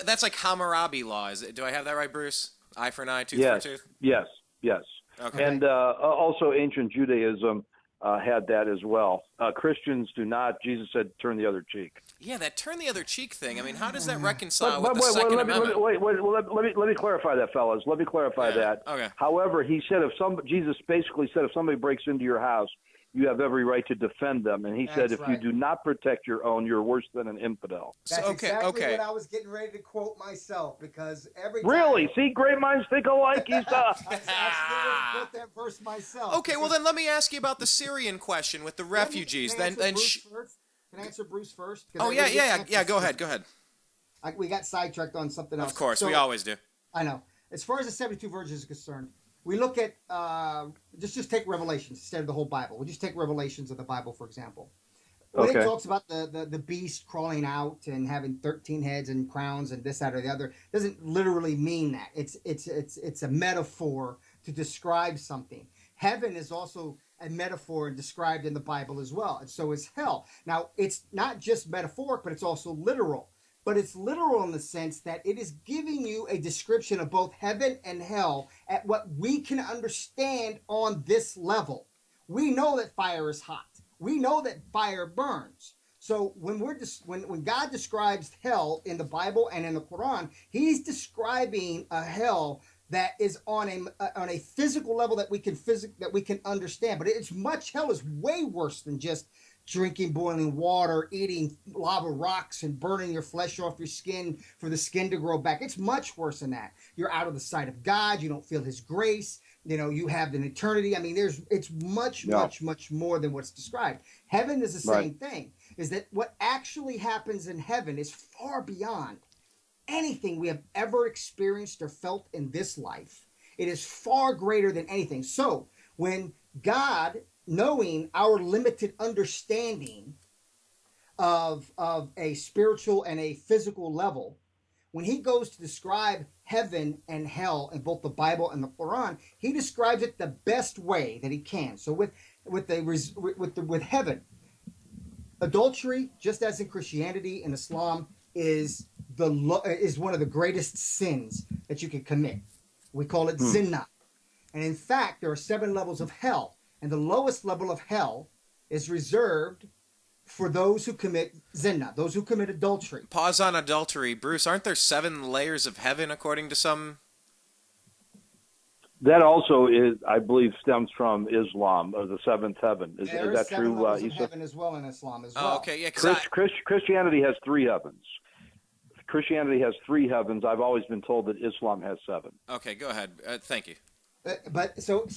That's like Hammurabi law. Do I have that right, Bruce? Eye for an eye, tooth Yes, for a tooth? yes, yes. Okay. And also ancient Judaism had that as well. Christians do not. Jesus said, turn the other cheek. Yeah, that turn the other cheek thing. I mean, how does that reconcile with the Second Amendment? Let me clarify that, fellas. Let me clarify that. Okay. However, he said Jesus basically said if somebody breaks into your house, you have every right to defend them. And he said if you do not protect your own, you're worse than an infidel. That's exactly what I was getting ready to quote myself, because every time... Really? See, great minds think alike. He's I actually quote that verse myself. Okay, well then let me ask you about the Syrian question with the refugees. Can I answer Bruce first? Oh, yeah. Go ahead. We got sidetracked on something else. Of course, we always do. I know. As far as the 72 virgins are concerned, we look at, just take Revelations instead of the whole Bible. We'll just take Revelations of the Bible, for example. When it talks about the beast crawling out and having 13 heads and crowns and this, that, or the other, doesn't literally mean that. It's a metaphor to describe something. Heaven is also a metaphor described in the Bible as well, and so is hell. Now, it's not just metaphoric, but it's also literal. But it's literal in the sense that it is giving you a description of both heaven and hell at what we can understand on this level. We know that fire is hot. We know that fire burns. So when when God describes hell in the Bible and in the Quran, he's describing a hell that is on a physical level that we can understand. But hell is way worse than just drinking boiling water, eating lava rocks, and burning your flesh off your skin for the skin to grow back. It's much worse than that. You're out of the sight of God. You don't feel his grace. You have an eternity. I mean, it's much more than what's described. Heaven is the same thing, is that what actually happens in heaven is far beyond anything we have ever experienced or felt in this life. It is far greater than anything. So when God, knowing our limited understanding of a spiritual and a physical level, when he goes to describe heaven and hell in both the Bible and the Quran, he describes it the best way that he can. So with heaven, adultery, just as in Christianity and Islam, is one of the greatest sins that you can commit. We call it zina. And in fact, there are 7 levels of hell. And the lowest level of hell is reserved for those who commit zina, those who commit adultery. Pause on adultery. Bruce, aren't there 7 layers of heaven according to some? That also I believe, stems from Islam, or the 7th heaven. Is that true? Levels of heaven as well in Islam as well. Oh, okay, yeah. Christianity has 3 heavens. Christianity has 3 heavens. I've always been told that Islam has 7. Okay, go ahead. Thank you. So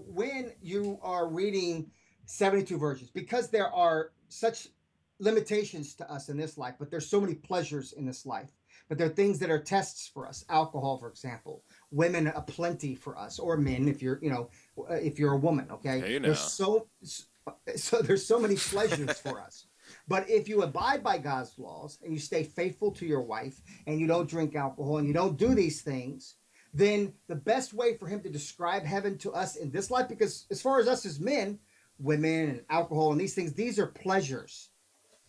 when you are reading 72 virgins, because there are such limitations to us in this life, but there's so many pleasures in this life, but there are things that are tests for us. Alcohol, for example, women aplenty for us, or men if you're a woman. Okay, hey, there's so there's so many pleasures for us. But if you abide by God's laws and you stay faithful to your wife and you don't drink alcohol and you don't do these things, then the best way for him to describe heaven to us in this life, because as far as us as men, women and alcohol and these things, these are pleasures,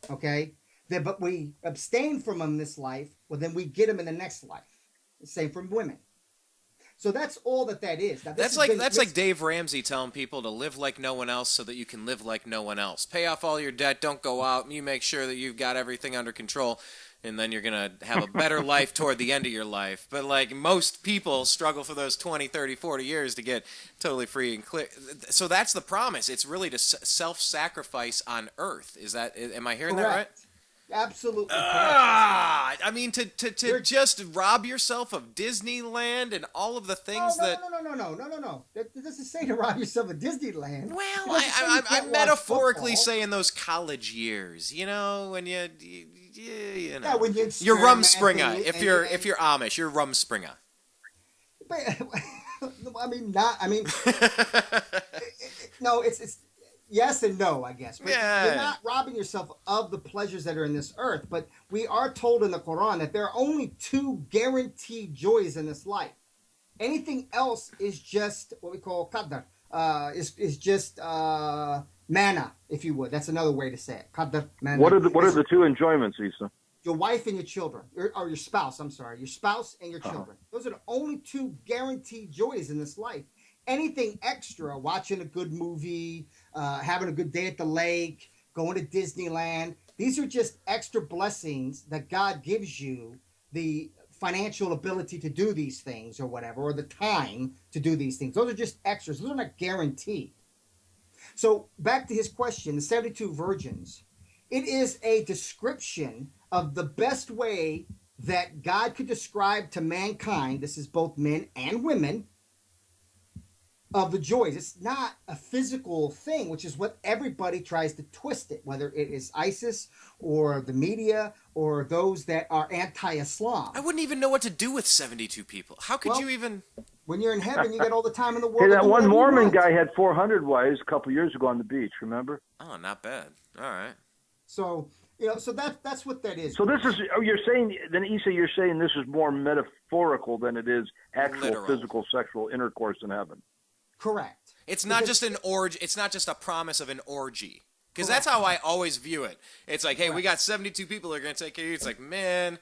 okay? But we abstain from them in this life, well, then we get them in the next life. Same for women. So that's all that is. Now, that's like Dave Ramsey telling people to live like no one else so that you can live like no one else. Pay off all your debt, don't go out, you make sure that you've got everything under control, and then you're going to have a better life toward the end of your life. But like most people struggle for those 20, 30, 40 years to get totally free and clear. So that's the promise. It's really to self-sacrifice on earth. Am I hearing that right? Absolutely correct. I mean, to just rob yourself of Disneyland and all of the things that. No. That doesn't say to rob yourself of Disneyland. Well, I'm metaphorically saying those college years. You know, when you know, yeah, when you're Rumspringa. If you're Amish, you're Rumspringa. But, no, it's yes and no, I guess. But you're not robbing yourself of the pleasures that are in this earth. But we are told in the Quran that there are only 2 guaranteed joys in this life. Anything else is just what we call qadr. Is just manna, if you would. That's another way to say it. Qadr, manna. What are the 2 enjoyments, Issa? Your wife and your children, or your spouse. I'm sorry, your spouse and your children. Those are the only 2 guaranteed joys in this life. Anything extra, watching a good movie, having a good day at the lake, going to Disneyland, these are just extra blessings that God gives you, the financial ability to do these things or whatever, or the time to do these things. Those are just extras. Those are not guaranteed. So back to his question, the 72 virgins. It is a description of the best way that God could describe to mankind, this is both men and women, of the joys. It's not a physical thing, which is what everybody tries to twist it, whether it is ISIS or the media or those that are anti-Islam. I wouldn't even know what to do with 72 people. How could you even... When you're in heaven, you get all the time in the world. Hey, that one Mormon guy had 400 wives a couple years ago on the beach, remember? Oh, not bad. All right. So, so that's what that is. So this is, you're saying, then Issa, you're saying this is more metaphorical than it is actual Literal. Physical sexual intercourse in heaven. Correct. It's not just an orgy. It's not just a promise of an orgy. Because that's how I always view it. It's like, hey, we got 72 people that are going to take care of you. It's like, man,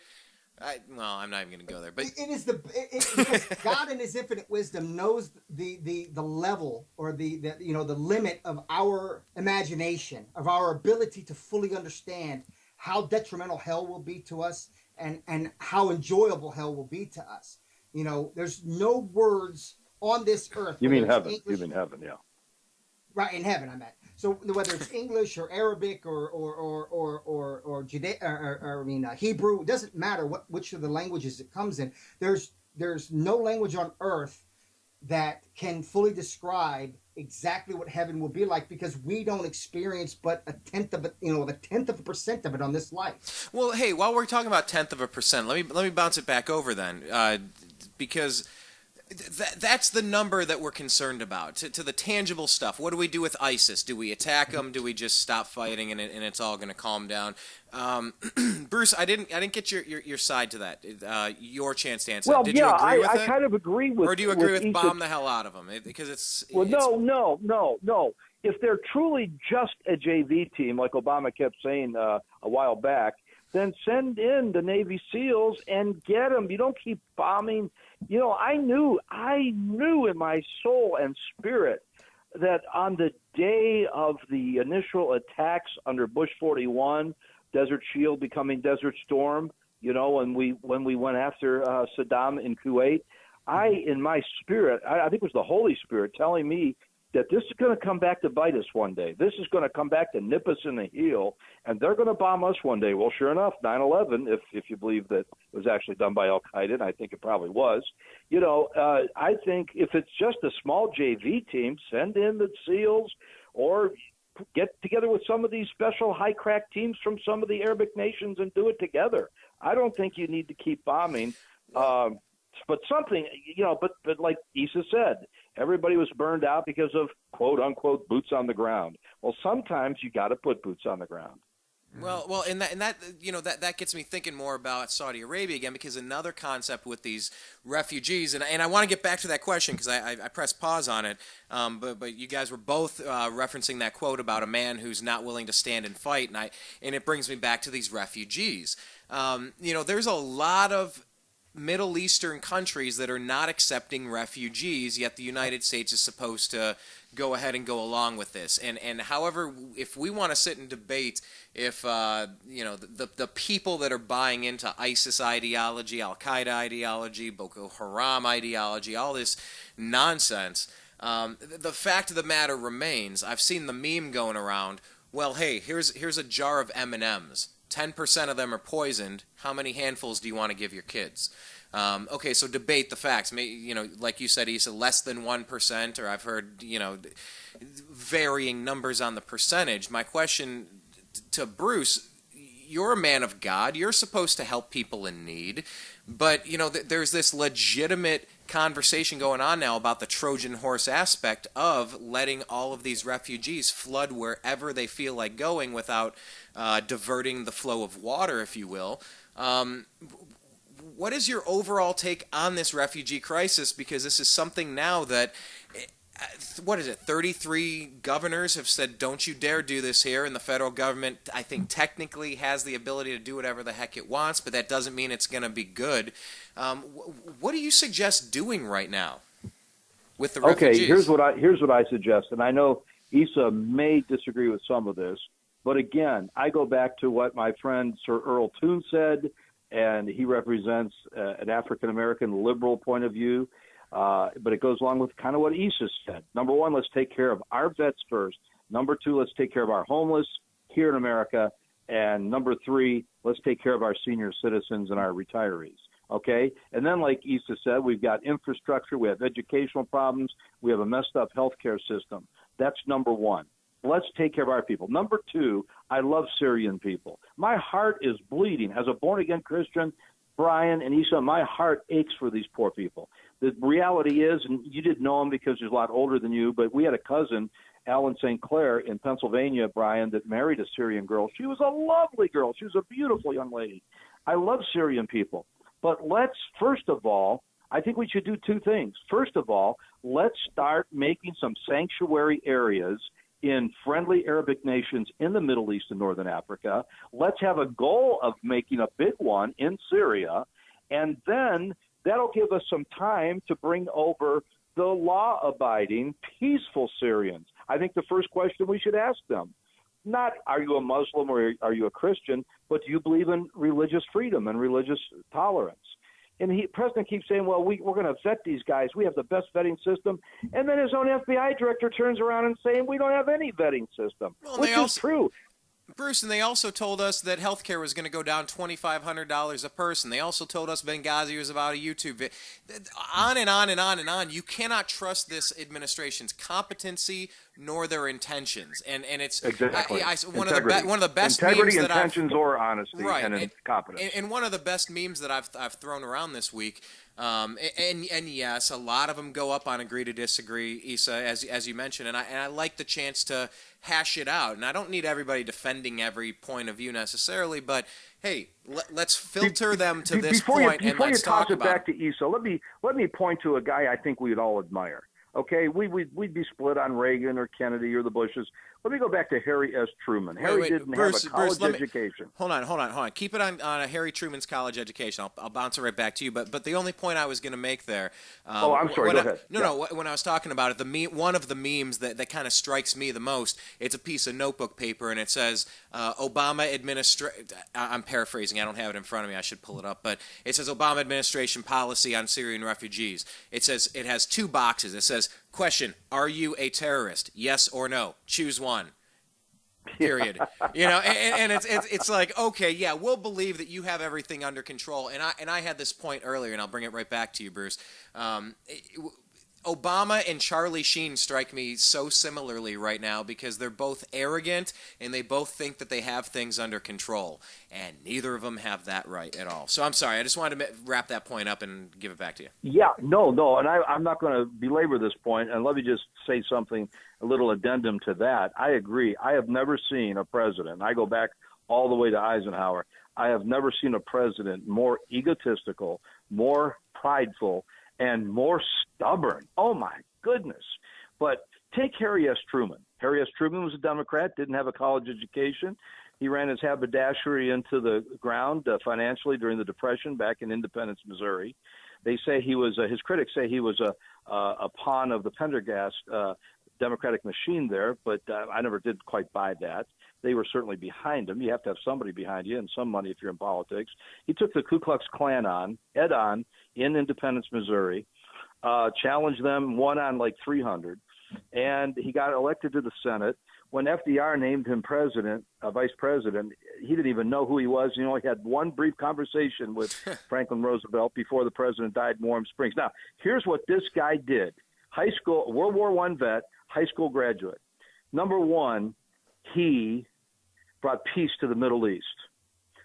I'm not even going to go there. But it is because God in His infinite wisdom knows the level or the limit of our imagination, of our ability to fully understand how detrimental hell will be to us and how enjoyable hell will be to us. There's no words on this earth. You mean heaven? English, you mean heaven? Yeah. Right, in heaven, I meant. So whether it's English or Arabic or Hebrew, it doesn't matter which of the languages it comes in. There's no language on earth that can fully describe exactly what heaven will be like, because we don't experience but the 10th of a percent of it on this life. Well, hey, while we're talking about 0.1%, let me bounce it back over then, because that's the number that we're concerned about. To the tangible stuff. What do we do with ISIS? Do we attack them? Do we just stop fighting and it's all going to calm down? Bruce, I didn't get your side to that. Your chance to answer. Well, did you agree with it? I kind of agree with. Or do you agree with bomb the hell out of them? Because it's. Well, no. If they're truly just a JV team, like Obama kept saying a while back, then send in the Navy SEALs and get them. You don't keep bombing. I knew in my soul and spirit that on the day of the initial attacks under Bush 41, Desert Shield becoming Desert Storm, when we went after Saddam in Kuwait, in my spirit, I think it was the Holy Spirit telling me that this is going to come back to bite us one day. This is going to come back to nip us in the heel, and they're going to bomb us one day. Well, sure enough, 9/11, if you believe that it was actually done by Al-Qaeda, and I think it probably was, I think if it's just a small JV team, send in the SEALs or get together with some of these special high-crack teams from some of the Arabic nations and do it together. I don't think you need to keep bombing. But something, but like Issa said, everybody was burned out because of quote unquote boots on the ground. Well, sometimes you got to put boots on the ground. Well, and that gets me thinking more about Saudi Arabia again, because another concept with these refugees, and I want to get back to that question because I pressed pause on it, but you guys were both referencing that quote about a man who's not willing to stand and fight, and it brings me back to these refugees. There's a lot of Middle Eastern countries that are not accepting refugees, yet the United States is supposed to go ahead and go along with this. And however, if we want to sit and debate if the people that are buying into ISIS ideology, Al-Qaeda ideology, Boko Haram ideology, all this nonsense, the fact of the matter remains, I've seen the meme going around, well, hey, here's a jar of M&Ms. 10% of them are poisoned. How many handfuls do you want to give your kids? Okay, so debate the facts. Like you said, Issa, less than 1%, or I've heard, varying numbers on the percentage. My question to Bruce, you're a man of God. You're supposed to help people in need. But, there's this legitimate conversation going on now about the Trojan horse aspect of letting all of these refugees flood wherever they feel like going without diverting the flow of water, if you will. What is your overall take on this refugee crisis? Because this is something now that, 33 governors have said, don't you dare do this here. And the federal government, I think, technically has the ability to do whatever the heck it wants, but that doesn't mean it's going to be good. What do you suggest doing right now with the refugees? Okay, here's what I suggest. And I know Issa may disagree with some of this, but again, I go back to what my friend Sir Earl Toon said, and he represents an African-American liberal point of view. But it goes along with kind of what Issa said. Number one, let's take care of our vets first. Number two, let's take care of our homeless here in America. And number three, let's take care of our senior citizens and our retirees. Okay? And then, like Issa said, we've got infrastructure, we have educational problems, we have a messed up healthcare system. That's number one. Let's take care of our people. Number two, I love Syrian people. My heart is bleeding. As a born-again Christian, Brian and Issa, my heart aches for these poor people. The reality is, and you didn't know him because he's a lot older than you, but we had a cousin, Alan St. Clair, in Pennsylvania, Brian, that married a Syrian girl. She was a lovely girl. She was a beautiful young lady. I love Syrian people. But let's, first of all, I think we should do two things. First of all, let's start making some sanctuary areas in friendly Arabic nations in the Middle East and Northern Africa. Let's have a goal of making a big one in Syria, and then that'll give us some time to bring over the law-abiding, peaceful Syrians. I think the first question we should ask them, not are you a Muslim or are you a Christian, but do you believe in religious freedom and religious tolerance? And the president keeps saying, well, we're going to vet these guys. We have the best vetting system. And then his own FBI director turns around and saying we don't have any vetting system, which is true. Bruce, and they also told us that healthcare was going to go down $2,500 a person. They also told us Benghazi was about a YouTube video. On and on and on and on. You cannot trust this administration's competency nor their intentions. And it's exactly one of the best integrity, memes that intentions, or honesty, right, and competence. And one of the best memes that I've thrown around this week. And yes, a lot of them go up on agree to disagree, Issa, as you mentioned, and I like the chance to hash it out. And I don't need everybody defending every point of view necessarily, but hey, let's filter them to this point and let's talk about it. Before you toss it back to Issa, let me point to a guy I think we'd all admire. Okay, we'd be split on Reagan or Kennedy or the Bushes. Let me go back to Harry S. Truman. Harry didn't have a college education. Hold on. Keep it on Harry Truman's college education. I'll bounce it right back to you. But the only point I was going to make there. I'm sorry. Go ahead. No. When I was talking about it, one of the memes that kind of strikes me the most, it's a piece of notebook paper, and it says Obama administration. I'm paraphrasing. I don't have it in front of me. I should pull it up. But it says Obama administration policy on Syrian refugees. It has two boxes. It says, question, are you a terrorist? Yes or no? Choose one. Period. And it's like, okay, yeah, we'll believe that you have everything under control. And I had this point earlier, and I'll bring it right back to you, Bruce. Obama and Charlie Sheen strike me so similarly right now because they're both arrogant and they both think that they have things under control, and neither of them have that right at all. So I'm sorry, I just wanted to wrap that point up and give it back to you. Yeah, no, and I'm not going to belabor this point, and let me just say something, a little addendum to that. I agree. I have never seen a president, I go back all the way to Eisenhower, I have never seen a president more egotistical, more prideful, and more stubborn. Oh, my goodness. But take Harry S. Truman. Harry S. Truman was a Democrat, didn't have a college education. He ran his haberdashery into the ground financially during the Depression back in Independence, Missouri. They say he was, his critics say he was a pawn of the Pendergast Democratic machine there, but I never did quite buy that. They were certainly behind him. You have to have somebody behind you and some money if you're in politics. He took the Ku Klux Klan head-on in Independence, Missouri, challenged them, won on like 300, and he got elected to the Senate. when FDR named him vice president, he didn't even know who he was. He only had one brief conversation with Franklin Roosevelt before the president died in Warm Springs. Now, here's what this guy did. High school, World War I vet, high school graduate. Number one, he brought peace to the Middle East.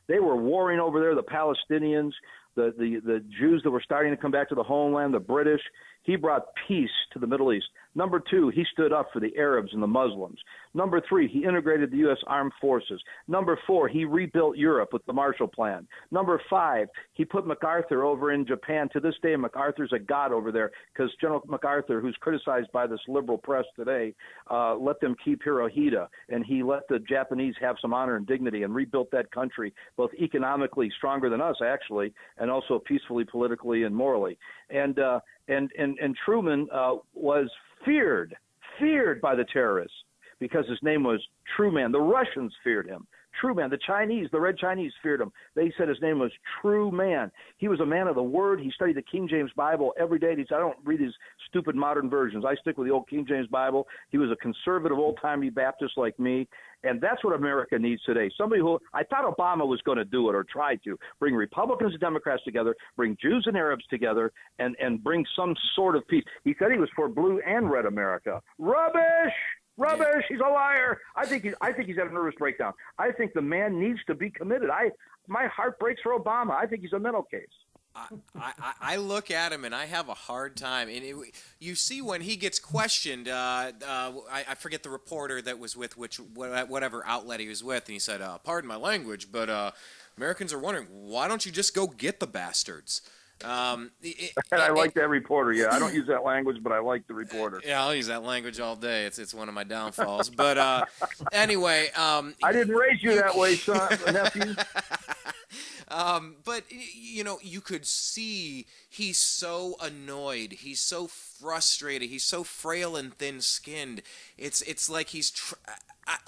They were warring over there, the Palestinians, the Jews that were starting to come back to the homeland, the British. He brought peace to the Middle East. Number two, he stood up for the Arabs and the Muslims. Number three, he integrated the U.S. Armed Forces. Number four, he rebuilt Europe with the Marshall Plan. Number five, he put MacArthur over in Japan. To this day, MacArthur's a god over there because General MacArthur, who's criticized by this liberal press today, let them keep Hirohito, and he let the Japanese have some honor and dignity and rebuilt that country, both economically stronger than us, actually, and also peacefully, politically, and morally. And Truman was feared by the terrorists because his name was True Man. The Russians feared him. True Man. The Chinese, the Red Chinese feared him. They said his name was True Man. He was a man of the word. He studied the King James Bible every day. He said, I don't read these stupid modern versions. I stick with the old King James Bible. He was a conservative, old-timey Baptist like me. And that's what America needs today. Somebody who, I thought Obama was going to do it or try to, bring Republicans and Democrats together, bring Jews and Arabs together, and bring some sort of peace. He said he was for blue and red America. Rubbish! Rubbish! He's a liar. I think he's had a nervous breakdown. I think the man needs to be committed. My heart breaks for Obama. I think he's a mental case. I look at him and I have a hard time. And you see when he gets questioned, I forget the reporter that was with whatever outlet he was with, and he said, "Pardon my language, but Americans are wondering why don't you just go get the bastards." And I like that reporter. Yeah, I don't use that language, but I like the reporter. Yeah, I'll use that language all day. It's one of my downfalls. But anyway, I didn't raise you that way, son, nephew. But you could see he's so annoyed. He's so frustrated. He's so frail and thin-skinned. It's like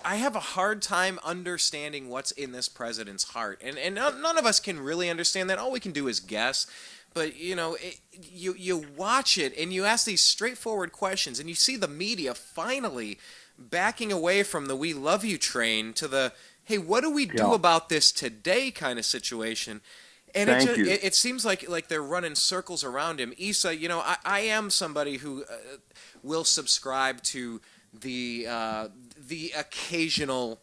I have a hard time understanding what's in this president's heart, and none of us can really understand that. All we can do is guess. But you watch it and you ask these straightforward questions, and you see the media finally backing away from the "we love you" train to the "hey, what do we do about this today" kind of situation. And it seems like they're running circles around him. Issa, I am somebody who will subscribe to the occasional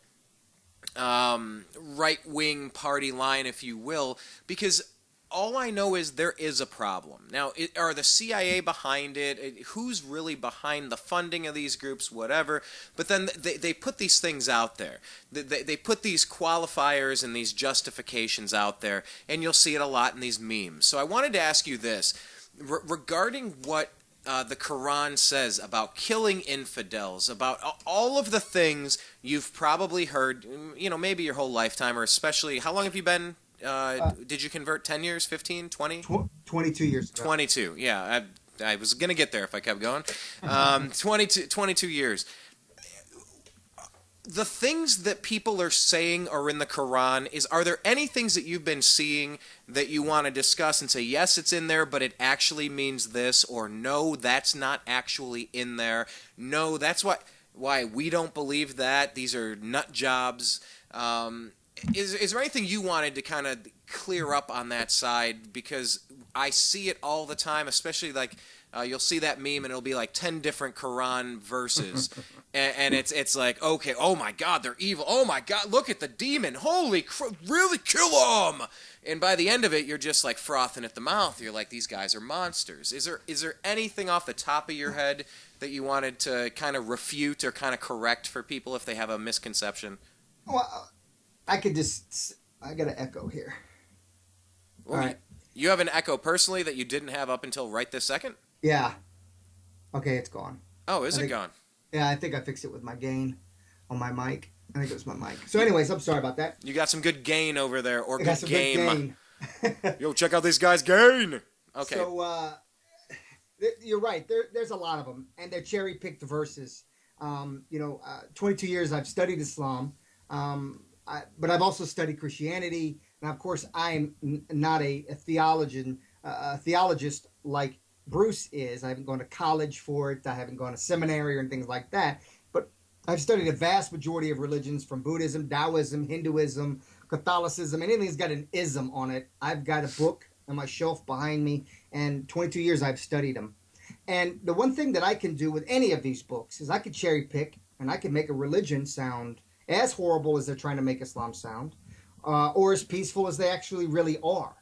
right-wing party line, if you will, because all I know is there is a problem. Now, are the CIA behind it? Who's really behind the funding of these groups? Whatever. But then they put these things out there. They put these qualifiers and these justifications out there, and you'll see it a lot in these memes. So I wanted to ask you this. Regarding what the Quran says about killing infidels, about all of the things you've probably heard, maybe your whole lifetime, or especially, how long have you been... did you convert 10 years, 15, 20? 22 years ago. 22, yeah. I was going to get there if I kept going. 22 years. The things that people are saying are in the Quran. Are there any things that you've been seeing that you want to discuss and say, yes, it's in there, but it actually means this, or no, that's not actually in there. No, that's why we don't believe that. These are nut jobs. Is there anything you wanted to kind of clear up on that side? Because I see it all the time, especially like you'll see that meme and it'll be like 10 different Quran verses. and it's like, okay, oh my God, they're evil. Oh my God, look at the demon. Holy crap, really kill them. And by the end of it, you're just like frothing at the mouth. You're like, these guys are monsters. Is there anything off the top of your head that you wanted to kind of refute or kind of correct for people if they have a misconception? Well, I got an echo here. Well, all right. You have an echo personally that you didn't have up until right this second? Yeah. Okay, it's gone. Oh, is it gone? Yeah, I think I fixed it with my gain on my mic. I think it was my mic. So anyways, I'm sorry about that. You got some good gain over there, or good game. Yo, check out these guys' gain. Okay. So, you're right. There's a lot of them, and they're cherry-picked verses. 22 years I've studied Islam. But I've also studied Christianity, and of course I'm not a theologist like Bruce is. I haven't gone to college for it. I haven't gone to seminary or things like that. But I've studied a vast majority of religions, from Buddhism, Taoism, Hinduism, Catholicism. Anything that's got an ism on it. I've got a book on my shelf behind me, and 22 years I've studied them. And the one thing that I can do with any of these books is I could cherry pick, and I can make a religion sound as horrible as they're trying to make Islam sound, or as peaceful as they actually really are.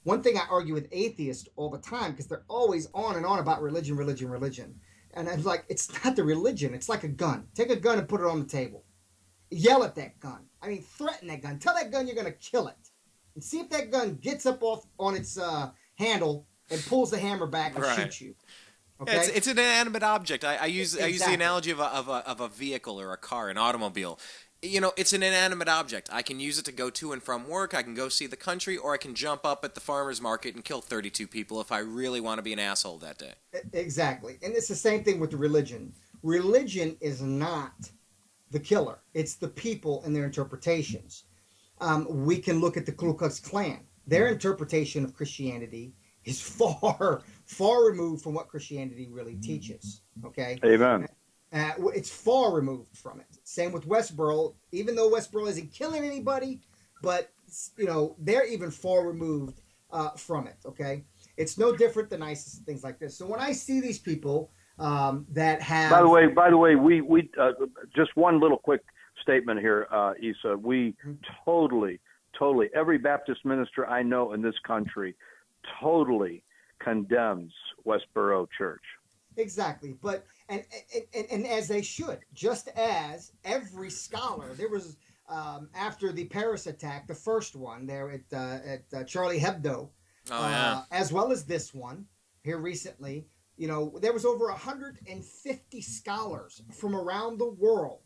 One thing I argue with atheists all the time, because they're always on and on about religion, religion, religion. And I'm like, it's not the religion. It's like a gun. Take a gun and put it on the table. Yell at that gun. I mean, threaten that gun. Tell that gun you're going to kill it. And see if that gun gets up off on its handle and pulls the hammer back and shoots you. Okay? Yeah, it's an inanimate object. I use the analogy of a vehicle or a car, an automobile. You know, it's an inanimate object. I can use it to go to and from work. I can go see the country, or I can jump up at the farmer's market and kill 32 people if I really want to be an asshole that day. Exactly. And it's the same thing with the religion. Religion is not the killer. It's the people and their interpretations. We can look at the Ku Klux Klan. Their interpretation of Christianity is far, far removed from what Christianity really teaches. Okay? Amen. It's far removed from it. Same with Westboro. Even though Westboro isn't killing anybody, but you know they're even far removed from it. Okay, it's no different than ISIS and things like this. So when I see these people that have, by the way, we just one little quick statement here, Issa. We totally, every Baptist minister I know in this country totally condemns Westboro Church. Exactly, but and as they should, just as every scholar, there was after the Paris attack, the first one there at Charlie Hebdo, as well as this one here recently. You know, there was over 150 scholars from around the world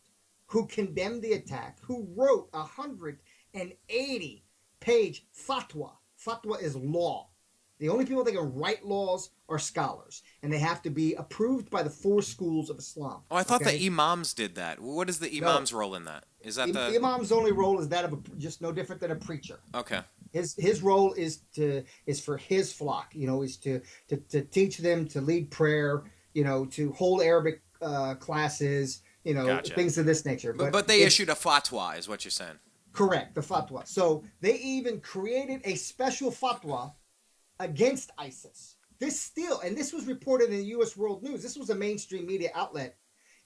who condemned the attack, who wrote a 180-page fatwa. Fatwa is law. The only people that can write laws are scholars, and they have to be approved by the 4 schools of Islam. Oh, I thought the imams did that. What is the imam's role in that? Is that the imam's only role is that of just no different than a preacher. Okay. His role is for his flock. You know, is to teach them, to lead prayer. You know, to hold Arabic classes. You know, things of this nature. But they issued a fatwa, is what you're saying. Correct, the fatwa. So they even created a special fatwa against ISIS. This was reported in the U.S. World News. This was a mainstream media outlet,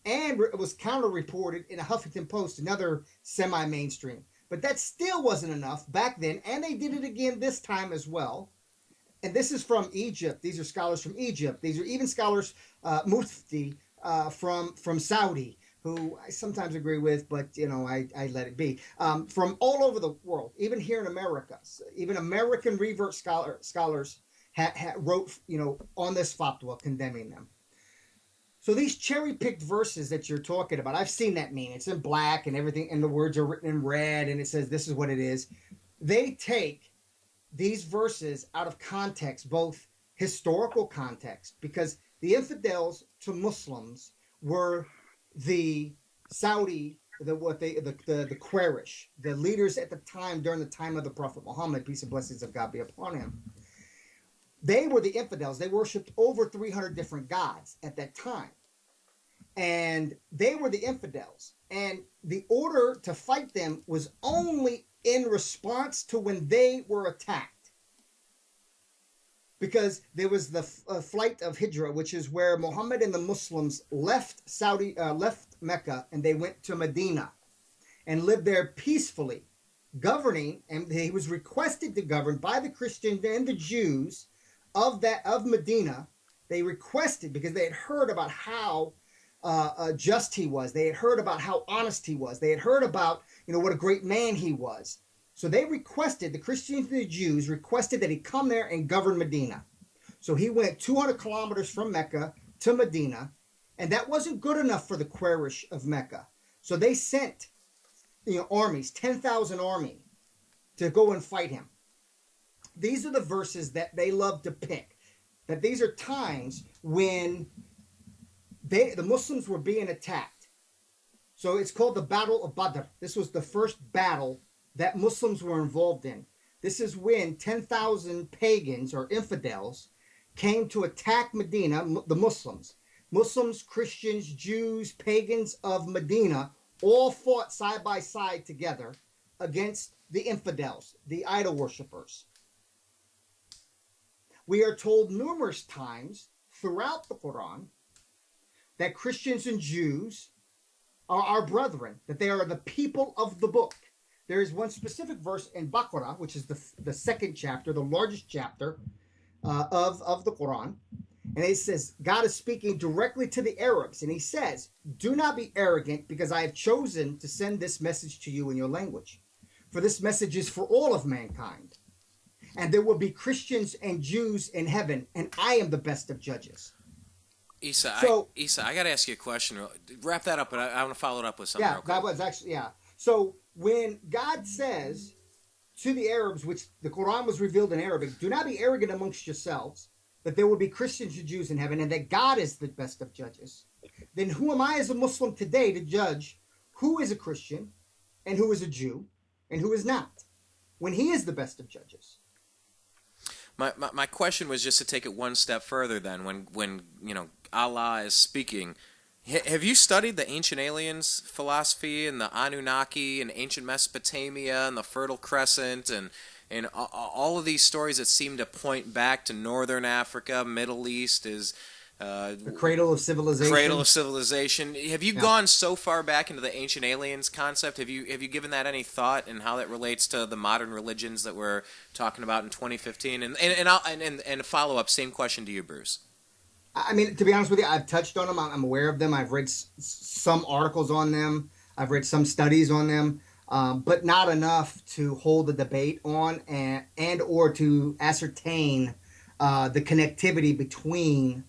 and it was counter-reported in a Huffington Post, another semi-mainstream. But that still wasn't enough back then, and they did it again this time as well. And this is from Egypt. These are scholars from Egypt. These are even scholars, Mufti, from Saudi, who I sometimes agree with, but you know I let it be. From all over the world, even here in America, even American revert scholars wrote on this fatwa condemning them. So these cherry-picked verses that you're talking about, I've seen that meme. It's in black and everything, and the words are written in red, and it says this is what it is. They take these verses out of context, both historical context, because the infidels to Muslims were the Saudi, the Quraysh, the leaders at the time during the time of the Prophet Muhammad, peace and blessings of God be upon him. They were the infidels. They worshipped over 300 different gods at that time. And they were the infidels. And the order to fight them was only in response to when they were attacked. Because there was the flight of Hijrah, which is where Muhammad and the Muslims left Mecca, and they went to Medina and lived there peacefully, governing, and he was requested to govern by the Christians and the Jews of Medina. They requested because they had heard about how just he was. They had heard about how honest he was. They had heard about what a great man he was. So they requested, the Christians and the Jews requested that he come there and govern Medina. So he went 200 kilometers from Mecca to Medina, and that wasn't good enough for the Quraysh of Mecca. So they sent armies, 10,000 army, to go and fight him. These are the verses that they love to pick. That these are times when the Muslims were being attacked. So it's called the Battle of Badr. This was the first battle that Muslims were involved in. This is when 10,000 pagans or infidels came to attack Medina, the Muslims. Muslims, Christians, Jews, pagans of Medina all fought side by side together against the infidels, the idol worshippers. We are told numerous times throughout the Quran that Christians and Jews are our brethren, that they are the people of the book. There is one specific verse in Baqarah, which is the second chapter, the largest chapter of the Quran. And it says, God is speaking directly to the Arabs. And he says, do not be arrogant, because I have chosen to send this message to you in your language. For this message is for all of mankind. And there will be Christians and Jews in heaven, and I am the best of judges. Isa, So- I got to ask you a question. Wrap that up, but I want to follow it up with something Yeah, real quick. that was actually, yeah. So when God says to the Arabs, which the Quran was revealed in Arabic, do not be arrogant amongst yourselves, that there will be Christians and Jews in heaven, and that God is the best of judges. Then who am I as a Muslim today to judge who is a Christian and who is a Jew and who is not, when he is the best of judges? My question was just to take it one step further. Then, when Allah is speaking, have you studied the ancient aliens philosophy and the Anunnaki and ancient Mesopotamia and the Fertile Crescent and all of these stories that seem to point back to Northern Africa, Middle East is The cradle of civilization. Cradle of civilization. Have you gone so far back into the ancient aliens concept? Have you given that any thought, and how that relates to the modern religions that we're talking about in 2015? And a follow up, same question to you, Bruce. I mean, to be honest with you, I've touched on them. I'm aware of them. I've read some articles on them. I've read some studies on them, but not enough to hold a debate on and or to ascertain the connectivity between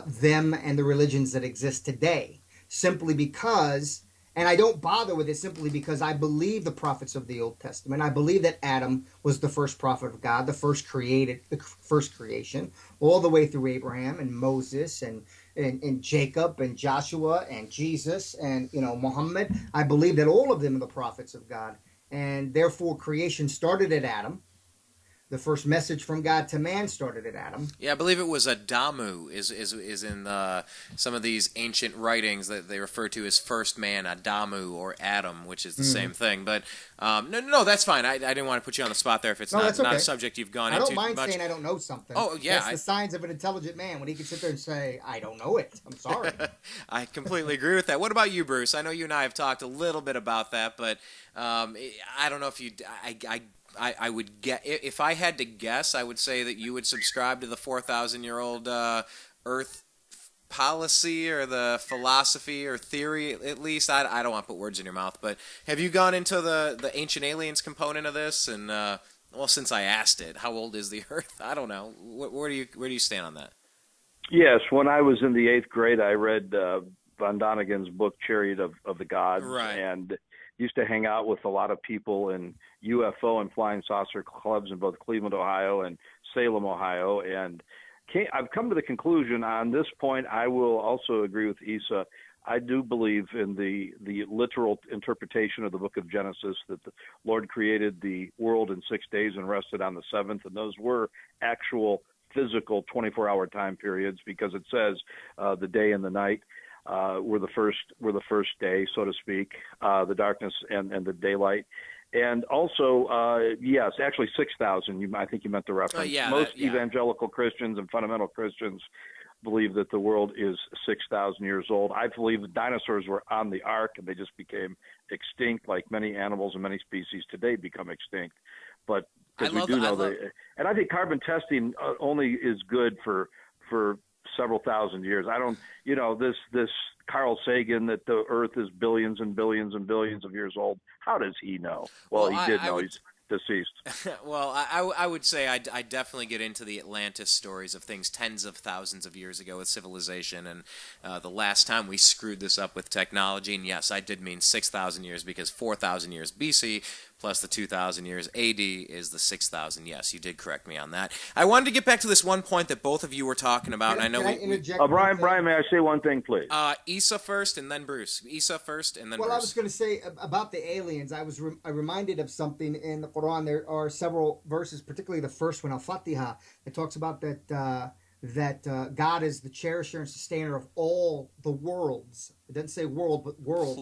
them and the religions that exist today. Simply because, and I don't bother with it simply because I believe the prophets of the Old Testament. I believe that Adam was the first prophet of God, the first creation, all the way through Abraham and Moses and Jacob and Joshua and Jesus and Muhammad. I believe that all of them are the prophets of God, and therefore creation started at Adam. The first message from God to man started at Adam. Yeah, I believe it was Adamu is in some of these ancient writings that they refer to as first man, Adamu or Adam, which is the same thing. But no, that's fine. I didn't want to put you on the spot there if it's not a subject you've gone into. I don't mind much. saying I don't know something. Oh, yeah. That's the signs of an intelligent man, when he can sit there and say, I don't know it. I'm sorry. I completely agree with that. What about you, Bruce? I know you and I have talked a little bit about that, but I don't know if you... I would get, if I had to guess, I would say that you would subscribe to the 4,000-year-old Earth policy or the philosophy or theory, at least. I don't want to put words in your mouth, but have you gone into the ancient aliens component of this? And well, since I asked it, how old is the Earth? I don't know. Where do you stand on that? Yes, when I was in the 8th grade, I read von Donigen's book Chariot of the Gods, Right. And used to hang out with a lot of people in UFO and flying saucer clubs in both Cleveland, Ohio and Salem, Ohio. And I've come to the conclusion on this point. I will also agree with Isa. I do believe in the literal interpretation of the book of Genesis, that the Lord created the world in 6 days and rested on the seventh. And those were actual physical 24-hour time periods, because it says the day and the night were the first day, so to speak, the darkness and the daylight. And also, yes, actually 6,000. I think you meant the reference. Most evangelical Christians and fundamental Christians believe that the world is 6,000 years old. I believe the dinosaurs were on the ark and they just became extinct, like many animals and many species today become extinct. But because we do know and I think carbon testing only is good for several thousand years. I don't, this Carl Sagan that the Earth is billions and billions and billions of years old. How does he know? Well, he did know. He's deceased. Well, I would say I definitely get into the Atlantis stories of things tens of thousands of years ago with civilization, and the last time we screwed this up with technology. And yes, I did mean 6,000 years, because 4,000 years BC plus the 2,000 years AD is the 6,000. Yes, you did correct me on that. I wanted to get back to this one point that both of you were talking about. Can I interject? Brian, may I say one thing, please? Isa first, and then Bruce. Isa first, and then Well, Bruce. I was going to say about the aliens. I was reminded of something in the Quran. There are several verses, particularly the first one, Al-Fatiha, that talks about that that God is the cherisher and sustainer of all the worlds. It doesn't say world, but worlds.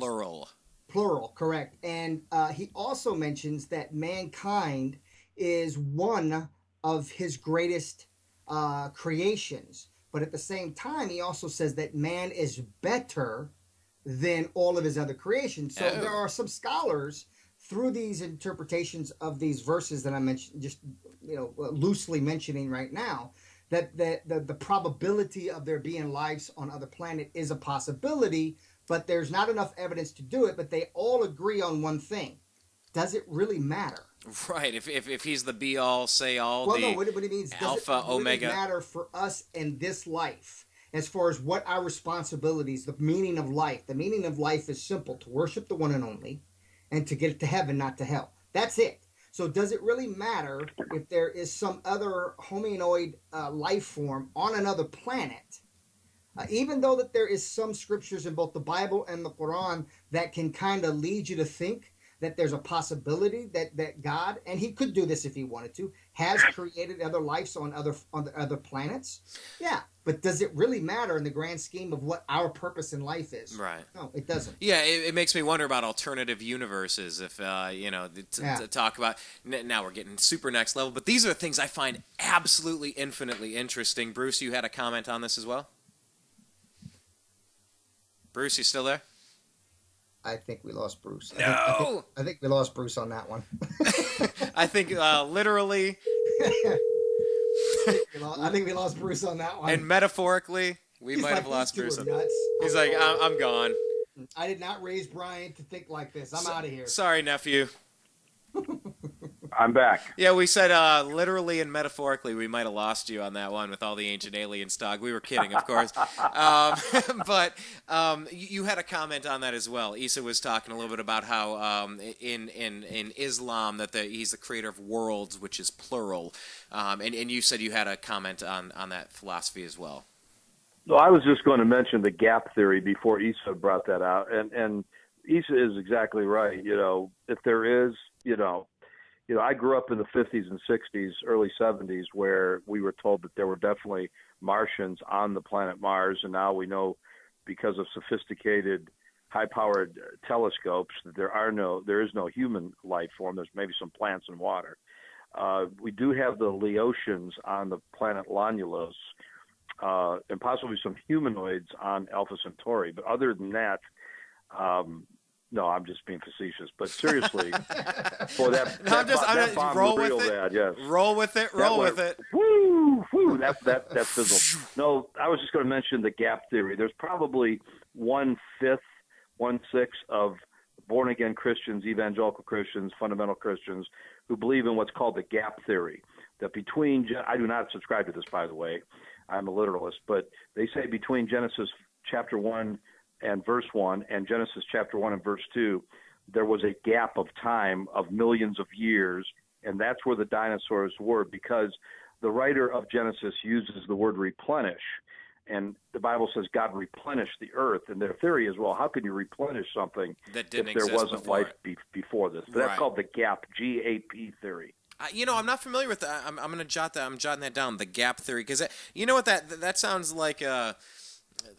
Plural, correct. And he also mentions that mankind is one of his greatest creations. But at the same time, he also says that man is better than all of his other creations. So there are some scholars through these interpretations of these verses that I mentioned, just loosely mentioning right now, that the probability of there being lives on other planet is a possibility, but there's not enough evidence to do it. But they all agree on one thing: does it really matter? Right. If he's the be all, say all, well, no. What it means, alpha, does it really omega matter for us in this life? As far as what our responsibilities, the meaning of life. The meaning of life is simple: to worship the one and only, and to get to heaven, not to hell. That's it. So does it really matter if there is some other hominoid life form on another planet? Even though that there is some scriptures in both the Bible and the Quran that can kind of lead you to think that there's a possibility that God, and he could do this if he wanted to, has created other lives on other planets. Yeah, but does it really matter in the grand scheme of what our purpose in life is? Right. No, it doesn't. Yeah, it makes me wonder about alternative universes. If to talk about now, we're getting super next level, but these are the things I find absolutely infinitely interesting. Bruce, you had a comment on this as well. Bruce, you still there? I think we lost Bruce. No! I think we lost Bruce on that one. I think literally. I think we lost Bruce on that one. And metaphorically, we might have lost Bruce. He's like, I'm gone. I did not raise Brian to think like this. I'm out of here. Sorry, nephew. I'm back. Yeah, we said literally and metaphorically we might have lost you on that one with all the ancient aliens talk. We were kidding, of course. But you had a comment on that as well. Isa was talking a little bit about how in Islam that he's the creator of worlds, which is plural. And you said you had a comment on that philosophy as well. No, I was just going to mention the gap theory before Isa brought that out. And Isa is exactly right. If there is, I grew up in the 50s and 60s, early 70s, where we were told that there were definitely Martians on the planet Mars. And now we know, because of sophisticated, high-powered telescopes, that there is no human life form. There's maybe some plants and water. We do have the Laotians on the planet Lonulus, and possibly some humanoids on Alpha Centauri. But other than that, no, I'm just being facetious. But seriously, for that bomb roll was real with it. bad, yes. Roll with it. Roll with it. Woo, woo, that fizzled. No, I was just going to mention the gap theory. There's probably 1/5, 1/6 of born-again Christians, evangelical Christians, fundamental Christians, who believe in what's called the gap theory. That I do not subscribe to this, by the way. I'm a literalist, but they say between Genesis chapter 1 and verse 1 and Genesis chapter 1 and verse 2, there was a gap of time of millions of years, and that's where the dinosaurs were, because the writer of Genesis uses the word replenish, and the Bible says God replenished the earth, and their theory is, well, how could you replenish something that didn't if there exist wasn't before life before this? But that's called the gap, GAP theory. I'm not familiar with that. I'm going to jot that. I'm jotting that down. The gap theory, because you know what that sounds like. I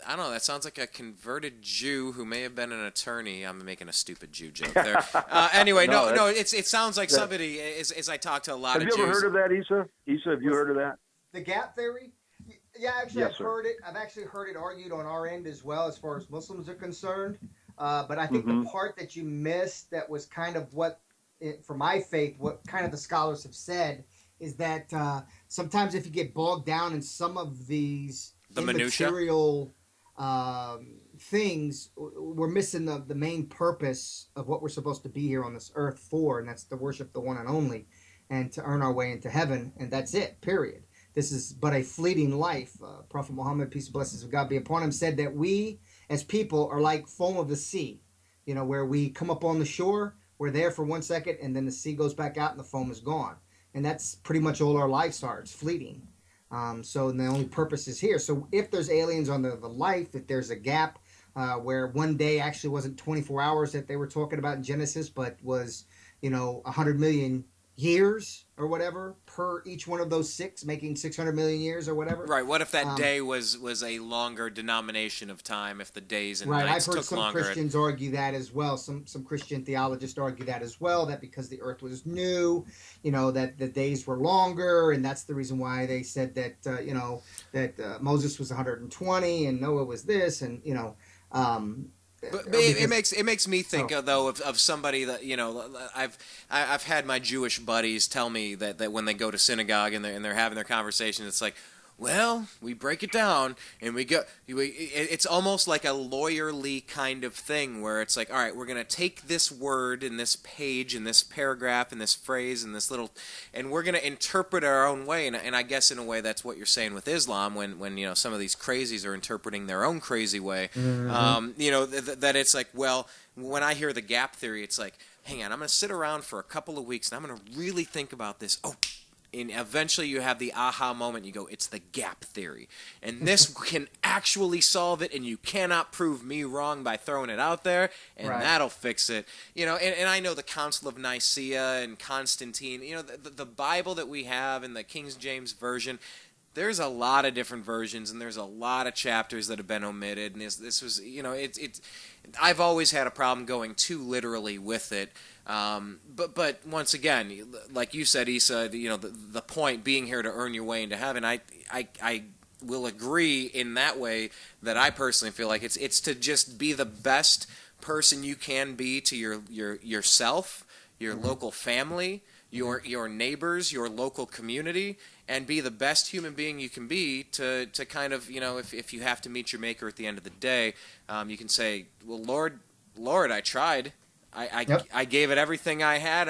don't know. That sounds like a converted Jew who may have been an attorney. I'm making a stupid Jew joke there. Anyway, no. It sounds like somebody. As I talk to a lot of Jews. Have you ever heard of that, Isa? Isa, have you heard of that? The gap theory? Yeah, actually, I've heard it. I've actually heard it argued on our end as well, as far as Muslims are concerned. But I think the part that you missed, that was kind of for my faith, what kind of the scholars have said, is that sometimes if you get bogged down in some of these immaterial things, we're missing the main purpose of what we're supposed to be here on this earth for, and that's to worship the one and only, and to earn our way into heaven, and that's it, period. This is but a fleeting life. Prophet Muhammad, peace and blessings of God be upon him, said that we as people are like foam of the sea, where we come up on the shore, we're there for 1 second, and then the sea goes back out and the foam is gone. And that's pretty much all our lives are. It's fleeting. So the only purpose is here. So if there's aliens on the life, if there's a gap where one day actually wasn't 24 hours that they were talking about in Genesis, but was, 100 million years or whatever per each one of those six, making 600 million years or whatever. Right. What if that day was a longer denomination of time? If the days and Right. I've nights heard took some longer. Christians argue that as well. Some Christian theologists argue that as well, that because the earth was new, that the days were longer, and that's the reason why they said that, that Moses was 120 and Noah was this, and, But because, it makes me think though of somebody that I've had my Jewish buddies tell me that when they go to synagogue and they're having their conversation, it's like, well, we break it down and it's almost like a lawyerly kind of thing where it's like, all right, we're going to take this word in this page and this paragraph and this phrase and this little, and we're going to interpret our own way. And I guess in a way that's what you're saying with Islam when some of these crazies are interpreting their own crazy way. That it's like, well, when I hear the gap theory, it's like, hang on, I'm going to sit around for a couple of weeks and I'm going to really think about this. And eventually you have the aha moment. You go, it's the gap theory. And this can actually solve it, and you cannot prove me wrong by throwing it out there, and that'll fix it. And I know the Council of Nicaea and Constantine, the Bible that we have in the King James Version, there's a lot of different versions, and there's a lot of chapters that have been omitted. And this was, I've always had a problem going too literally with it. But once again, like you said, Issa, the point being here to earn your way into heaven, I will agree in that way that I personally feel like it's to just be the best person you can be to yourself, your local family, your neighbors, your local community, and be the best human being you can be to kind of, if you have to meet your maker at the end of the day, you can say, well, Lord, I tried. I gave it everything I had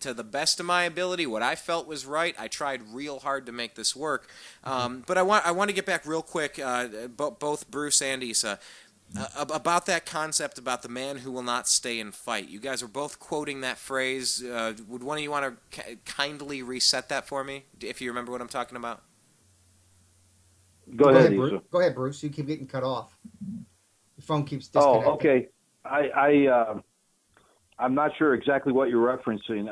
to the best of my ability. What I felt was right. I tried real hard to make this work. But I want to get back real quick, both Bruce and Issa, about that concept about the man who will not stay and fight. You guys are both quoting that phrase. Would one of you want to kindly reset that for me, if you remember what I'm talking about? Go ahead, Issa. Go ahead, Bruce. You keep getting cut off. Your phone keeps disconnecting. Oh, okay. I'm not sure exactly what you're referencing,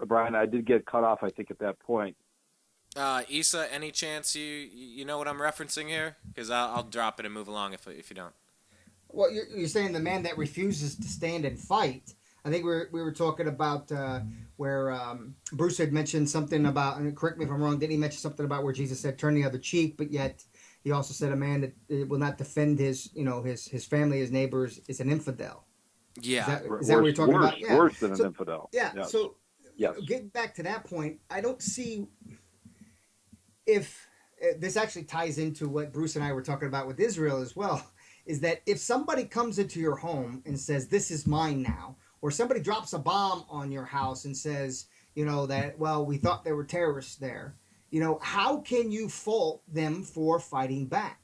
Brian. I did get cut off, I think, at that point. Issa, any chance you know what I'm referencing here? Because I'll drop it and move along if you don't. Well, you're saying the man that refuses to stand and fight. I think we were talking about where Bruce had mentioned something about, and correct me if I'm wrong, didn't he mention something about where Jesus said, turn the other cheek, but yet he also said a man that will not defend his family, his neighbors, is an infidel. Yeah. Is that what you're talking about? Yeah. Worse than an infidel. Yeah. Yes. So yes. Getting back to that point, I don't see if this actually ties into what Bruce and I were talking about with Israel as well, is that if somebody comes into your home and says, this is mine now, or somebody drops a bomb on your house and says, that, well, we thought there were terrorists there, how can you fault them for fighting back?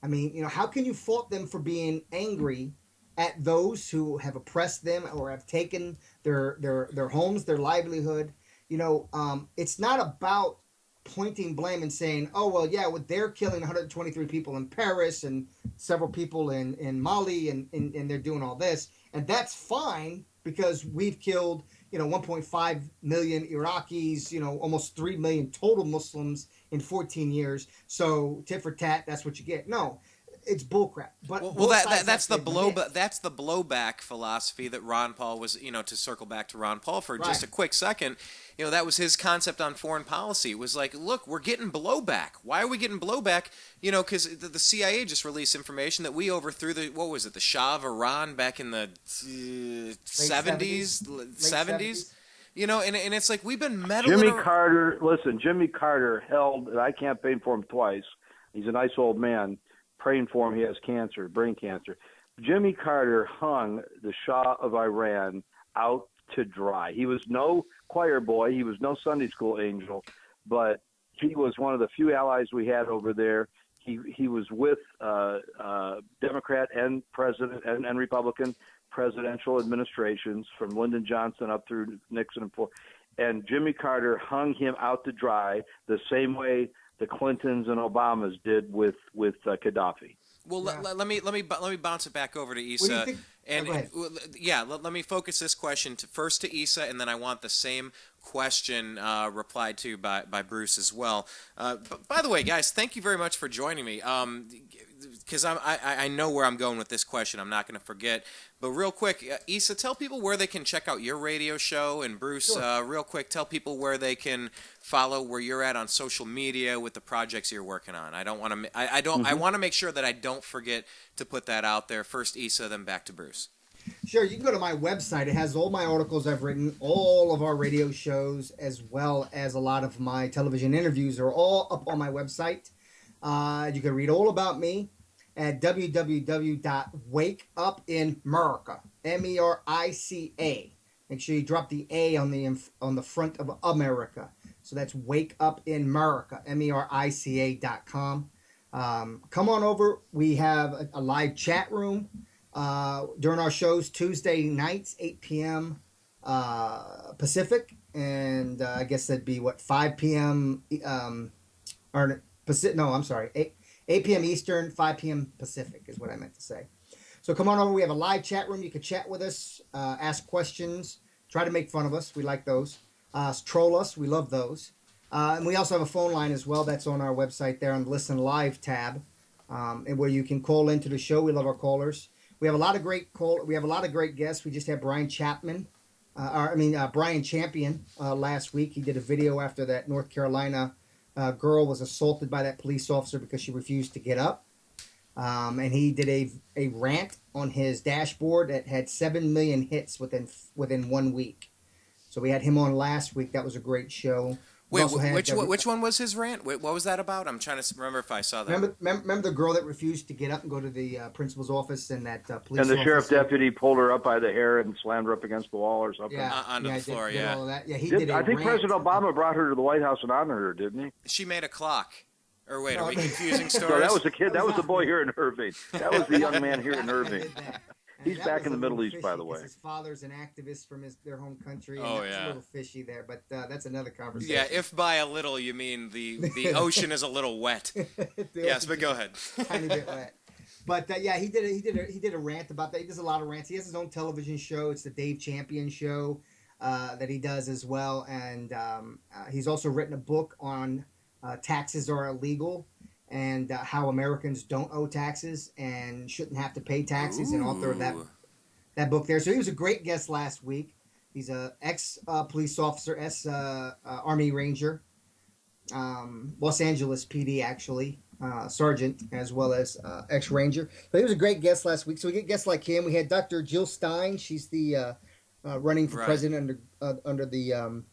I mean, how can you fault them for being angry at those who have oppressed them or have taken their homes, their livelihood? It's not about pointing blame and saying, oh, well, yeah, they're killing 123 people in Paris and several people in Mali and they're doing all this. And that's fine because we've killed, 1.5 million Iraqis, almost 3 million total Muslims in 14 years. So tit for tat, that's what you get. No. It's bullcrap. But that's the blowback philosophy that Ron Paul was, to circle back to Ron Paul for just a quick second, that was his concept on foreign policy. It was like, look, we're getting blowback. Why are we getting blowback? Because the CIA just released information that we overthrew the Shah of Iran back in the 70s. And it's like we've been meddling. Jimmy Carter held, and I campaigned for him twice. He's a nice old man. Praying for him, he has cancer, brain cancer. Jimmy Carter hung the Shah of Iran out to dry. He was no choir boy. He was no Sunday school angel, but he was one of the few allies we had over there. He was with Democrat and President and Republican presidential administrations from Lyndon Johnson up through Nixon and Jimmy Carter hung him out to dry the same way the Clintons and Obamas did with Gaddafi. Well, Yeah. let me bounce it back over to Issa. What do you think? And go ahead. let me focus this question first to Issa, and then I want the same question replied to by Bruce as well. By the way, guys, thank you very much for joining me. Because I know where I'm going with this question. I'm not going to forget. But real quick, Issa, tell people where they can check out your radio show, and Bruce, Sure. real quick, tell people where they can follow where you're at on social media with the projects you're working on. I don't want to. I want to make sure that I don't forget to put that out there. First, Issa, then back to Bruce. Sure, you can go to my website. It has all my articles I've written, all of our radio shows, as well as a lot of my television interviews are all up on my website. You can read all about me at www.wakeupinmerica, Merica. Make sure you drop the A on the front of America. So that's wakeupinmerica, Merica.com. Come on over. We have a live chat room during our shows Tuesday nights, 8 p.m. Pacific, and I guess that'd be 5 p.m. Or Pacific. No, I'm sorry, 8 p.m. Eastern, 5 p.m. Pacific is what I meant to say. So come on over. We have a live chat room. You can chat with us, ask questions, try to make fun of us. We like those. Troll us. We love those. And we also have a phone line as well. That's on our website there on the Listen Live tab, and where you can call into the show. We love our callers. We have a lot of great guests. We just had Brian Champion last week. He did a video after that North Carolina girl was assaulted by that police officer because she refused to get up. And he did a rant on his dashboard that had 7 million hits within 1 week. So we had him on last week. That was a great show. Wait, which one was his rant? What was that about? I'm trying to remember if I saw that. Remember the girl that refused to get up and go to the principal's office, and that police And the sheriff officer, deputy pulled her up by the hair and slammed her up against the wall or something. Onto the floor, did all of that. Yeah, he Did- did. I think President Obama brought her to the White House and honored her, didn't he? She made a clock. Or wait, No, are we confusing stories? No, that was the kid. That was the not boy me. here in Irving. That was the young man here in Irving. Did that. And He's that back was in the a Middle little East, by fishy the way. 'cause his father's an activist from their home country. And Oh, that's yeah. a little fishy there, but that's another conversation. Yeah, if by a little you mean the ocean is a little wet. Yes, but go ahead. Tiny bit wet. But yeah, he did a rant about that. He does a lot of rants. He has his own television show. It's the Dave Champion Show that he does as well, and he's also written a book on taxes are illegal and how Americans don't owe taxes and shouldn't have to pay taxes. And author of that book there. So he was a great guest last week. He's a ex police officer, Army Ranger, Los Angeles PD actually. Sergeant as well as ex-Ranger. But he was a great guest last week. So we get guests like him. We had Dr. Jill Stein. She's the running for president under the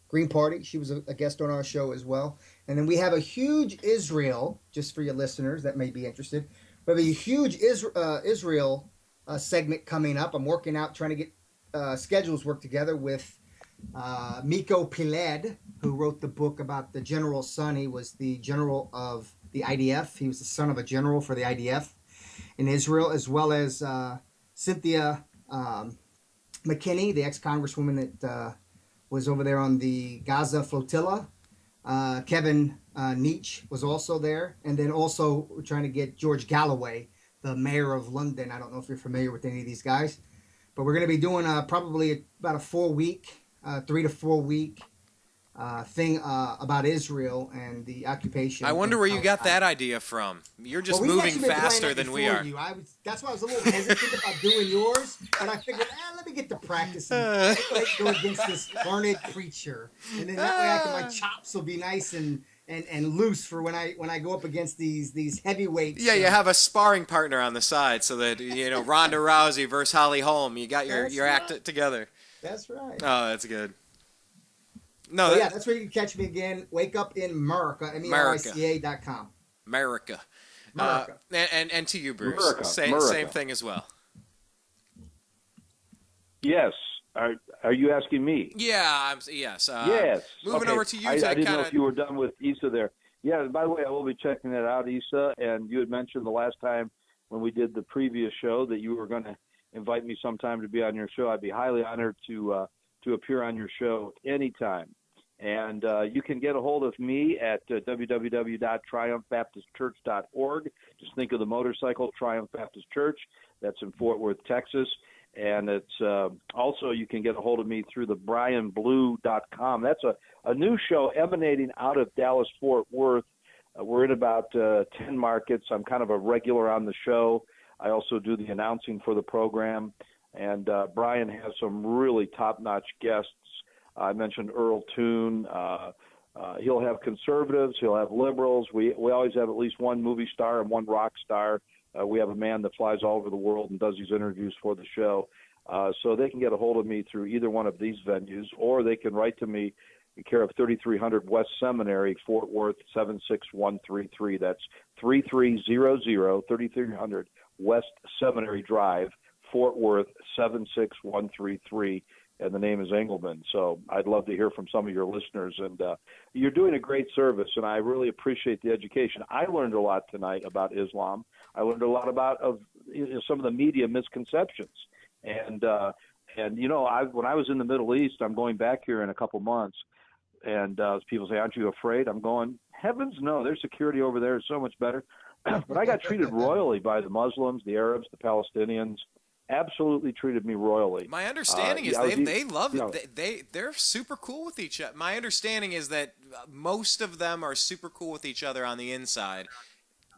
Green Party. She was a guest on our show as well. And then we have a huge Israel, just for your listeners that may be interested. We have a huge Israel segment coming up. I'm working out, trying to get schedules worked together with Miko Piled, who wrote the book about the general's son. He was the general of the IDF. He was the son of a general for the IDF in Israel, as well as Cynthia McKinney, the ex-congresswoman that was over there on the Gaza flotilla. Kevin Nietzsche was also there. And then also we're trying to get George Galloway, the mayor of London. I don't know if you're familiar with any of these guys. But we're going to be doing probably about a 3 to 4 week thing about Israel and the occupation. I wonder where you got that idea from. You're just moving faster than we are. That's why I was a little hesitant about doing yours, but I figured, let me get to practice and go against this learned creature, and then that way my chops will be nice and loose for when I go up against these heavyweights. Yeah, you have a sparring partner on the side, so that Ronda Rousey versus Holly Holm. You got your act together. That's right. Oh, that's good. No, that's where you can catch me again. Wake Up in America, Merica.com. America. And to you, Bruce. America. Same thing as well. Yes. Are you asking me? Yeah. Yes. Yes. Moving over to you. I didn't know if you were done with Issa there. Yeah. By the way, I will be checking that out, Issa. And you had mentioned the last time when we did the previous show that you were going to invite me sometime to be on your show. I'd be highly honored to appear on your show anytime. And you can get a hold of me at www.triumphbaptistchurch.org. Just think of the motorcycle, Triumph Baptist Church. That's in Fort Worth, Texas. And it's also, you can get a hold of me through the brianblue.com. That's a new show emanating out of Dallas-Fort Worth. We're in about 10 markets. I'm kind of a regular on the show. I also do the announcing for the program. And Brian has some really top-notch guests. I mentioned Earl Toon. He'll have conservatives. He'll have liberals. We always have at least one movie star and one rock star. We have a man that flies all over the world and does these interviews for the show. So they can get a hold of me through either one of these venues, or they can write to me in care of 3300 West Seminary, Fort Worth, 76133. That's 3300 3300 West Seminary Drive, Fort Worth, 76133. And the name is Engelman. So I'd love to hear from some of your listeners. And you're doing a great service, and I really appreciate the education. I learned a lot tonight about Islam. I learned a lot about some of the media misconceptions. And you know, when I was in the Middle East, I'm going back here in a couple months, and people say, aren't you afraid? I'm going, heavens no, their security over there is so much better. But I got treated royally by the Muslims, the Arabs, the Palestinians. Absolutely treated me royally. My understanding is they love it. They're super cool with each other. My understanding is that most of them are super cool with each other on the inside.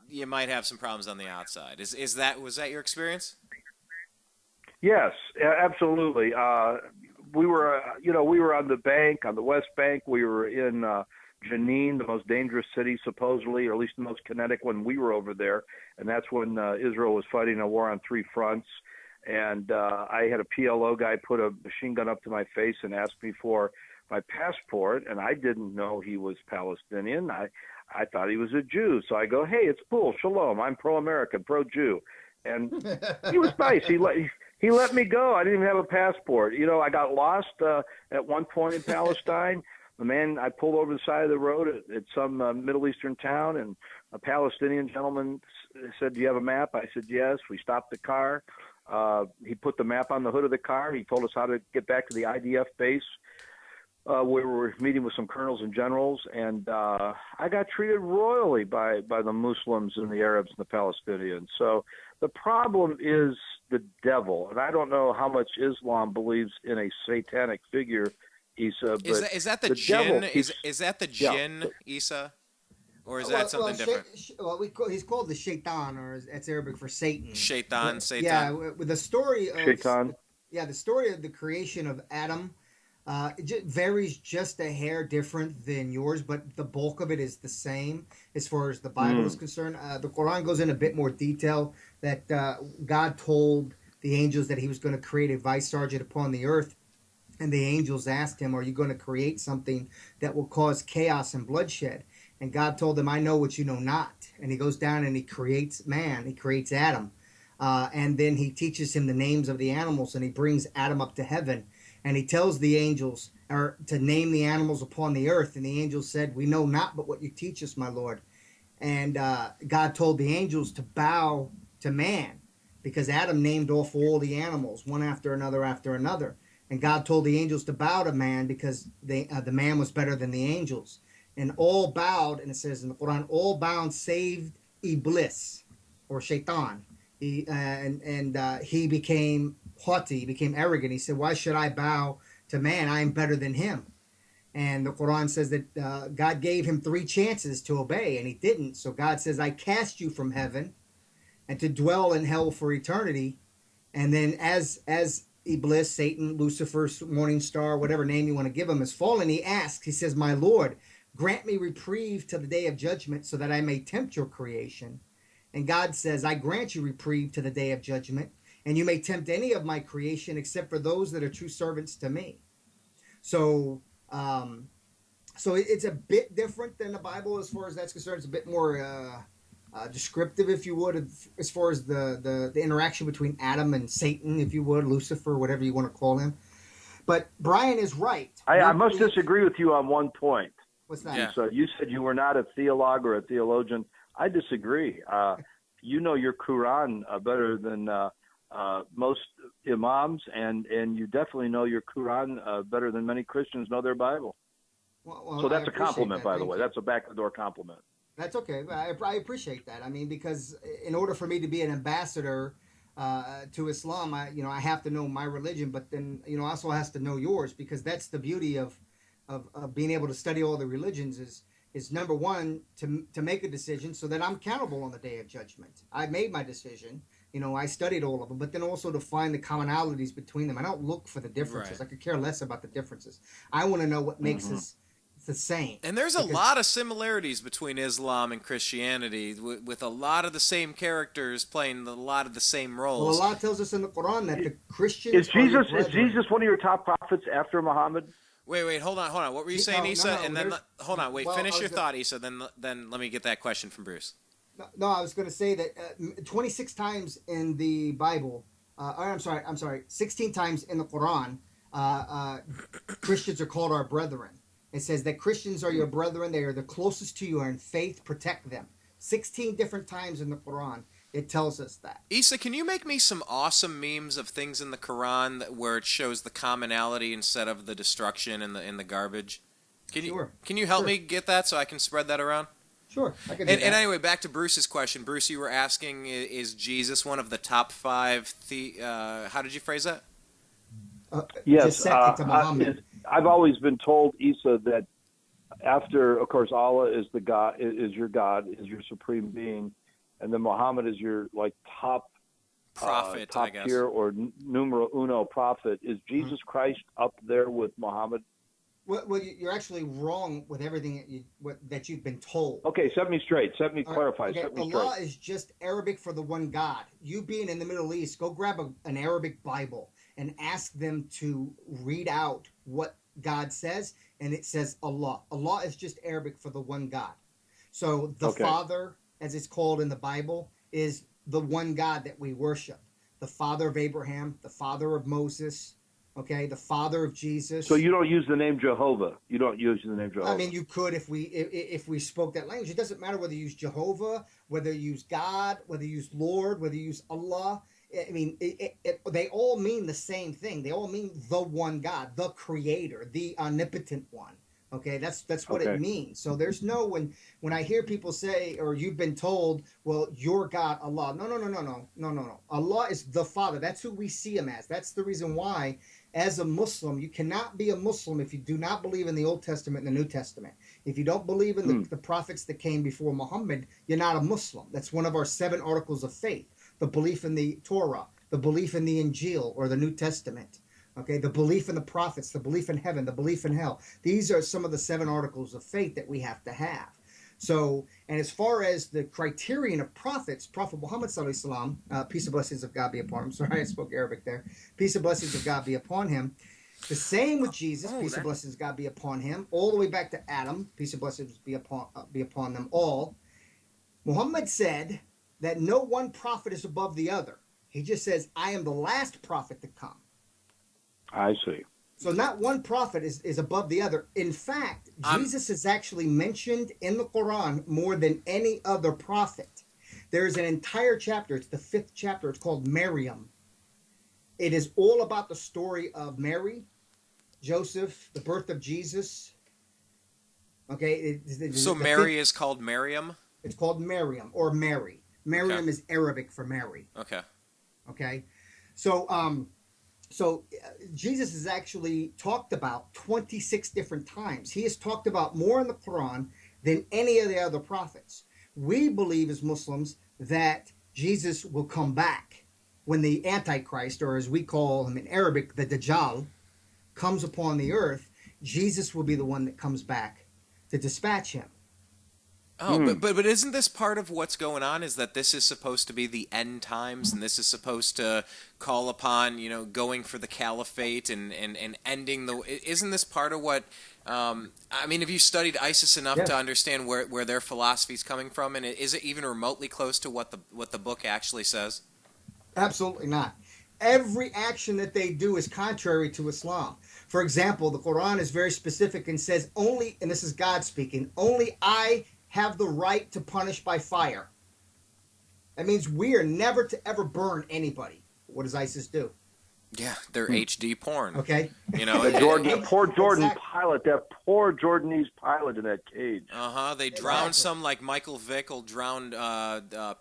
You might have some problems on the outside. Was that your experience? Yes, absolutely. We were on the bank, on the West Bank. We were in Jenin, the most dangerous city, supposedly, or at least the most kinetic when we were over there. And that's when Israel was fighting a war on three fronts. And I had a PLO guy put a machine gun up to my face and asked me for my passport, and I didn't know he was Palestinian. I thought he was a Jew. So I go, hey, it's cool, shalom, I'm pro-American, pro-Jew. And he was nice. He let me go. I didn't even have a passport. You know, I got lost at one point in Palestine. The man, I pulled over the side of the road at some Middle Eastern town, and a Palestinian gentleman said, do you have a map? I said, yes. We stopped the car. He put the map on the hood of the car. He told us how to get back to the IDF base where we were meeting with some colonels and generals. And I got treated royally by the Muslims and the Arabs and the Palestinians. So the problem is the devil. And I don't know how much Islam believes in a satanic figure, Isa. But is that the jinn? Is that the jinn, Isa? Or is that something different? He's called the Shaitan, or it's Arabic for Satan. Shaitan, Satan. Yeah, with the story of Shaitan. Yeah, the story of the creation of Adam it varies just a hair different than yours, but the bulk of it is the same as far as the Bible is concerned. The Quran goes in a bit more detail that God told the angels that he was going to create a vice sergeant upon the earth. And the angels asked him, are you going to create something that will cause chaos and bloodshed? And God told him, I know what you know not. And he goes down and he creates man. He creates Adam. And then he teaches him the names of the animals, and he brings Adam up to heaven. And he tells the angels to name the animals upon the earth. And the angels said, we know not but what you teach us, my Lord. And God told the angels to bow to man, because Adam named off all the animals, one after another after another. And God told the angels to bow to man because the man was better than the angels. And all bowed, and it says in the Quran, all bowed saved Iblis, or Shaitan. He became haughty, he became arrogant. He said, why should I bow to man? I am better than him. And the Quran says that God gave him 3 chances to obey, and he didn't. So God says, I cast you from heaven and to dwell in hell for eternity. And then as Iblis, Satan, Lucifer, morning star, whatever name you want to give him, has fallen, he asks, he says, my Lord, grant me reprieve till the day of judgment so that I may tempt your creation. And God says, I grant you reprieve to the day of judgment, and you may tempt any of my creation except for those that are true servants to me. So it's a bit different than the Bible as far as that's concerned. It's a bit more descriptive, if you would, as far as the interaction between Adam and Satan, if you would, Lucifer, whatever you want to call him. But Brian is right. I must disagree with you on one point. What's that? Yeah. So you said you were not a theologue or a theologian. I disagree. You know your Quran better than most imams, and you definitely know your Quran better than many Christians know their Bible. Well, so that's I a compliment, appreciate that. by the Thank way. you. That's a back-the-door compliment. That's okay. I appreciate that. I mean, because in order for me to be an ambassador to Islam, I have to know my religion, but then also has to know yours, because that's the beauty of being able to study all the religions is number one to make a decision so that I'm accountable on the day of judgment. I made my decision. I studied all of them, but then also to find the commonalities between them. I don't look for the differences. Right. I could care less about the differences. I want to know what makes us the same. And there's a lot of similarities between Islam and Christianity, with a lot of the same characters playing a lot of the same roles. Well, Allah tells us in the Quran that the Christians Is are your Jesus brethren. one of your top prophets after Muhammad? Wait, hold on. What were you saying, No, Isa? no, And then there's- hold on, wait, well, finish I your was thought, Isa. Then let me get that question from Bruce. No, I was going to say that 26 times in the Bible, I'm sorry, 16 times in the Quran, Christians are called our brethren. It says that Christians are your brethren. They are the closest to you in faith. Protect them. 16 different times in the Quran, it tells us that. Isa, can you make me some awesome memes of things in the Quran where it shows the commonality instead of the destruction and the garbage? Sure. Can you help Sure. me get that so I can spread that around? Sure, I can do And that. anyway, back to Bruce's question. Bruce, you were asking, is Jesus one of the top five? How did you phrase that? Yes, Just second to Muhammad. I've always been told, Isa, that after, of course, Allah is the God, is your God, is your supreme being, and then Muhammad is your top Prophet, I top guess. tier or numero uno prophet. Is Jesus Christ up there with Muhammad? Well, you're actually wrong with everything that you've been told. Okay, set me straight. Set me All right, clarify. okay, Set me Allah straight. is just Arabic for the one God. You being in the Middle East, go grab an Arabic Bible and ask them to read out what God says, and it says Allah. Allah is just Arabic for the one God. So the Father, as it's called in the Bible, is the one God that we worship. The Father of Abraham, the Father of Moses, okay, the Father of Jesus. So you don't use the name Jehovah. You don't use the name Jehovah. I mean, you could if we spoke that language. It doesn't matter whether you use Jehovah, whether you use God, whether you use Lord, whether you use Allah. I mean, they all mean the same thing. They all mean the one God, the Creator, the omnipotent one. Okay, that's what it means. So there's no when I hear people say, or you've been told, well, your God, Allah. No. Allah is the Father. That's who we see Him as. That's the reason why, as a Muslim, you cannot be a Muslim if you do not believe in the Old Testament and the New Testament. If you don't believe in the prophets that came before Muhammad, you're not a Muslim. That's one of our 7 articles of faith. The belief in the Torah, the belief in the Injil or the New Testament. Okay, the belief in the prophets, the belief in heaven, the belief in hell. These are some of the 7 articles of faith that we have to have. So, and as far as the criterion of prophets, Prophet Muhammad sallallahu alaihi wasallam, peace and blessings of God be upon him. Sorry, I spoke Arabic there. Peace and blessings of God be upon him. The same with Jesus, peace and blessings of God be upon him. All the way back to Adam, peace and blessings be upon them all. Muhammad said that no one prophet is above the other. He just says, I am the last prophet to come. I see. So not one prophet is above the other. In fact, Jesus is actually mentioned in the Quran more than any other prophet. There's an entire chapter. It's the 5th chapter. It's called Maryam. It is all about the story of Mary, Joseph, the birth of Jesus. Okay. So Mary is called Miriam? It's called Maryam or Mary. Maryam is Arabic for Mary. Okay. Okay. So Jesus is actually talked about 26 different times. He is talked about more in the Quran than any of the other prophets. We believe as Muslims that Jesus will come back when the Antichrist, or as we call him in Arabic, the Dajjal, comes upon the earth. Jesus will be the one that comes back to dispatch him. Oh, but isn't this part of what's going on? Is that this is supposed to be the end times, and this is supposed to call upon, going for the caliphate and ending the... Isn't this part of what... I mean, have you studied ISIS enough to understand where their philosophy is coming from? And is it even remotely close to what the book actually says? Absolutely not. Every action that they do is contrary to Islam. For example, the Quran is very specific and says only, and this is God speaking, only I have the right to punish by fire. That means we are never to ever burn anybody. What does ISIS do? Yeah, they're HD porn. Okay. You know, That poor Jordan Exactly. pilot, that poor Jordanese pilot in that cage. They drowned some, like Michael Vick will drown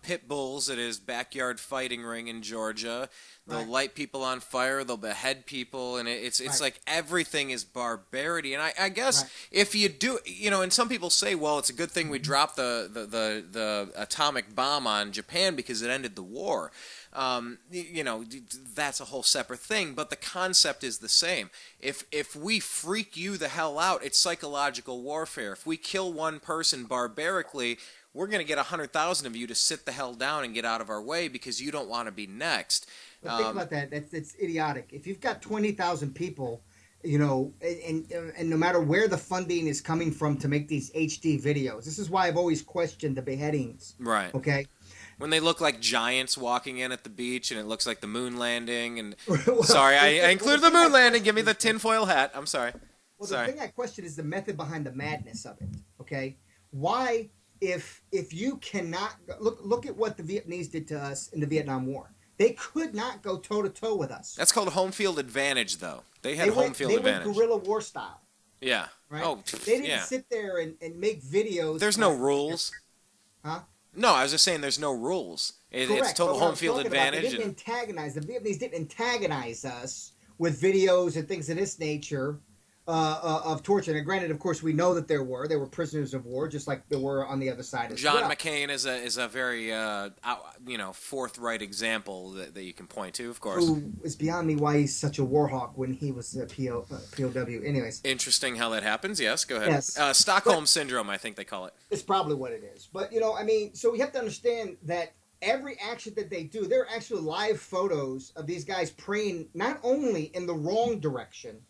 pit bulls at his backyard fighting ring in Georgia. They'll light people on fire. They'll behead people, and it's like everything is barbarity. And I guess if you do, you know, and some people say, well, it's a good thing we dropped the atomic bomb on Japan because it ended the war. You know, that's a whole separate thing, but the concept is the same. If we freak you the hell out, it's psychological warfare. If we kill one person barbarically, we're going to get 100,000 of you to sit the hell down and get out of our way because you don't want to be next. But think about that. That's idiotic. If you've got 20,000 people, you know, and no matter where the funding is coming from to make these HD videos, this is why I've always questioned the beheadings. Right. Okay. When they look like giants walking in at the beach and it looks like the moon landing. And sorry, I included the moon landing. Give me the tinfoil hat. I'm sorry. Well, sorry. The thing I question is the method behind the madness of it. Okay. Why, if you cannot look at what the Vietnamese did to us in the Vietnam War. They could not go toe-to-toe with us. That's called home field advantage, though. They had home field advantage. They went guerrilla war style. Yeah. Right? Oh, they didn't sit there and make videos. There's no rules. Huh? No, I was just saying there's no rules. It's total home field advantage. They didn't antagonize. The Vietnamese didn't antagonize us with videos and things of this nature of torture. And granted, of course, we know that there were prisoners of war, just like there were on the other side as well. John McCain is a very forthright example that you can point to, of course. Who is beyond me why he's such a war hawk when he was a POW. Anyways. Interesting how that happens. Yes, go ahead. Yes. Stockholm Syndrome, I think they call it. It's probably what it is. But, you know, I mean, so we have to understand that every action that they do, there are actually live photos of these guys praying not only in the wrong direction,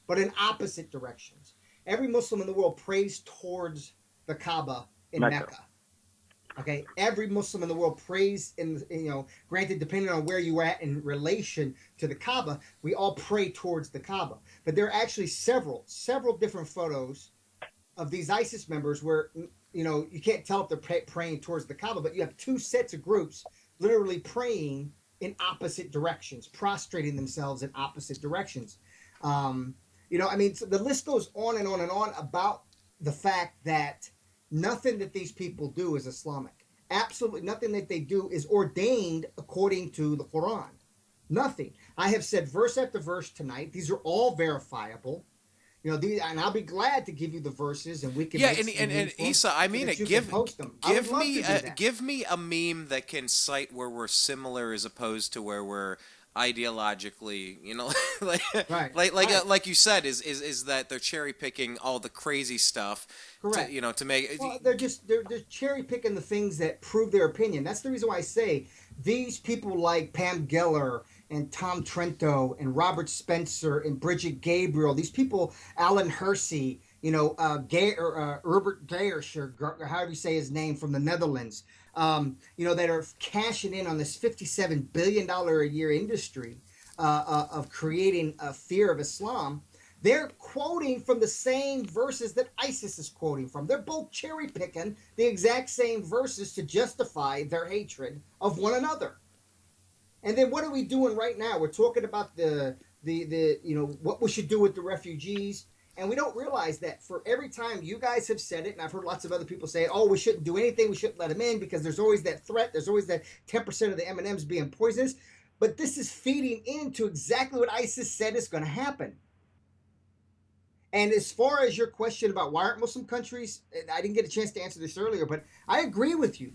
but in opposite directions. Every Muslim in the world prays towards the Kaaba in Mecca. Okay, every Muslim in the world prays in, you know, granted, depending on where you are at in relation to the Kaaba, we all pray towards the Kaaba. But there are actually several different photos of these ISIS members where, you know, you can't tell if they're praying towards the Kaaba, but you have two sets of groups literally praying in opposite directions, prostrating themselves in opposite directions. You know, I mean, so the list goes on and on and on about the fact that nothing that these people do is Islamic. Absolutely nothing that they do is ordained according to the Quran. Nothing. I have said verse after verse tonight. These are all verifiable. You know, and I'll be glad to give you the verses, and we can. Yeah, and Isa, I mean it. Give me a meme that can cite where we're similar as opposed to where we're ideologically, you know, like you said, is that they're cherry picking all the crazy stuff, correct? To make. Well, they're cherry picking the things that prove their opinion. That's the reason why I say these people like Pam Geller and Tom Trento and Robert Spencer and Bridget Gabriel, these people, Alan Hersey, you know, Herbert Geyerscher, or however you say his name, from the Netherlands. You know, that are cashing in on this $57 billion a year industry of creating a fear of Islam. They're quoting from the same verses that ISIS is quoting from. They're both cherry picking the exact same verses to justify their hatred of one another. And then what are we doing right now? We're talking about the you know, what we should do with the refugees. And we don't realize that for every time you guys have said it, and I've heard lots of other people say, oh, we shouldn't do anything, we shouldn't let them in because there's always that threat, there's always that 10% of the M&Ms being poisonous. But this is feeding into exactly what ISIS said is going to happen. And as far as your question about why aren't Muslim countries, I didn't get a chance to answer this earlier, but I agree with you.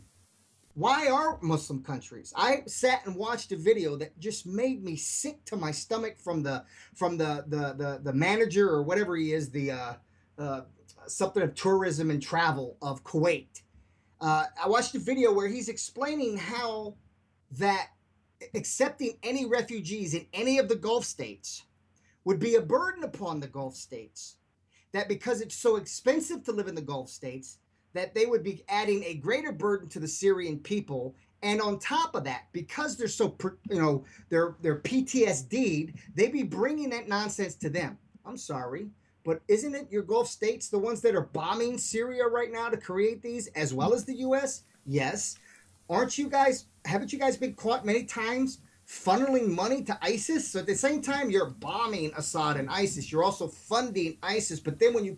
Why are Muslim countries? I sat and watched a video that just made me sick to my stomach from the manager or whatever he is, the something of tourism and travel of Kuwait. I watched a video where he's explaining how that accepting any refugees in any of the Gulf states would be a burden upon the Gulf states. That because it's so expensive to live in the Gulf states, that they would be adding a greater burden to the Syrian people. And on top of that, because they're so, you know, they're PTSD'd, they'd be bringing that nonsense to them. I'm sorry, but isn't it your Gulf states the ones that are bombing Syria right now to create these, as well as the U.S.? Yes. Haven't you guys been caught many times funneling money to ISIS. So at the same time you're bombing Assad and ISIS, you're also funding ISIS. But then when you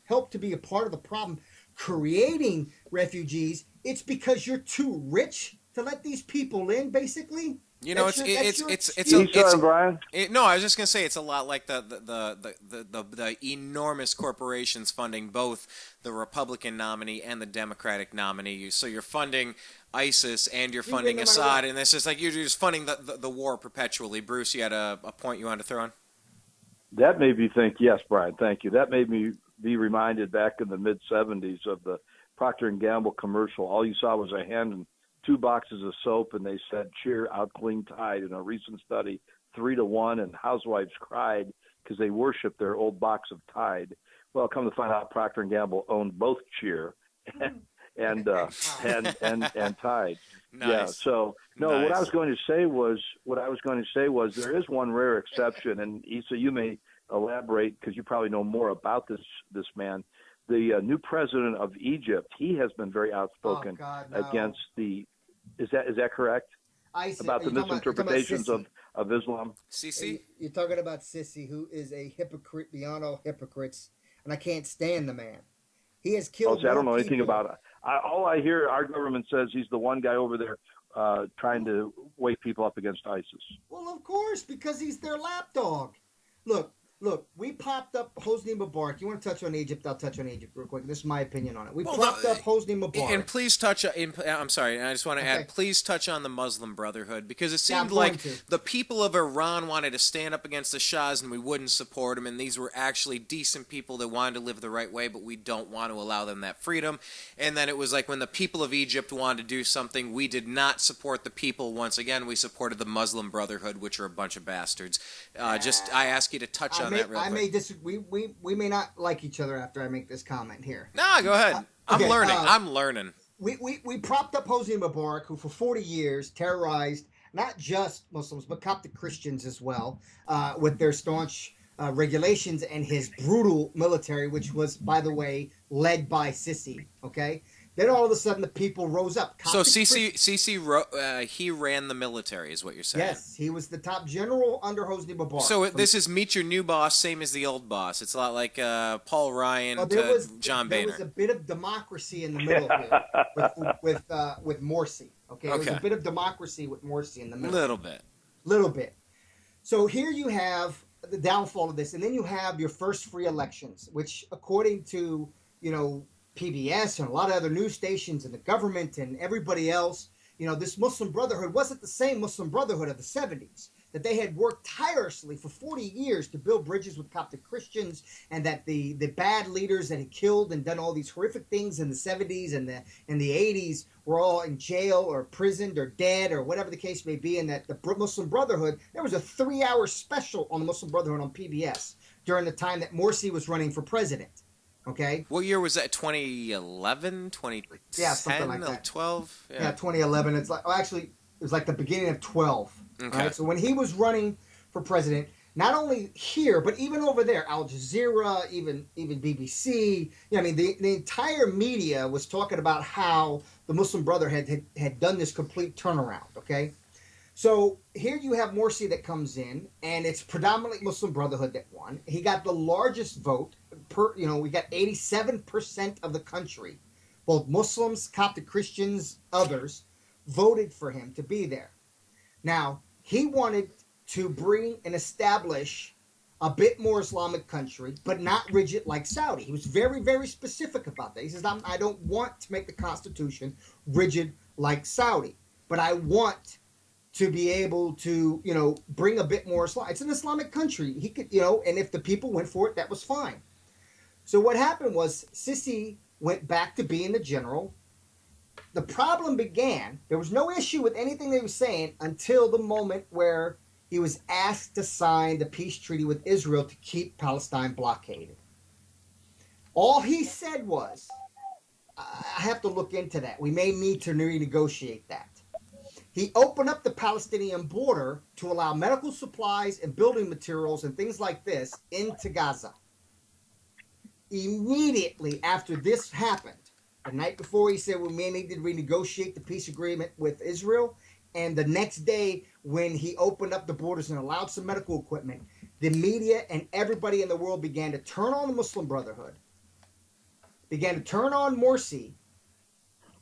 help to be a part of the problem, creating refugees, it's because you're too rich to let these people in, basically. You know, That's Brian. No, I was just gonna say it's a lot like the enormous corporations funding both the Republican nominee and the Democratic nominee. So you're funding ISIS and you're funding Assad, and it's just like you're just funding the war perpetually. Bruce, you had a point you wanted to throw in? That made me think. Yes, Brian. Thank you. That made me be reminded back in the mid '70s of the Procter and Gamble commercial. All you saw was a hand and 2 boxes of soap, and they said, "Cheer, out clean Tide." In a recent study, 3-1, and housewives cried because they worshiped their old box of Tide. Well, come to find out, Procter and Gamble owned both Cheer and Tide. Nice. Yeah. So no, Nice. what I was going to say was there is one rare exception, and Issa, you may elaborate because you probably know more about this man. The new president of Egypt, he has been very outspoken against the. Is that correct? About the misinterpretations of Islam. Sisi? You're talking about Sisi, who is a hypocrite beyond all hypocrites, and I can't stand the man. He has killed. I don't know anything about it. All I hear, our government says he's the one guy over there trying to wake people up against ISIS. Well, of course, because he's their lapdog. Look, we popped up Hosni Mubarak. You want to touch on Egypt? I'll touch on Egypt real quick. This is my opinion on it. We propped up Hosni Mubarak. And please touch. I'm sorry. I just want to add. Please touch on the Muslim Brotherhood because it seemed like the people of Iran wanted to stand up against the Shahs and we wouldn't support them. And these were actually decent people that wanted to live the right way, but we don't want to allow them that freedom. And then it was like when the people of Egypt wanted to do something, we did not support the people. Once again, we supported the Muslim Brotherhood, which are a bunch of bastards. I ask you to touch on that real quick. I may disagree. We may not like each other after I make this comment here. Nah, go ahead. I'm learning. I'm learning. We propped up Hosni Mubarak, who for 40 years terrorized not just Muslims, but Coptic Christians as well, with their staunch regulations and his brutal military, which was, by the way, led by Sisi, okay? Then all of a sudden the people rose up. So Sisi, he ran the military, is what you're saying? Yes, he was the top general under Hosni Mubarak. So this is meet your new boss, same as the old boss. It's a lot like Paul Ryan to John Boehner. There was a bit of democracy in the middle here with Morsi. Okay, there was a bit of democracy with Morsi in the middle. Little bit. So here you have the downfall of this, and then you have your first free elections, which according to, PBS and a lot of other news stations and the government and everybody else, this Muslim Brotherhood wasn't the same Muslim Brotherhood of the 70s, that they had worked tirelessly for 40 years to build bridges with Coptic Christians, and that the bad leaders that had killed and done all these horrific things in the 70s and the 80s were all in jail or imprisoned or dead or whatever the case may be, and that the Muslim Brotherhood, there was a 3-hour special on the Muslim Brotherhood on PBS during the time that Morsi was running for president. Okay. What year was that? 2011, 2010, yeah, something like that. 12? Yeah, 2011. It's like it was like the beginning of 12. Okay. Right? So when he was running for president, not only here but even over there, Al Jazeera, even BBC. The entire media was talking about how the Muslim Brotherhood had done this complete turnaround. Okay. So here you have Morsi that comes in, and it's predominantly Muslim Brotherhood that won. He got the largest vote. We got 87% of the country, both Muslims, Coptic Christians, others, voted for him to be there. Now, he wanted to bring and establish a bit more Islamic country, but not rigid like Saudi. He was very, very specific about that. He says, I don't want to make the Constitution rigid like Saudi, but I want to be able to, bring a bit more Islam. It's an Islamic country. He could, and if the people went for it, that was fine. So what happened was Sisi went back to being the general. The problem began. There was no issue with anything they were saying until the moment where he was asked to sign the peace treaty with Israel to keep Palestine blockaded. All he said was, I have to look into that. We may need to renegotiate that. He opened up the Palestinian border to allow medical supplies and building materials and things like this into Gaza. Immediately after this happened, the night before he said we may need to renegotiate the peace agreement with Israel, And the next day, when he opened up the borders and allowed some medical equipment, the media and everybody in the world began to turn on the Muslim Brotherhood, began to turn on Morsi.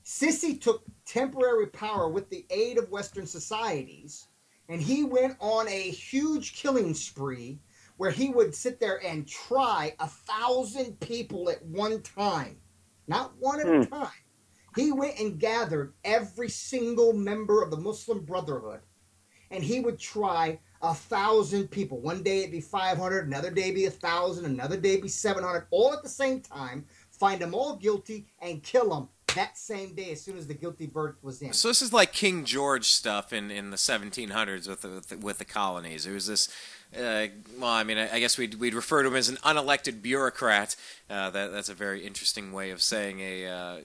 Sisi took temporary power with the aid of Western societies, and he went on a huge killing spree where he would sit there and try 1,000 people at one time, not one at a time. He went and gathered every single member of the Muslim Brotherhood, and he would try 1,000 people. One day it'd be 500, another day it'd be 1,000, another day it'd be 700, all at the same time, find them all guilty and kill them that same day as soon as the guilty verdict was in. So this is like King George stuff in the 1700s with the colonies. It was this, well, I mean, I guess we'd refer to him as an unelected bureaucrat. That's a very interesting way of saying a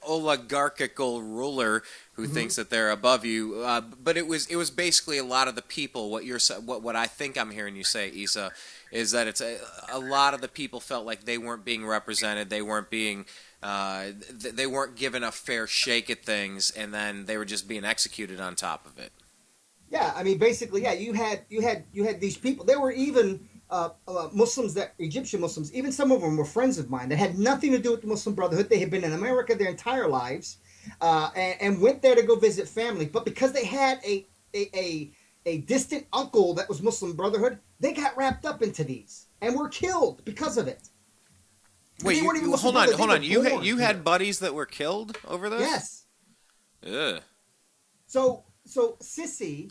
oligarchical ruler who thinks that they're above you. But it was basically a lot of the people. What I think I'm hearing you say, Issa, is that it's a lot of the people felt like they weren't being represented. They weren't being they weren't given a fair shake at things, and then they were just being executed on top of it. Yeah, I mean, basically, yeah, you had these people. There were even Muslims, Egyptian Muslims, even some of them were friends of mine that had nothing to do with the Muslim Brotherhood. They had been in America their entire lives, and went there to go visit family. But because they had a distant uncle that was Muslim Brotherhood, they got wrapped up into these and were killed because of it. Wait, hold on. You had buddies that were killed over this? Yes. Ugh. So Sisi,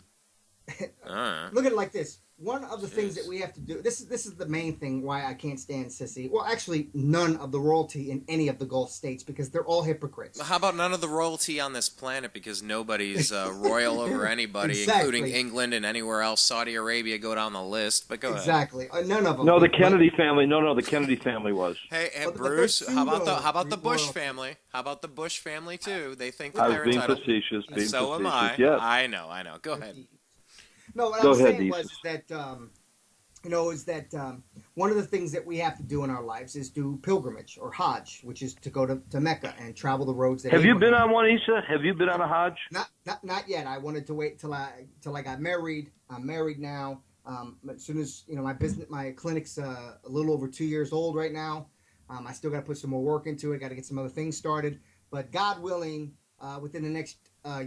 look at it like this. One of the things that we have to do, this is the main thing why I can't stand Sisi. Well, actually, none of the royalty in any of the Gulf states, because they're all hypocrites. How about none of the royalty on this planet, because nobody's royal over anybody, Exactly. including England and anywhere else, Saudi Arabia, go down the list. But go ahead. Exactly. None of them. No, the Kennedy family. No, the Kennedy family was. Hey, But the Bruce, how about the Bush royalty. family? How about the Bush family too? They think that I they're was being entitled. facetious. So am I. Yes. I know. Go ahead. No, what Go I was ahead, saying Desus. was that one of the things that we have to do in our lives is do pilgrimage or Hodge, which is to go to Mecca and travel the roads that Have you been Abraham- on one, Issa? Have you been on a Hodge? Not yet. I wanted to wait till I got married. I'm married now. As soon as my clinic's a little over 2 years old right now. I still got to put some more work into it. Got to get some other things started. But God willing, within the next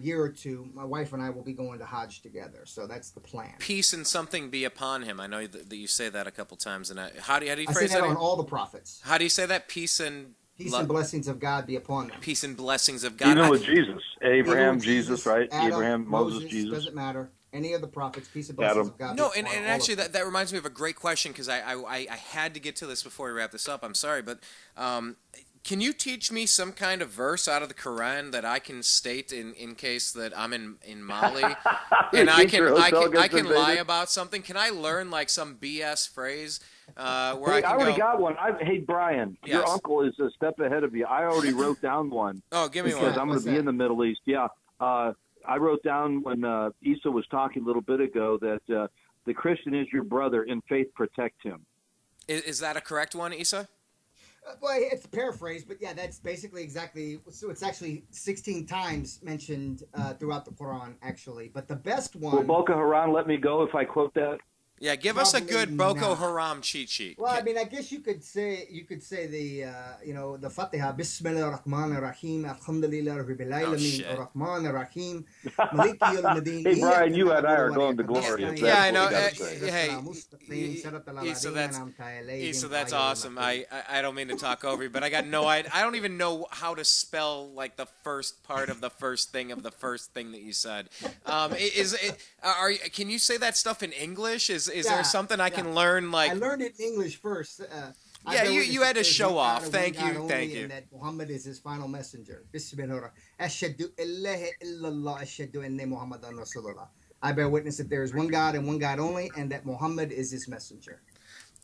year or two, my wife and I will be going to Hodge together. So that's the plan. Peace and something be upon him. I know that you say that a couple times. And how do you I say phrase that that? on all the prophets. How do you say that? Peace and blessings of God be upon them. peace and blessings of God. Even with Jesus. Abraham, Even Jesus, right? Adam, Abraham, Moses, Jesus. Doesn't matter. Any of the prophets, peace and blessings Adam. of God. No, be and upon all actually of them. that reminds me of a great question, because I had to get to this before we wrap this up. I'm sorry, but can you teach me some kind of verse out of the Quran that I can state in case that I'm in Mali and I can lie about something? Can I learn like some BS phrase where I can already go? got one. Hey, Brian, your Yes. uncle is a step ahead of you. I already wrote down one. Oh, give me Because one. I'm going What's to be that? in the Middle East. Yeah. I wrote down when Issa was talking a little bit ago that the Christian is your brother. In faith, protect him. Is that a correct one, Issa? Well, it's a paraphrase, but yeah, that's basically exactly. So it's actually 16 times mentioned throughout the Quran, actually. But the best Will one. Boko Haram let me go if I quote that? Yeah, give us a Probably good Boko not. Haram cheat sheet. Well, I mean, I guess you could say the the Fatiha, Bismillah ar-Rahman ar-Rahim, Alhamdulillah Rabbil Alamin, shit. ar-Rahman ar-Rahim, Maliki yawmiddin. Hey, Brian, you and I are going to glory. Yeah, That's I know. what we gotta say. Hey, Issa, that's awesome. I don't mean to talk over you, but I don't even know how to spell like the first part of the first thing that you said. Can you say that stuff in English? Is there something I can learn? Like, I learned it in English first. Yeah, you had to show off. Thank you. And that Muhammad is his final messenger. Bismillah. Ashhadu ilaha illallah, ashhadu anna Muhammadan Rasulullah. I bear witness that there is one God and one God only, and that Muhammad is his messenger.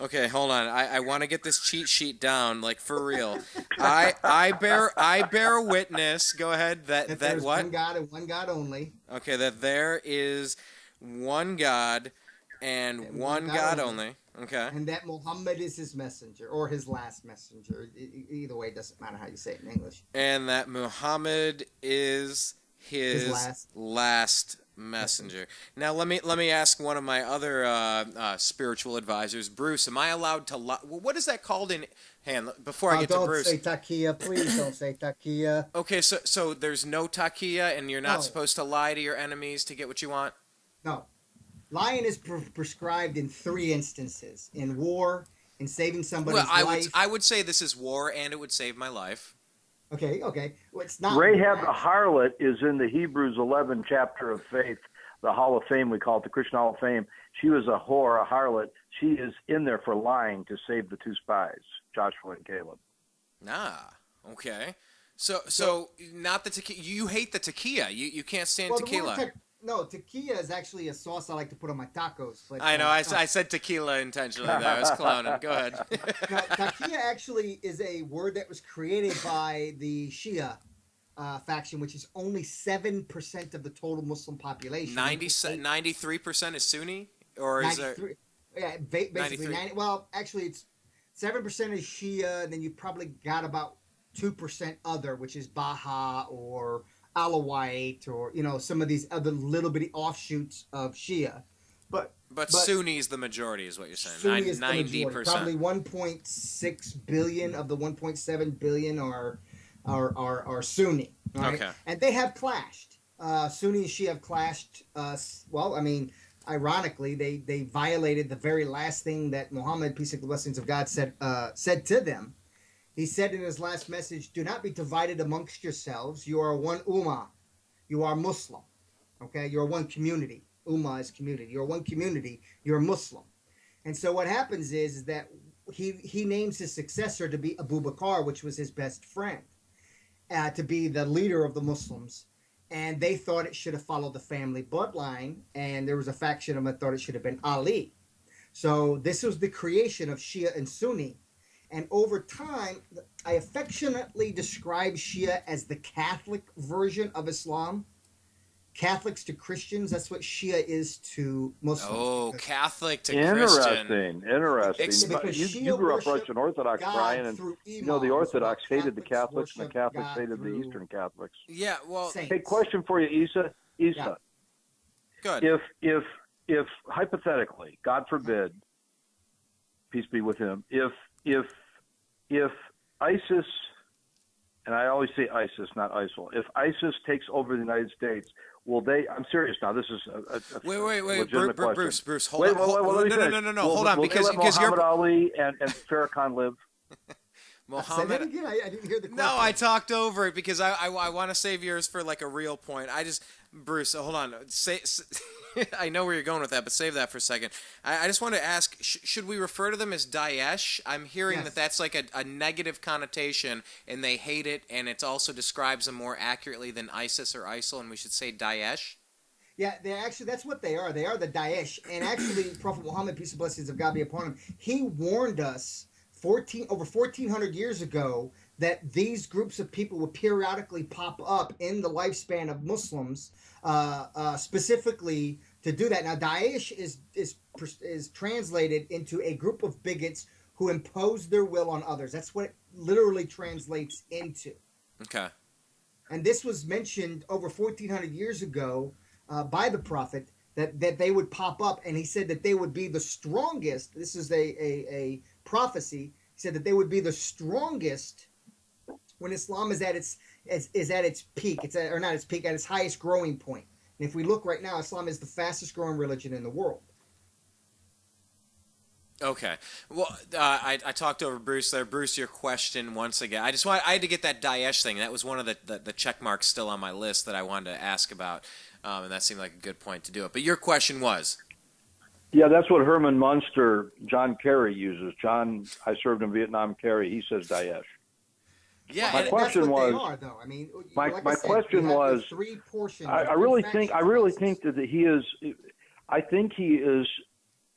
Okay, hold on. I want to get this cheat sheet down, like for real. I bear witness. Go ahead. That there's what? one God and one God only. Okay, that there is one God and one God only. Okay. And that Muhammad is his messenger, or his last messenger. Either way, it doesn't matter how you say it in English. And that Muhammad is his last Messenger. Now let me ask one of my other spiritual advisors, Bruce. Am I allowed to lie? What is that called in? Before I get to Bruce. Don't say takia, please. Don't say takia. Okay, so there's no takia, and you're not No. supposed to lie to your enemies to get what you want. No, lying is prescribed in 3 instances: in war, in saving somebody's life. I would say this is war, and it would save my life. Okay. Well, it's not. Rahab the harlot is in the Hebrews 11 chapter of faith, the Hall of Fame. We call it the Christian Hall of Fame. She was a whore, a harlot. She is in there for lying to save the 2 spies, Joshua and Caleb. Okay. So not the tequila. You hate the tequila. You can't stand tequila. No, tequila is actually a sauce I like to put on my tacos. But, I know. I said tequila intentionally there. I was clowning. Go ahead. No, tequila actually is a word that was created by the Shia faction, which is only 7% of the total Muslim population. 93% is Sunni, or is there? Yeah, basically 93? 90. Well, actually, it's 7% is Shia, and then you probably got about 2% other, which is Baha or Alawite, or some of these other little bitty offshoots of Shia. But Sunni is the majority, is what you're saying. Sunni is 90%. Probably 1.6 billion of the 1.7 billion are Sunni. Right? Okay. And they have clashed. Sunni and Shia have clashed. Ironically, they violated the very last thing that Muhammad, peace and blessings of God, said to them. He said in his last message, "Do not be divided amongst yourselves. You are one ummah. You are Muslim. Okay? You're one community. Ummah is community. You're one community. You're Muslim." And so what happens is that he names his successor to be Abu Bakr, which was his best friend, to be the leader of the Muslims. And they thought it should have followed the family bloodline, and there was a faction of them that thought it should have been Ali. So this was the creation of Shia and Sunni. And over time, I affectionately describe Shia as the Catholic version of Islam. Catholics to Christians, that's what Shia is to Muslims. Oh, Catholic to Christian. Interesting. Because You grew up Shia Russian Orthodox, God Brian, and through the imams, Orthodox while hated the Catholics, and the worship Catholics God hated the through Eastern Catholics. Yeah, well, saints. Hey, question for you, Isa. Yeah. good. If hypothetically, God forbid, peace be with him, if ISIS, and I always say ISIS, not ISIL, if ISIS takes over the United States, will they? I'm serious now. This is a Wait, legitimate question. Bruce, hold on. No, hold on, will because they let Muhammad you're Ali and Farrakhan live? Say that again? I didn't hear the question. No, I talked over it because I want to save yours for like a real point. Bruce, hold on. I know where you're going with that, but save that for a second. I just want to ask, should we refer to them as Daesh? I'm hearing Yes. that that's like a negative connotation, and they hate it, and it also describes them more accurately than ISIS or ISIL, and we should say Daesh? Yeah, that's what they are. They are the Daesh. And actually, Prophet Muhammad, peace and blessings of God be upon him, he warned us over 1,400 years ago that these groups of people would periodically pop up in the lifespan of Muslims, specifically to do that. Now, Daesh is translated into a group of bigots who impose their will on others. That's what it literally translates into. Okay. And this was mentioned over 1,400 years ago by the Prophet, that they would pop up, and he said that they would be the strongest. This is a prophecy. He said that they would be the strongest when Islam is at its peak. At its highest growing point. And if we look right now, Islam is the fastest growing religion in the world. Okay. Well, I talked over Bruce there. Bruce, your question once again. I had to get that Daesh thing. That was one of the check marks still on my list that I wanted to ask about, and that seemed like a good point to do it. But your question was? Yeah, that's what Herman Munster, John Kerry uses. I served in Vietnam, Kerry. He says Daesh. Yeah, my question that's what was. They are, though. I mean, my said, question was. Three portions. I really think that he is. I think he is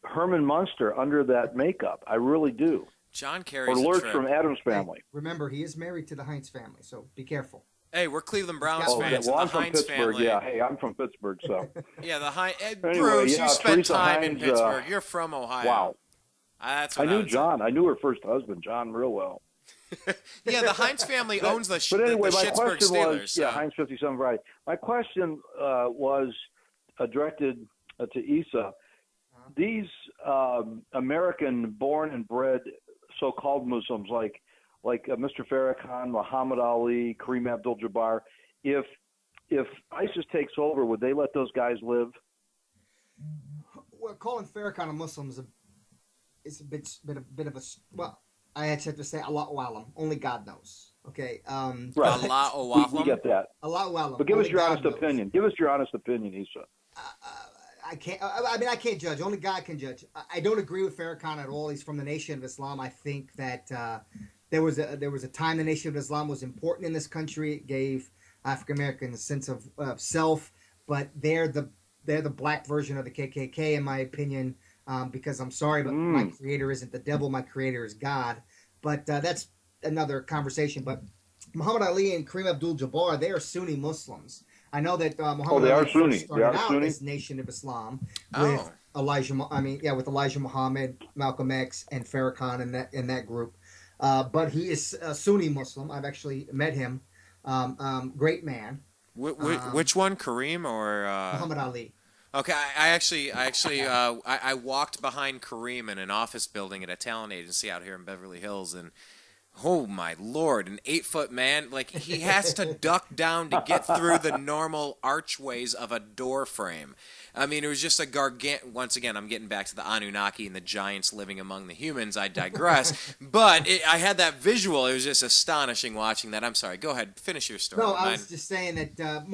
Herman Munster under that makeup. I really do. John Kerry's or a Lurch trip. from Adam's Family. Hey, remember, he is married to the Heinz family, so be careful. Hey, we're Cleveland Browns Oh, fans. Well, and I'm the from Heinz Pittsburgh. family. Yeah, hey, I'm from Pittsburgh, so. Yeah, the Heinz. Anyway, Bruce, yeah, you spent Teresa time in Heinz, Pittsburgh. You're from Ohio. Wow. That's I what knew would say. John. I knew her first husband, John, real well. Yeah, the Heinz family owns the But anyway, my Pittsburgh question Steelers. was, Heinz 57 variety. My question was, directed to Issa. These American-born and bred so-called Muslims, like Mr. Farrakhan, Muhammad Ali, Kareem Abdul-Jabbar, if ISIS takes over, would they let those guys live? Well, calling Farrakhan a Muslim is a bit of a, well, I actually have to say Allahu Alam. Only God knows. Okay. Right. We get that. Allahu Alam. But give us Only your God honest knows. opinion. Give us your honest opinion, Issa. I can't. I mean, I can't judge. Only God can judge. I don't agree with Farrakhan at all. He's from the Nation of Islam. I think that there was a time the Nation of Islam was important in this country. It gave African Americans a sense of self, but they're the black version of the KKK, in my opinion. Because I'm sorry, but my creator isn't the devil. My creator is God. But that's another conversation. But Muhammad Ali and Kareem Abdul-Jabbar, they are Sunni Muslims. I know that Muhammad Ali first started out as Nation of Islam with with Elijah Muhammad, Malcolm X, and Farrakhan in that group. But he is a Sunni Muslim. I've actually met him. Great man. Which one, Kareem or Muhammad Ali? Okay, I walked behind Kareem in an office building at a talent agency out here in Beverly Hills, and oh my Lord, an 8-foot man, like he has to duck down to get through the normal archways of a door frame. I mean, it was just a gargantuan. Once again, I'm getting back to the Anunnaki and the giants living among the humans. I digress. But I had that visual. It was just astonishing watching that. I'm sorry. Go ahead. Finish your story. No, I was just saying that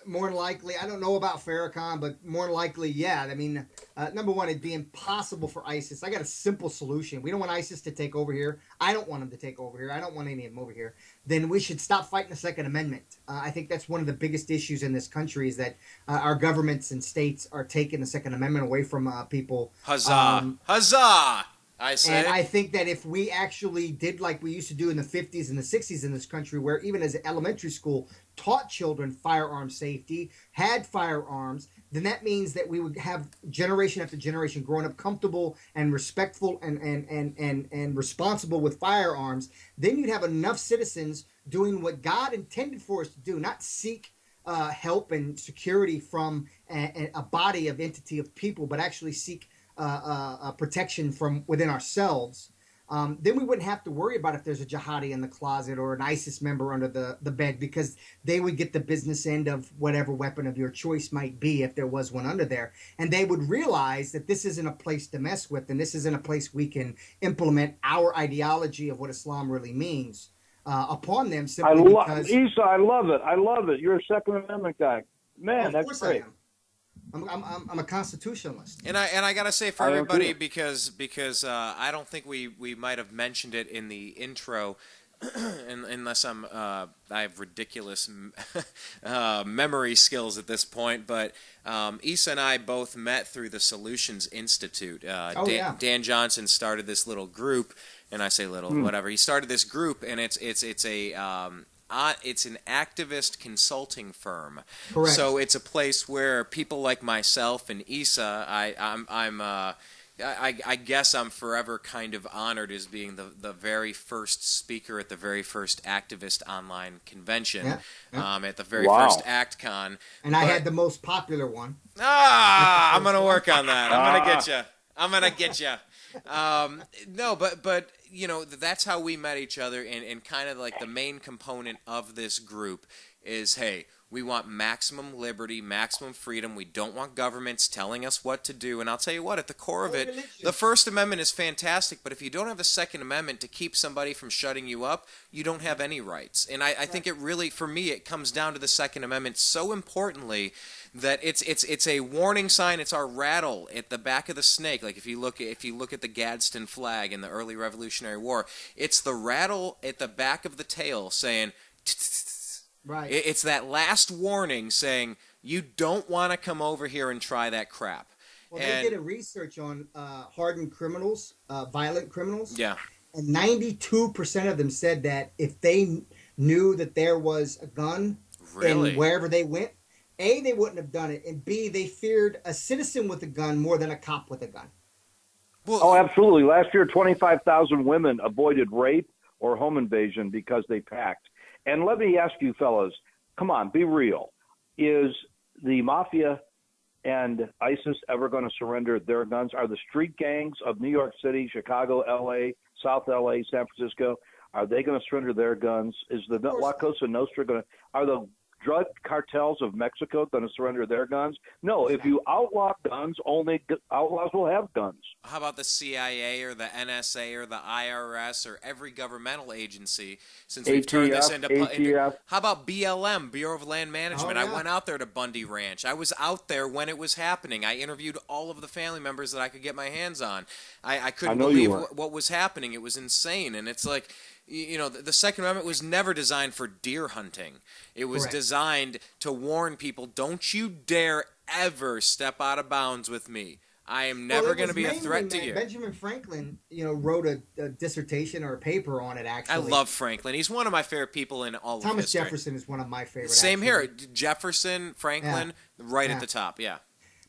more than likely, I don't know about Farrakhan, but more than likely, yeah. I mean, number one, it'd be impossible for ISIS. I got a simple solution. We don't want ISIS to take over here. I don't want them to take over here. I don't want any of them over here. Then we should stop fighting the Second Amendment. I think that's one of the biggest issues in this country is that our governments and states are taking the Second Amendment away from people. Huzzah! Huzzah! I say. And I think that if we actually did like we used to do in the 50s and the 60s in this country, where even as elementary school taught children firearm safety, had firearms, then that means that we would have generation after generation growing up comfortable and respectful and responsible with firearms. Then you'd have enough citizens doing what God intended for us to do, not seek help and security from a body of entity of people, but actually seek protection from within ourselves. Then we wouldn't have to worry about if there's a jihadi in the closet or an ISIS member under the bed, because they would get the business end of whatever weapon of your choice might be if there was one under there. And they would realize that this isn't a place to mess with, and this isn't a place we can implement our ideology of what Islam really means upon them. Simply because Issa, I love it. I love it. You're a Second Amendment guy. Man, that's great. I'm a constitutionalist, and I gotta say for everybody, because I don't think we might have mentioned it in the intro, unless I have ridiculous memory skills at this point. But Issa and I both met through the Solutions Institute. Dan Johnson started this little group, and I say little, whatever. He started this group, and it's an activist consulting firm. Correct. So it's a place where people like myself and Issa, I guess I'm forever kind of honored as being the very first speaker at the very first activist online convention, at the very first ActCon. And I had the most popular one. I'm going to work on that. I'm going to get you. No, but you know, that's how we met each other, and kind of like the main component of this group is, hey, we want maximum liberty, maximum freedom. We don't want governments telling us what to do. And I'll tell you what, at the core of it, the First Amendment is fantastic, but if you don't have a Second Amendment to keep somebody from shutting you up, you don't have any rights. And I think it really, for me, it comes down to the Second Amendment so importantly that it's a warning sign. It's our rattle at the back of the snake. Like if you look at the Gadsden flag in the early Revolutionary War, it's the rattle at the back of the tail saying, right. It's that last warning saying you don't want to come over here and try that crap. Well, they did a research on hardened criminals, violent criminals. Yeah. And 92% of them said that if they knew that there was a gun and wherever they went, A, they wouldn't have done it, and B, they feared a citizen with a gun more than a cop with a gun. Well, absolutely. Last year, 25,000 women avoided rape or home invasion because they packed. And let me ask you fellas, come on, be real. Is the mafia and ISIS ever going to surrender their guns? Are the street gangs of New York City, Chicago, L.A., South L.A., San Francisco, are they going to surrender their guns? Is the La Cosa Nostra going to – are the drug cartels of Mexico going to surrender their guns? No, if you outlaw guns, only outlaws will have guns. How about the CIA or the NSA or the IRS or every governmental agency? Since we've turned this into ATF. how about BLM, Bureau of Land Management? Oh, yeah. I went out there to Bundy Ranch. I was out there when it was happening. I interviewed all of the family members that I could get my hands on. I couldn't believe what was happening. It was insane, and it's like, you know, the Second Amendment was never designed for deer hunting. It was designed to warn people, don't you dare ever step out of bounds with me. I am never going to be a threat to you. Benjamin Franklin, you know, wrote a dissertation or a paper on it, actually. I love Franklin. He's one of my favorite people in all of history. Thomas Jefferson is one of my favorites. Same here. Jefferson, Franklin, right at the top, yeah.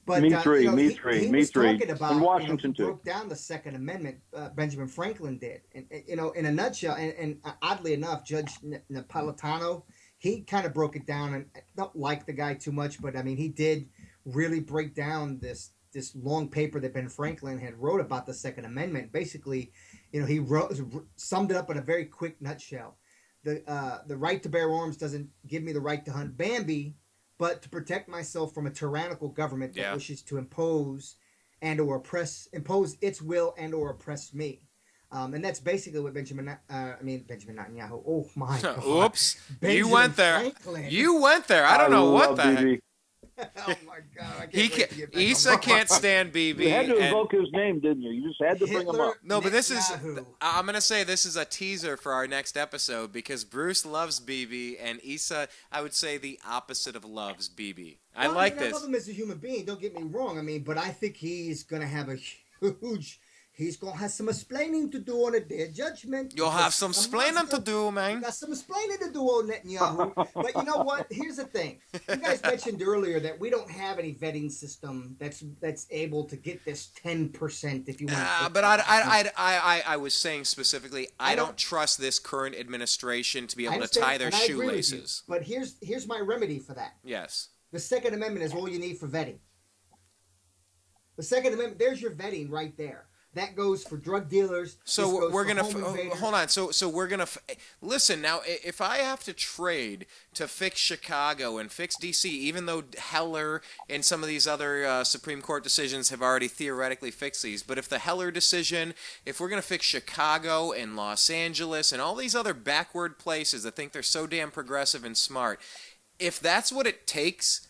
But, me three. Talking about, in Washington, he broke down the Second Amendment, Benjamin Franklin did. And, you know, in a nutshell, and oddly enough, Judge Napolitano, he kind of broke it down, and I don't like the guy too much, but, I mean, he did really break down this long paper that Ben Franklin had wrote about the Second Amendment. Basically, you know, he summed it up in a very quick nutshell. The right to bear arms doesn't give me the right to hunt Bambi, but to protect myself from a tyrannical government that wishes to impose impose its will and or oppress me. And that's basically what Benjamin Netanyahu. Oh my God. Oops. Benjamin You went there. Franklin. You went there. I don't know what the heck. Oh my God! I can't wait to get back Issa on can't stand BB. You had to invoke his name, didn't you? You just had to bring him up. No, but this is. Netanyahu. I'm gonna say this is a teaser for our next episode because Bruce loves BB and Issa, I would say the opposite of loves BB. I like this. I love him as a human being. Don't get me wrong. I mean, but I think he's gonna have a huge. He's going to have some explaining to do on a day of judgment. You'll have some explaining to do, man. You got some explaining to do on Netanyahu. But you know what? Here's the thing. You guys mentioned earlier that we don't have any vetting system that's able to get this 10% if you want. But I was saying specifically, I don't trust this current administration to be able to tie their shoelaces. But here's my remedy for that. Yes. The Second Amendment is all you need for vetting. The Second Amendment, there's your vetting right there. That goes for drug dealers. So we're gonna hold on. So we're gonna listen now. If I have to trade to fix Chicago and fix D.C., even though Heller and some of these other Supreme Court decisions have already theoretically fixed these, but if the Heller decision, if we're gonna fix Chicago and Los Angeles and all these other backward places that think they're so damn progressive and smart, if that's what it takes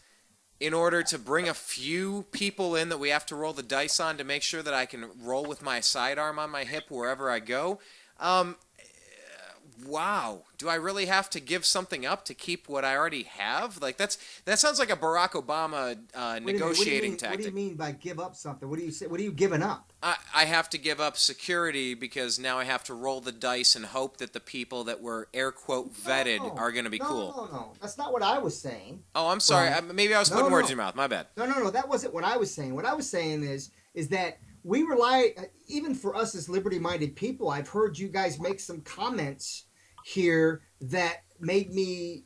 in order to bring a few people in that we have to roll the dice on to make sure that I can roll with my sidearm on my hip wherever I go, wow, do I really have to give something up to keep what I already have? Like that sounds like a Barack Obama negotiating tactic. What do you mean by give up something? What do you say? What are you giving up? I have to give up security because now I have to roll the dice and hope that the people that were air quote vetted are going to be cool. No, that's not what I was saying. Oh, I'm sorry. Maybe I was putting words in your mouth. My bad. No, that wasn't what I was saying. What I was saying is that we rely, even for us as liberty-minded people, I've heard you guys make some comments here that made me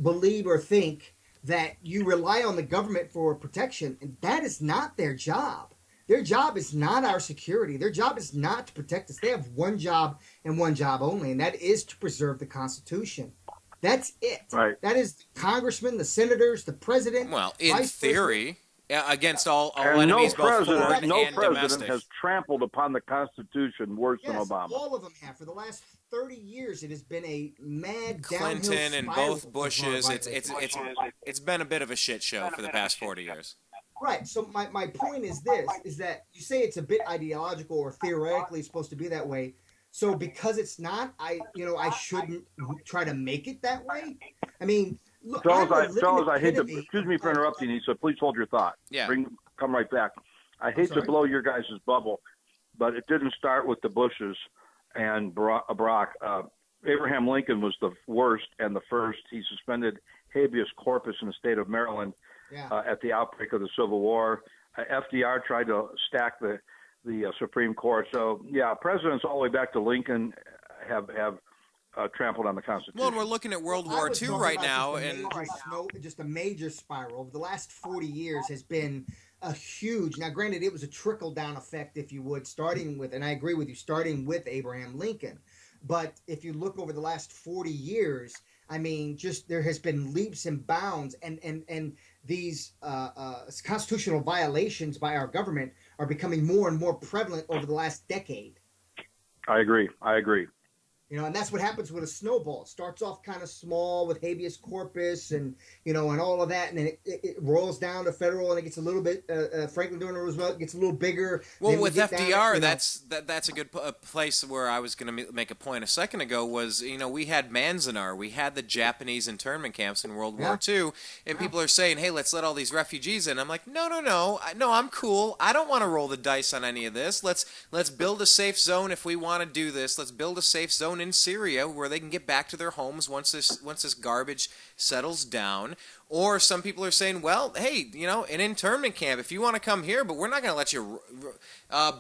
believe or think that you rely on the government for protection, and that is not their job. Their job is not our security. Their job is not to protect us. They have one job and one job only, and that is to preserve the Constitution. That's it. Right. That is the congressmen, the senators, the president. Well, in theory, against all and enemies, no president, both foreign and domestic. president has trampled upon the Constitution worse than Obama. All of them have. For the last 30 years, it has been a mad Clinton and both Bushes. It's been a bit of a shit show for the past 40 years. Right. So my point is this: is that you say it's a bit ideological or theoretically supposed to be that way. So because it's not, I shouldn't try to make it that way. I mean, look, fellas, I hate to. Excuse me for interrupting you. So please hold your thought. Yeah. Come right back. I hate to blow your guys' bubble, but it didn't start with the Bushes and Barack. Abraham Lincoln was the worst and the first. He suspended habeas corpus in the state of Maryland at the outbreak of the Civil War. FDR tried to stack the Supreme Court. So, yeah, presidents all the way back to Lincoln have trampled on the Constitution. Well, and we're looking at World I War was II talking right about now, just a major spiral over the last 40 years has been a huge. Now, granted, it was a trickle down effect, if you would, starting with, and I agree with you, starting with Abraham Lincoln. But if you look over the last 40 years, I mean, just there has been leaps and bounds, and these constitutional violations by our government are becoming more and more prevalent over the last decade. I agree. You know, and that's what happens with a snowball. It starts off kind of small with habeas corpus and, you know, and all of that. And then it rolls down to federal and it gets a little bit, Franklin Delano Roosevelt gets a little bigger. Well, with FDR, that's a good place where I was going to make a point a second ago was, you know, we had Manzanar. We had the Japanese internment camps in World War II. And people are saying, hey, let's let all these refugees in. I'm like, no, I'm cool. I don't want to roll the dice on any of this. Let's build a safe zone if we want to do this. Let's build a safe zone in Syria where they can get back to their homes once this garbage settles down. Or some people are saying, well, hey, you know, an internment camp, if you want to come here, but we're not going to let you.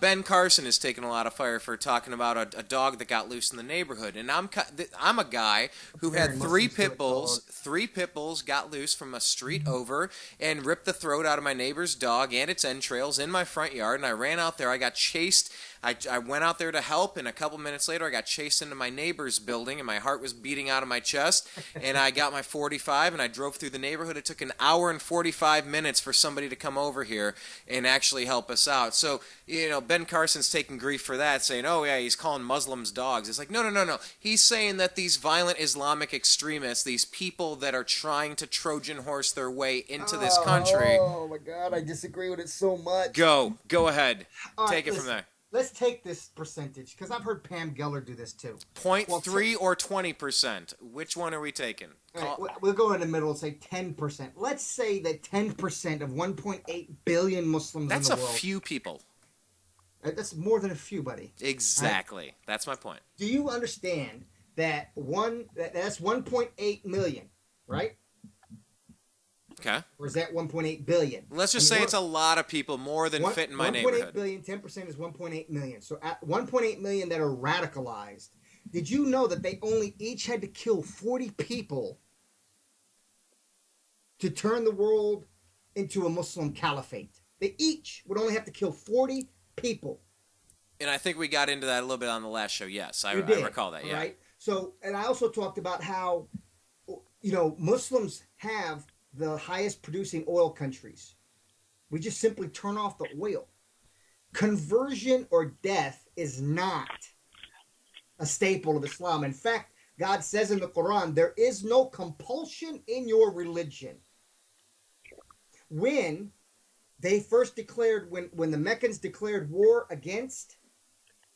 Ben Carson has taken a lot of fire for talking about a dog that got loose in the neighborhood. And I'm a guy who had three pit bulls. Three pit bulls got loose from a street over and ripped the throat out of my neighbor's dog and its entrails in my front yard. And I ran out there. I got chased. I went out there to help, and a couple minutes later I got chased into my neighbor's building, and my heart was beating out of my chest, and I got my 45, and I drove through the neighborhood. It took an hour and 45 minutes for somebody to come over here and actually help us out. So, you know, Ben Carson's taking grief for that, saying, oh, yeah, he's calling Muslims dogs. It's like, no. He's saying that these violent Islamic extremists, these people that are trying to Trojan horse their way into this country. Oh, my God, I disagree with it so much. Go ahead. Take it from there. Let's take this percentage, because I've heard Pam Geller do this too. 0.3 or 20%? Which one are we taking? Right, we'll go in the middle and say 10%. Let's say that 10% of 1.8 billion Muslims That's in the world. That's a few people. That's more than a few, buddy. Exactly. Right? That's my point. Do you understand that that's 1.8 million, right? Okay. Or is that 1.8 billion? Let's just say it's a lot of people, more than fit in my neighborhood. 1.8 billion, 10% is 1.8 million. So at 1.8 million that are radicalized. Did you know that they only each had to kill 40 people to turn the world into a Muslim caliphate? They each would only have to kill 40 people. And I think we got into that a little bit on the last show. Yes, I recall that, yeah. Right? So, and I also talked about how, you know, Muslims have the highest producing oil countries. We just simply turn off the oil. Conversion or death is not a staple of Islam. In fact, God says in the Quran, there is no compulsion in your religion. When they first declared, when the Meccans declared war against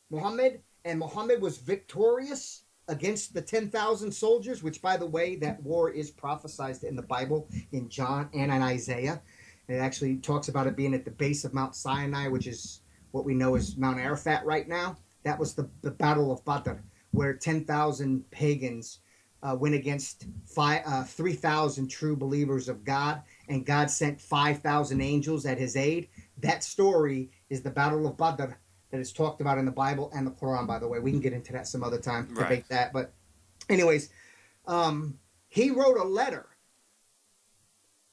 Muhammad, and Muhammad was victorious against the 10,000 soldiers, which, by the way, that war is prophesied in the Bible in John and in Isaiah. It actually talks about it being at the base of Mount Sinai, which is what we know as Mount Arafat right now. That was the Battle of Badr, where 10,000 pagans went against 3,000 true believers of God, and God sent 5,000 angels at his aid. That story is the Battle of Badr, that is talked about in the Bible and the Quran, by the way. We can get into that some other time, debate that. But anyways, he wrote a letter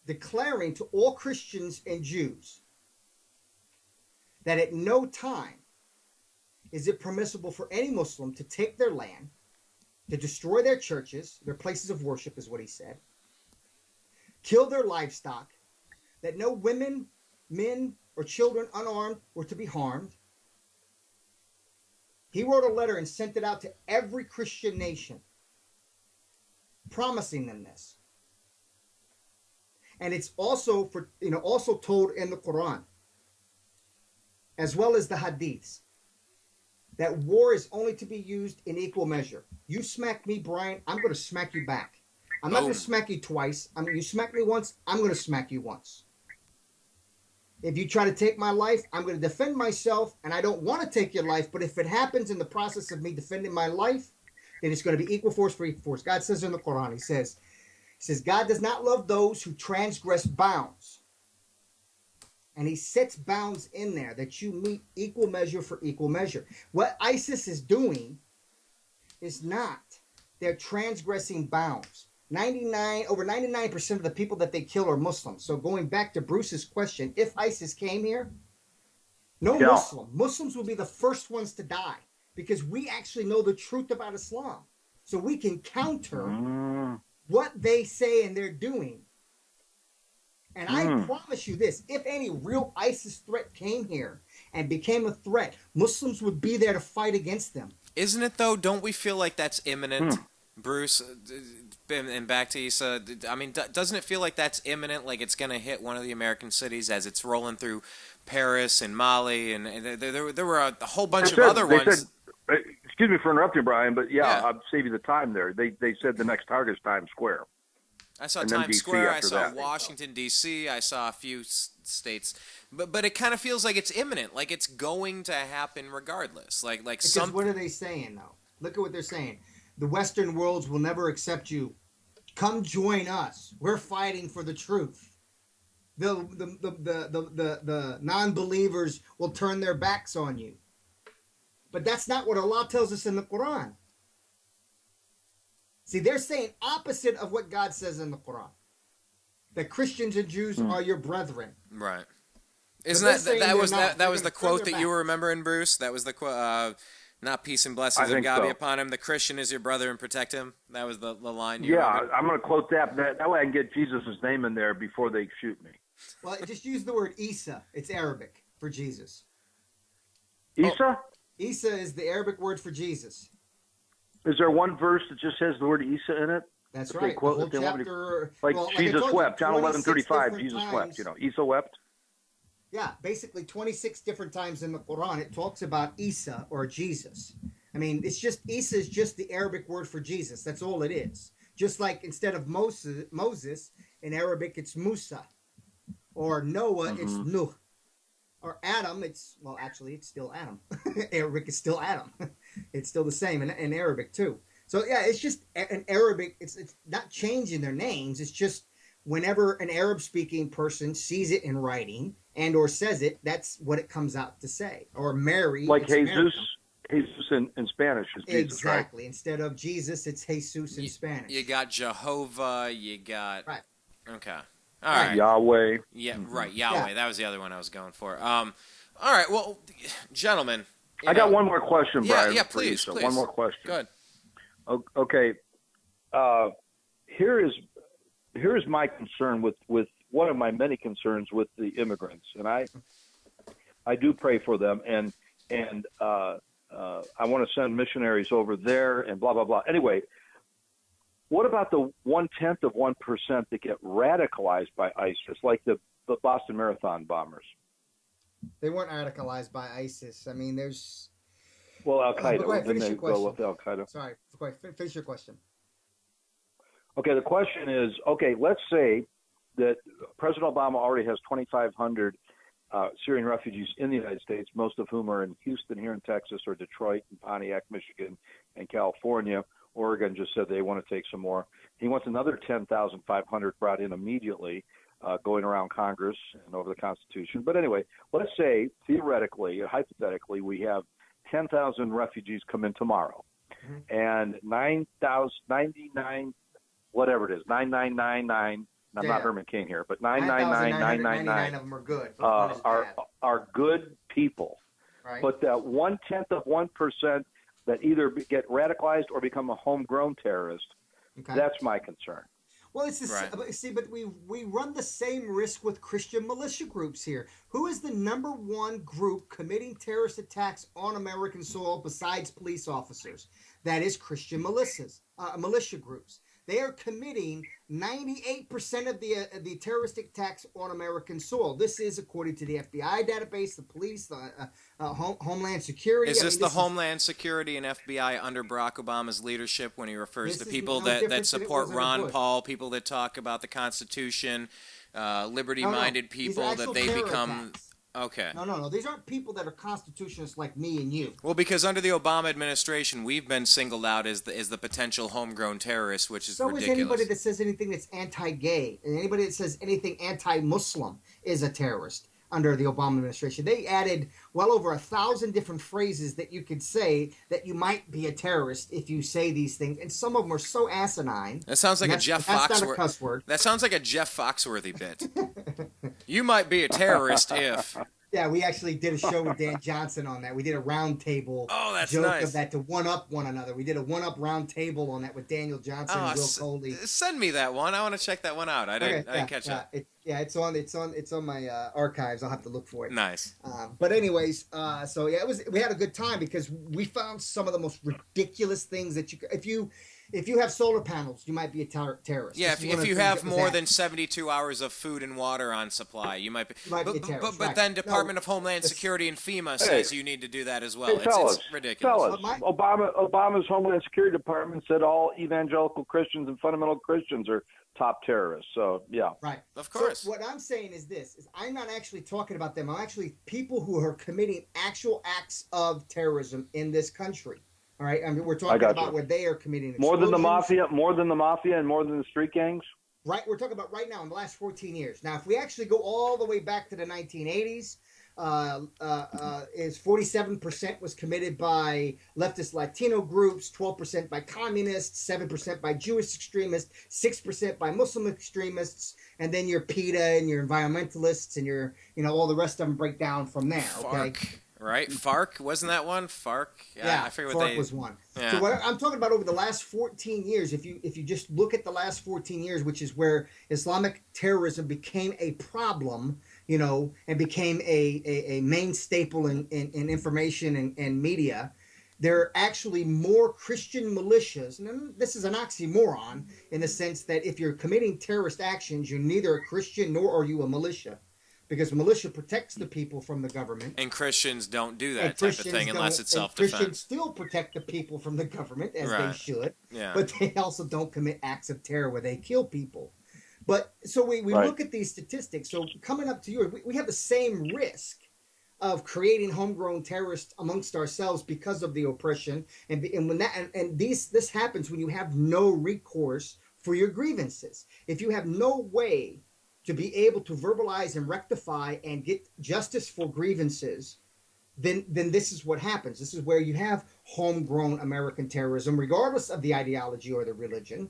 declaring to all Christians and Jews that at no time is it permissible for any Muslim to take their land, to destroy their churches, their places of worship is what he said, kill their livestock, that no women, men, or children unarmed were to be harmed. He wrote a letter and sent it out to every Christian nation, promising them this. And it's also also told in the Quran, as well as the Hadiths, that war is only to be used in equal measure. You smack me, Brian, I'm going to smack you back. I'm not going to smack you twice. You smack me once, I'm going to smack you once. If you try to take my life, I'm going to defend myself, and I don't want to take your life, but if it happens in the process of me defending my life, then it's going to be equal force for equal force. God says in the Quran, he says, God does not love those who transgress bounds. And he sets bounds in there that you meet equal measure for equal measure. What ISIS is doing is not they're transgressing bounds. Over 99% of the people that they kill are Muslims. So going back to Bruce's question, if ISIS came here, Muslims will be the first ones to die because we actually know the truth about Islam. So we can counter what they say and they're doing. And I promise you this, if any real ISIS threat came here and became a threat, Muslims would be there to fight against them. Isn't it, though? Don't we feel like that's imminent, Bruce? And back to Issa, I mean, doesn't it feel like that's imminent, like it's going to hit one of the American cities as it's rolling through Paris and Mali, and there were a whole bunch of other ones. Excuse me for interrupting, Brian, but I'll save you the time there. They said the next target is Times Square. I saw Times Square, I saw Washington, D.C., I saw a few states. But it kind of feels like it's imminent, like it's going to happen regardless. Because what are they saying, though? Look at what they're saying. The Western worlds will never accept you. Come join us. We're fighting for the truth. The non-believers will turn their backs on you. But that's not what Allah tells us in the Quran. See, they're saying opposite of what God says in the Quran. That Christians and Jews are your brethren. Right. Isn't that was the quote that you were remembering, Bruce? That was the quote. Not peace and blessings of God be upon him. The Christian is your brother and protect him. That was the line you remembered? I'm going to quote that. That way I can get Jesus' name in there before they shoot me. Well, just use the word Isa. It's Arabic for Jesus. Isa? Isa is the Arabic word for Jesus. Is there one verse that just has the word Isa in it? That's right. The whole chapter, Jesus wept. John 11:35. Jesus wept. Isa wept. Yeah, basically 26 different times in the Quran it talks about Isa or Jesus. I mean, Isa is just the Arabic word for Jesus. That's all it is. Just like instead of Moses in Arabic it's Musa, or Noah it's Nuh, or Adam it's still Adam. Arabic is still Adam. It's still the same in Arabic too. So yeah, it's just in Arabic. It's not changing their names. It's just whenever an Arab-speaking person sees it in writing and or says it, that's what it comes out to say. Or Mary, like Jesus in Spanish is Jesus, exactly. Right? Instead of Jesus, it's Jesus in Spanish. You got Jehovah. You got Okay. All right. Yahweh. Yeah, right. Yahweh. That was the other one I was going for. All right. Well, gentlemen. I got one more question, Brian. Yeah, please. One more question. Go ahead. Okay. Here is my concern with one of my many concerns with the immigrants, and I do pray for them, and I want to send missionaries over there, and blah blah blah. Anyway, what about the 0.1% that get radicalized by ISIS, like the Boston Marathon bombers? They weren't radicalized by ISIS. I mean, there's Al Qaeda. Go ahead, finish your question. Go with Al Qaeda. Sorry, go ahead, finish your question. Okay, the question is, let's say that President Obama already has 2,500 Syrian refugees in the United States, most of whom are in Houston here in Texas, or Detroit and Pontiac, Michigan, and California. Oregon just said they want to take some more. He wants another 10,500 brought in immediately, going around Congress and over the Constitution. But anyway, let's say, theoretically, hypothetically, we have 10,000 refugees come in tomorrow, and 99, whatever it is, 9999. I'm not Herman King here, but 999,999 of them are good. Are good people. Right. But that 0.1% that either get radicalized or become a homegrown terrorist, that's my concern. Well, it's but we run the same risk with Christian militia groups here. Who is the number one group committing terrorist attacks on American soil besides police officers? That is Christian militia groups. They are committing 98% of the terroristic attacks on American soil. This is according to the FBI database, the police, the Homeland Security. Is this Homeland Security and FBI under Barack Obama's leadership when he refers to people that support Ron Paul, people that talk about the Constitution, liberty-minded people, that they become... Attacks. Okay. No. These aren't people that are constitutionalists like me and you. Well, because under the Obama administration, we've been singled out as the potential homegrown terrorists, which is ridiculous. So is anybody that says anything that's anti-gay, and anybody that says anything anti-Muslim is a terrorist. under the Obama administration. They added well over 1,000 different phrases that you could say that you might be a terrorist if you say these things, and some of them are so asinine. That sounds like a Jeff Foxworthy. That's not a cuss word. That sounds like a Jeff Foxworthy bit. You might be a terrorist if. Yeah, we actually did a show with Dan Johnson on that. We did a round table joke nice. of that to one-up one another. We did a one-up round table on that with Daniel Johnson and Will Coley. Send me that one. I want to check that one out. I didn't catch it. It's on my archives. I'll have to look for it. Nice. But anyways, so yeah, we had a good time because we found some of the most ridiculous things that if you have solar panels, you might be a terrorist. Yeah, if you have more than 72 hours of food and water on supply, you might be a terrorist. But then Department of Homeland Security and FEMA says you need to do that as well. It's ridiculous. Obama's Homeland Security Department said all evangelical Christians and fundamental Christians are top terrorists. So, yeah. Right. Of course. So what I'm saying is this, is I'm not actually talking about them. I'm actually people who are committing actual acts of terrorism in this country. All right, I mean, we're talking about where they are committing more than the mafia, and more than the street gangs. Right, we're talking about right now in the last 14 years. Now, if we actually go all the way back to the 1980s, is 47% was committed by leftist Latino groups, 12% by communists, 7% by Jewish extremists, 6% by Muslim extremists, and then your PETA and your environmentalists and your all the rest of them break down from there. Okay. Right, FARC, wasn't that one? FARC, yeah, I forget FARC was one. Yeah. So what I'm talking about over the last 14 years, if you just look at the last 14 years, which is where Islamic terrorism became a problem, and became a main staple in information and media, there are actually more Christian militias, and this is an oxymoron in the sense that if you're committing terrorist actions, you're neither a Christian nor are you a militia. Because militia protects the people from the government. And Christians don't do that type of thing unless it's self-defense. Christians still protect the people from the government, as they should. Yeah. But they also don't commit acts of terror where they kill people. But so we look at these statistics. So coming up to you, we have the same risk of creating homegrown terrorists amongst ourselves because of the oppression. And when this happens when you have no recourse for your grievances. If you have no way to be able to verbalize and rectify and get justice for grievances, then this is what happens. This is where you have homegrown American terrorism, regardless of the ideology or the religion.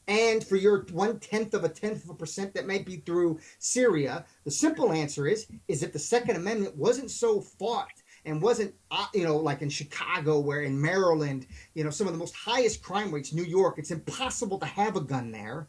And for your 0.1% that might be through Syria, the simple answer is that the Second Amendment wasn't so fought and wasn't, like in Chicago, where in Maryland, some of the most highest crime rates, New York, it's impossible to have a gun there.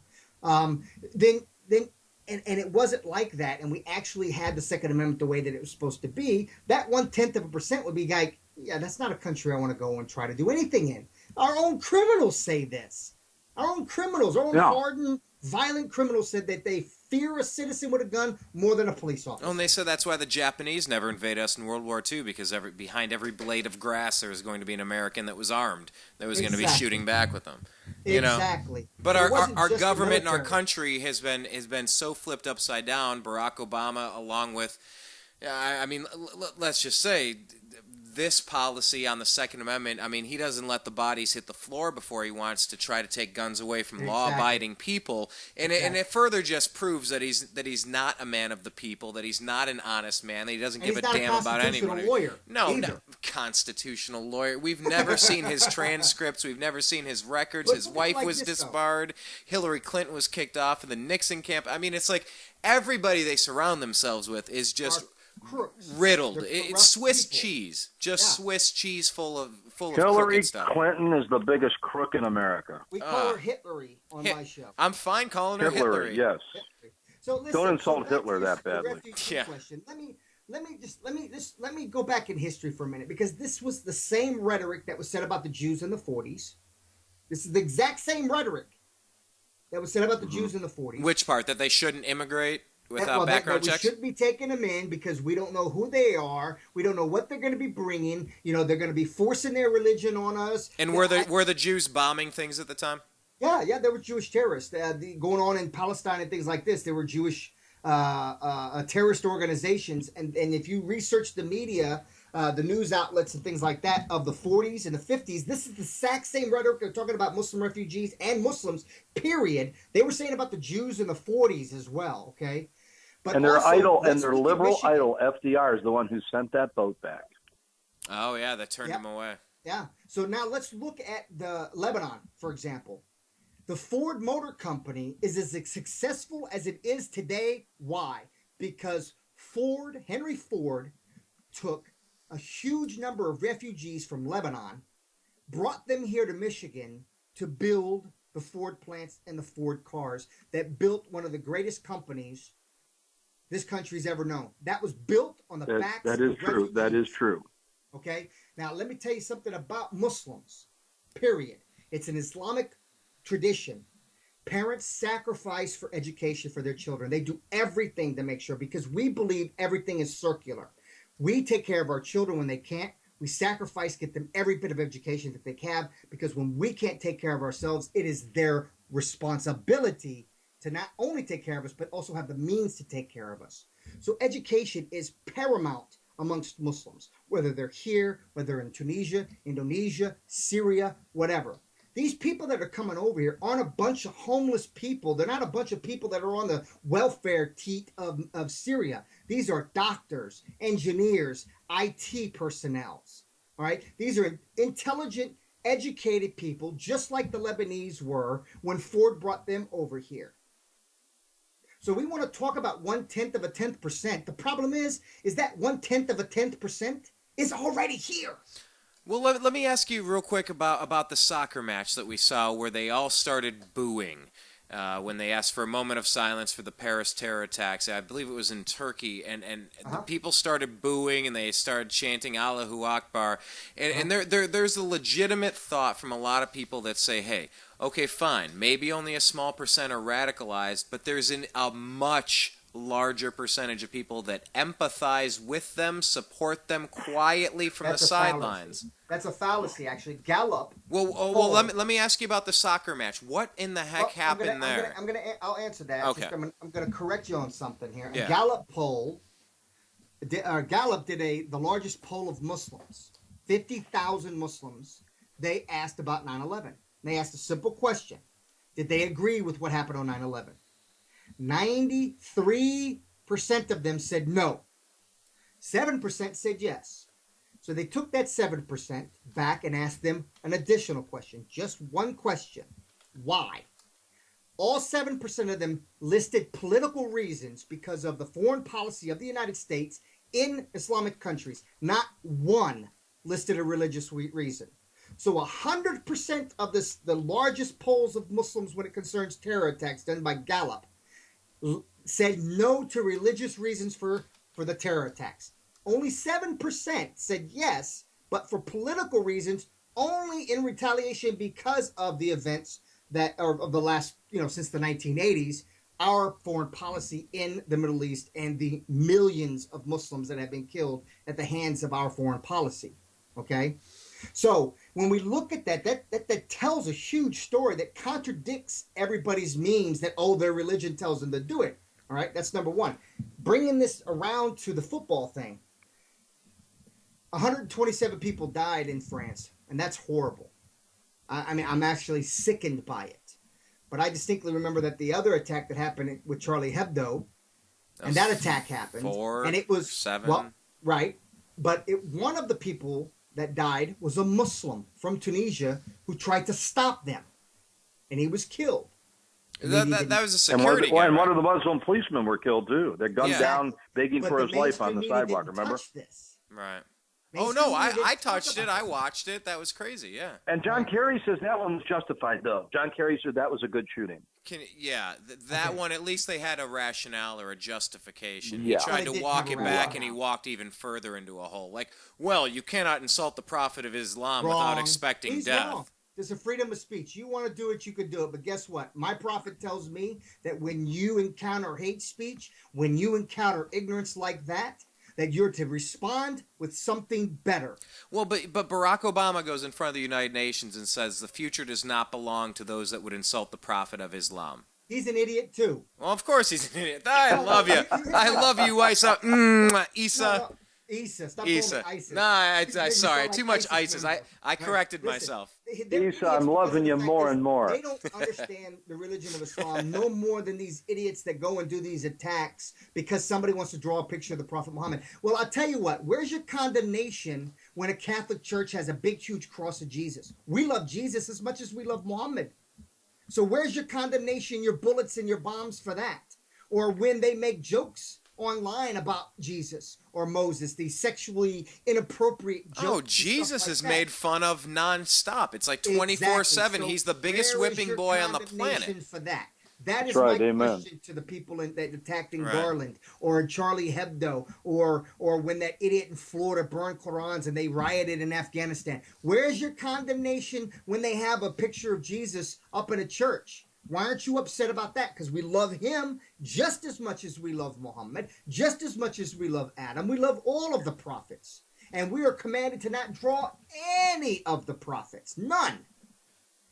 And it wasn't like that, and we actually had the Second Amendment the way that it was supposed to be, that 0.1% would be like, yeah, that's not a country I want to go and try to do anything in. Our own criminals say this. Our own criminals, our own hardened, violent criminals said that they fear a citizen with a gun more than a police officer. Oh, and they said that's why the Japanese never invaded us in World War II, because behind every blade of grass there was going to be an American that was armed, that was going to be shooting back with them. Exactly. But our government and our country has been so flipped upside down. Barack Obama, along with, let's just say, this policy on the Second Amendment, he doesn't let the bodies hit the floor before he wants to try to take guns away from law-abiding people, and it further just proves that he's not a man of the people, that he's not an honest man, that he doesn't give a damn about anyone. No, constitutional lawyer. We've never seen his transcripts. We've never seen his records. His wife was disbarred. Hillary Clinton was kicked off in the Nixon camp. It's like everybody they surround themselves with is just riddled. It's Swiss cheese, Swiss cheese full of Hillary stuff. Clinton is the biggest crook in America. We call her Hitlery on my show. I'm fine calling her Hitlery. Yes. So listen, don't insult Hitler that badly. Question. Let me go back in history for a minute, because this was the same rhetoric that was said about the Jews in the 40s. This is the exact same rhetoric that was said about the Jews in the 40s. Which part? That they shouldn't immigrate without background checks? We shouldn't be taking them in because we don't know who they are. We don't know what they're going to be bringing. They're going to be forcing their religion on us. And were the Jews bombing things at the time? Yeah, there were Jewish terrorists going on in Palestine and things like this. There were Jewish terrorist organizations, and if you research the media, the news outlets and things like that of the 40s and the 50s, this is the exact same rhetoric. They're talking about Muslim refugees and Muslims, period. They were saying about the Jews in the 40s as well, okay? But And their also, idol let's and their look at liberal Michigan. idol FDR is the one who sent that boat back. Oh yeah, that turned him away. Yeah. So now let's look at the Lebanon, for example. The Ford Motor Company is as successful as it is today. Why? Because Henry Ford, took a huge number of refugees from Lebanon, brought them here to Michigan to build the Ford plants and the Ford cars that built one of the greatest companies this country's ever known. That was built on the backs That of is true. That is refugees. true. Okay? Now, let me tell you something about Muslims, period. It's an Islamic tradition. Parents sacrifice for education for their children. They do everything to make sure, because we believe everything is circular. We take care of our children when they can't. We sacrifice, get them every bit of education that they can, because when we can't take care of ourselves, it is their responsibility to not only take care of us, but also have the means to take care of us. So education is paramount amongst Muslims, whether they're here, whether they're in Tunisia, Indonesia, Syria, whatever. These people that are coming over here aren't a bunch of homeless people. They're not a bunch of people that are on the welfare teat of Syria. These are doctors, engineers, IT personnel. All right? These are intelligent, educated people, just like the Lebanese were when Ford brought them over here. So we want to talk about 0.1%. The problem is that 0.1% is already here. Well, let me ask you real quick about the soccer match that we saw where they all started booing when they asked for a moment of silence for the Paris terror attacks. I believe it was in Turkey, and the people started booing and they started chanting Allahu Akbar. And there's a legitimate thought from a lot of people that say, hey, okay, fine, maybe only a small percent are radicalized, but there's a much larger percentage of people that empathize with them, support them quietly from the sidelines. That's a fallacy, actually. Gallup. Well, let me ask you about the soccer match. What in the heck happened there? I'll answer that. Okay. I'm gonna correct you on something here. Yeah. A Gallup poll. Gallup did the largest poll of Muslims, 50,000 Muslims. They asked about 9/11. They asked a simple question: did they agree with what happened on 9/11? 93% of them said no. 7% said yes. So they took that 7% back and asked them an additional question. Just one question. Why? All 7% of them listed political reasons because of the foreign policy of the United States in Islamic countries. Not one listed a religious reason. So 100% of the largest polls of Muslims when it concerns terror attacks done by Gallup said no to religious reasons for the terror attacks. Only 7% said yes, but for political reasons, only in retaliation because of the events that are of the last, since the 1980s, our foreign policy in the Middle East and the millions of Muslims that have been killed at the hands of our foreign policy. Okay? So when we look at that tells a huge story that contradicts everybody's memes that, their religion tells them to do it. All right, that's number one. Bringing this around to the football thing, 127 people died in France, and that's horrible. I mean, I'm actually sickened by it. But I distinctly remember that the other attack that happened with Charlie Hebdo, and that attack happened. And it was 7. Well, right. But one of the people that died was a Muslim from Tunisia who tried to stop them, and he was killed. That was a security guy. And one of the Muslim policemen were killed too. They're gunned down, begging for his life on the sidewalk. Remember? Right. Oh no, I touched it. I watched it. That was crazy. Yeah. And John Kerry says that one was justified, though. John Kerry said that was a good shooting. That one, at least they had a rationale or a justification. Yeah. He tried to walk it back, and he walked even further into a hole. Like, well, you cannot insult the Prophet of Islam without expecting He's death. Wrong. There's a freedom of speech. You want to do it, you could do it. But guess what? My prophet tells me that when you encounter hate speech, when you encounter ignorance like that you're to respond with something better. Well, but Barack Obama goes in front of the United Nations and says the future does not belong to those that would insult the Prophet of Islam. He's an idiot too. Well, of course he's an idiot. I love you. I love you, Isa. Isa. Isa. Stop Isa. calling me ISIS. No, I You're making me sorry. sound like Too much ISIS ISIS. member. I corrected Listen, myself. they're Isa, I'm idiots loving because you of the fact more is and more. They don't understand the religion of Islam no more than these idiots that go and do these attacks because somebody wants to draw a picture of the Prophet Muhammad. Well, I'll tell you what. Where's your condemnation when a Catholic church has a big, huge cross of Jesus? We love Jesus as much as we love Muhammad. So where's your condemnation, your bullets and your bombs for that? Or when they make jokes online about Jesus or Moses, these sexually inappropriate jokes. Oh, Jesus is made fun of nonstop. It's like 24/7. Exactly. So He's the biggest where is whipping your boy on the condemnation planet. for that? That is right, my amen. question to the people that attacked in Right. Garland or Charlie Hebdo or when that idiot in Florida burned Qurans and they rioted in Afghanistan. Where's your condemnation when they have a picture of Jesus up in a church? Why aren't you upset about that? Because we love him just as much as we love Muhammad, just as much as we love Adam. We love all of the prophets. And we are commanded to not draw any of the prophets. None.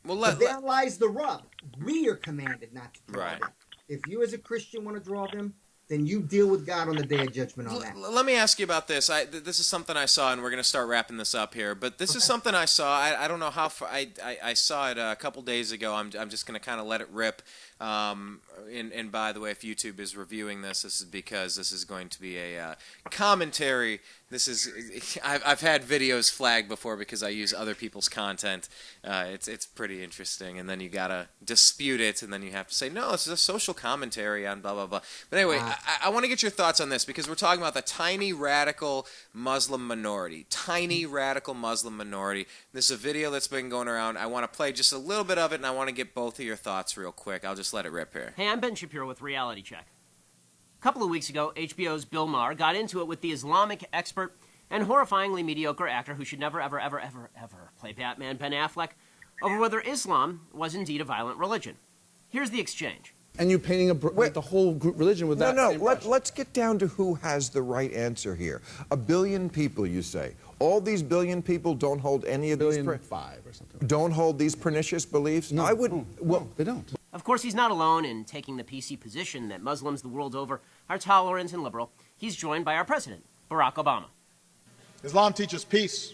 Well, But there lies the rub. We are commanded not to draw Right. them. If you as a Christian want to draw them, then you deal with God on the day of judgment on that. Let me ask you about this. This is something I saw, and we're going to start wrapping this up here. But this is something I saw. I don't know how far. I saw it a couple days ago. I'm just going to kind of let it rip. And by the way, if YouTube is reviewing this is because this is going to be a commentary. I've had videos flagged before because I use other people's content. It's pretty interesting, and then you gotta dispute it, and then you have to say no, this is a social commentary on blah blah blah. But anyway, I want to get your thoughts on this because we're talking about the tiny radical Muslim minority. Tiny radical Muslim minority. This is a video that's been going around. I want to play just a little bit of it, and I want to get both of your thoughts real quick. I'll just let it rip here. Hey, I'm Ben Shapiro with Reality Check. A couple of weeks ago, HBO's Bill Maher got into it with the Islamic expert and horrifyingly mediocre actor who should never, ever, ever, ever, ever play Batman, Ben Affleck, over whether Islam was indeed a violent religion. Here's the exchange. And you painting the whole group religion with that. No, same brush. let's get down to who has the right answer here. 1 billion people, you say. All these billion people don't hold any of these... 1,000,000,5 or something. Don't hold these pernicious beliefs? No, I would... no, they don't. Of course, he's not alone in taking the PC position that Muslims the world over are tolerant and liberal. He's joined by our president, Barack Obama. Islam teaches peace.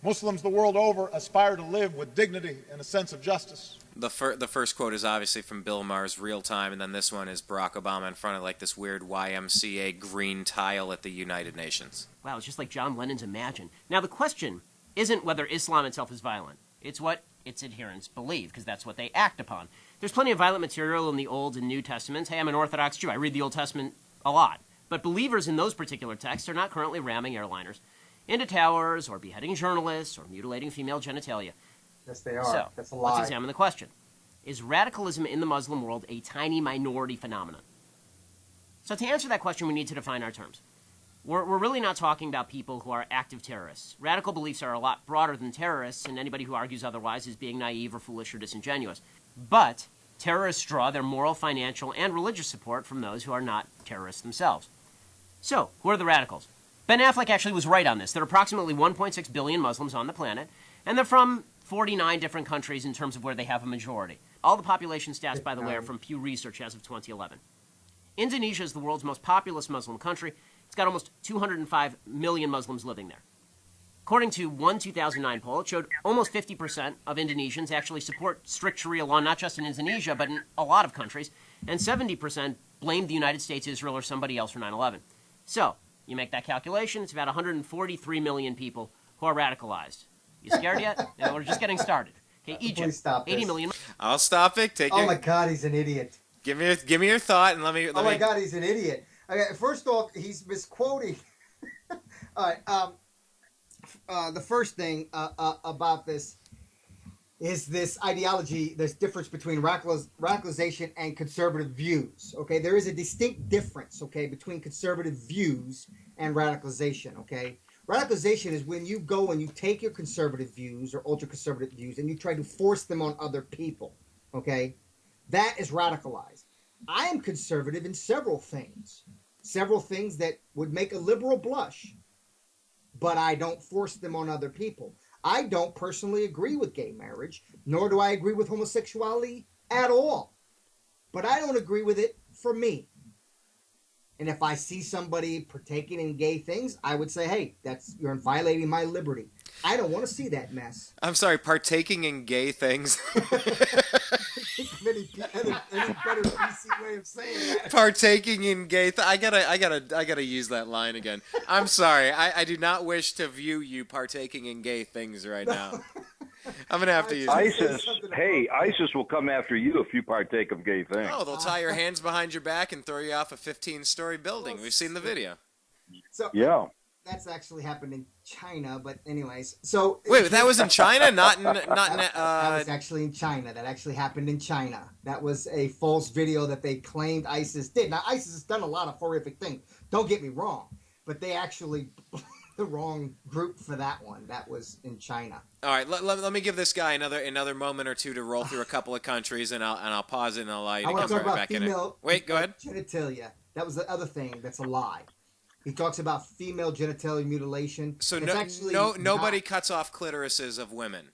Muslims the world over aspire to live with dignity and a sense of justice. The first quote is obviously from Bill Maher's Real Time, and then this one is Barack Obama in front of like this weird YMCA green tile at the United Nations. Wow, it's just like John Lennon's Imagine. Now, the question isn't whether Islam itself is violent. It's what its adherents believe, because that's what they act upon. There's plenty of violent material in the Old and New Testaments. Hey, I'm an Orthodox Jew. I read the Old Testament a lot. But believers in those particular texts are not currently ramming airliners into towers or beheading journalists or mutilating female genitalia. Yes, they are. So, That's a lie. let's examine the question. Is radicalism in the Muslim world a tiny minority phenomenon? So to answer that question, we need to define our terms. We're really not talking about people who are active terrorists. Radical beliefs are a lot broader than terrorists, and anybody who argues otherwise is being naive or foolish or disingenuous. But terrorists draw their moral, financial, and religious support from those who are not terrorists themselves. So, who are the radicals? Ben Affleck actually was right on this. There are approximately 1.6 billion Muslims on the planet, and they're from 49 different countries in terms of where they have a majority. All the population stats, by the way, are from Pew Research as of 2011. Indonesia is the world's most populous Muslim country. It's got almost 205 million Muslims living there. According to one 2009 poll, it showed almost 50% of Indonesians actually support strict Sharia law, not just in Indonesia, but in a lot of countries, and 70% blamed the United States, Israel, or somebody else for 9/11. So, you make that calculation, it's about 143 million people who are radicalized. You scared yet? No, we're just getting started. Okay, Egypt, stop 80 this. million. I'll stop it. Oh my God, he's an idiot. Give me your thought, and let me. Oh my God, he's an idiot. Okay, first off, he's misquoting. All right. The first thing about this is this ideology, this difference between radicalization and conservative views. Okay, there is a distinct difference. Okay, between conservative views and radicalization. Okay, radicalization is when you go and you take your conservative views or ultra-conservative views and you try to force them on other people. Okay, that is radicalized. I am conservative in several things that would make a liberal blush, but I don't force them on other people. I don't personally agree with gay marriage, nor do I agree with homosexuality at all. But I don't agree with it for me. And if I see somebody partaking in gay things, I would say, hey, you're violating my liberty. I don't want to see that mess. I'm sorry, partaking in gay things. any better PC way of saying that. Partaking in gay I gotta use that line again. I'm sorry. I do not wish to view you partaking in gay things right now. I'm gonna have to use ISIS. Hey, ISIS will come after you if you partake of gay things. Oh, they'll tie your hands behind your back and throw you off a 15-story building. We've seen the video. So yeah, that's actually happened in China. But anyways, so wait, that was in China, not in that was actually in China. That actually happened in China. That was a false video that they claimed ISIS did. Now, ISIS has done a lot of horrific things. Don't get me wrong, but they actually the wrong group for that one. That was in China. All right, let me give this guy another moment or two to roll through a couple of countries, and I'll pause it and I'll allow you to come right back in it. Wait, go ahead. Genitalia. That was the other thing. That's a lie. He talks about female genitalia mutilation. So nobody cuts off clitorises of women.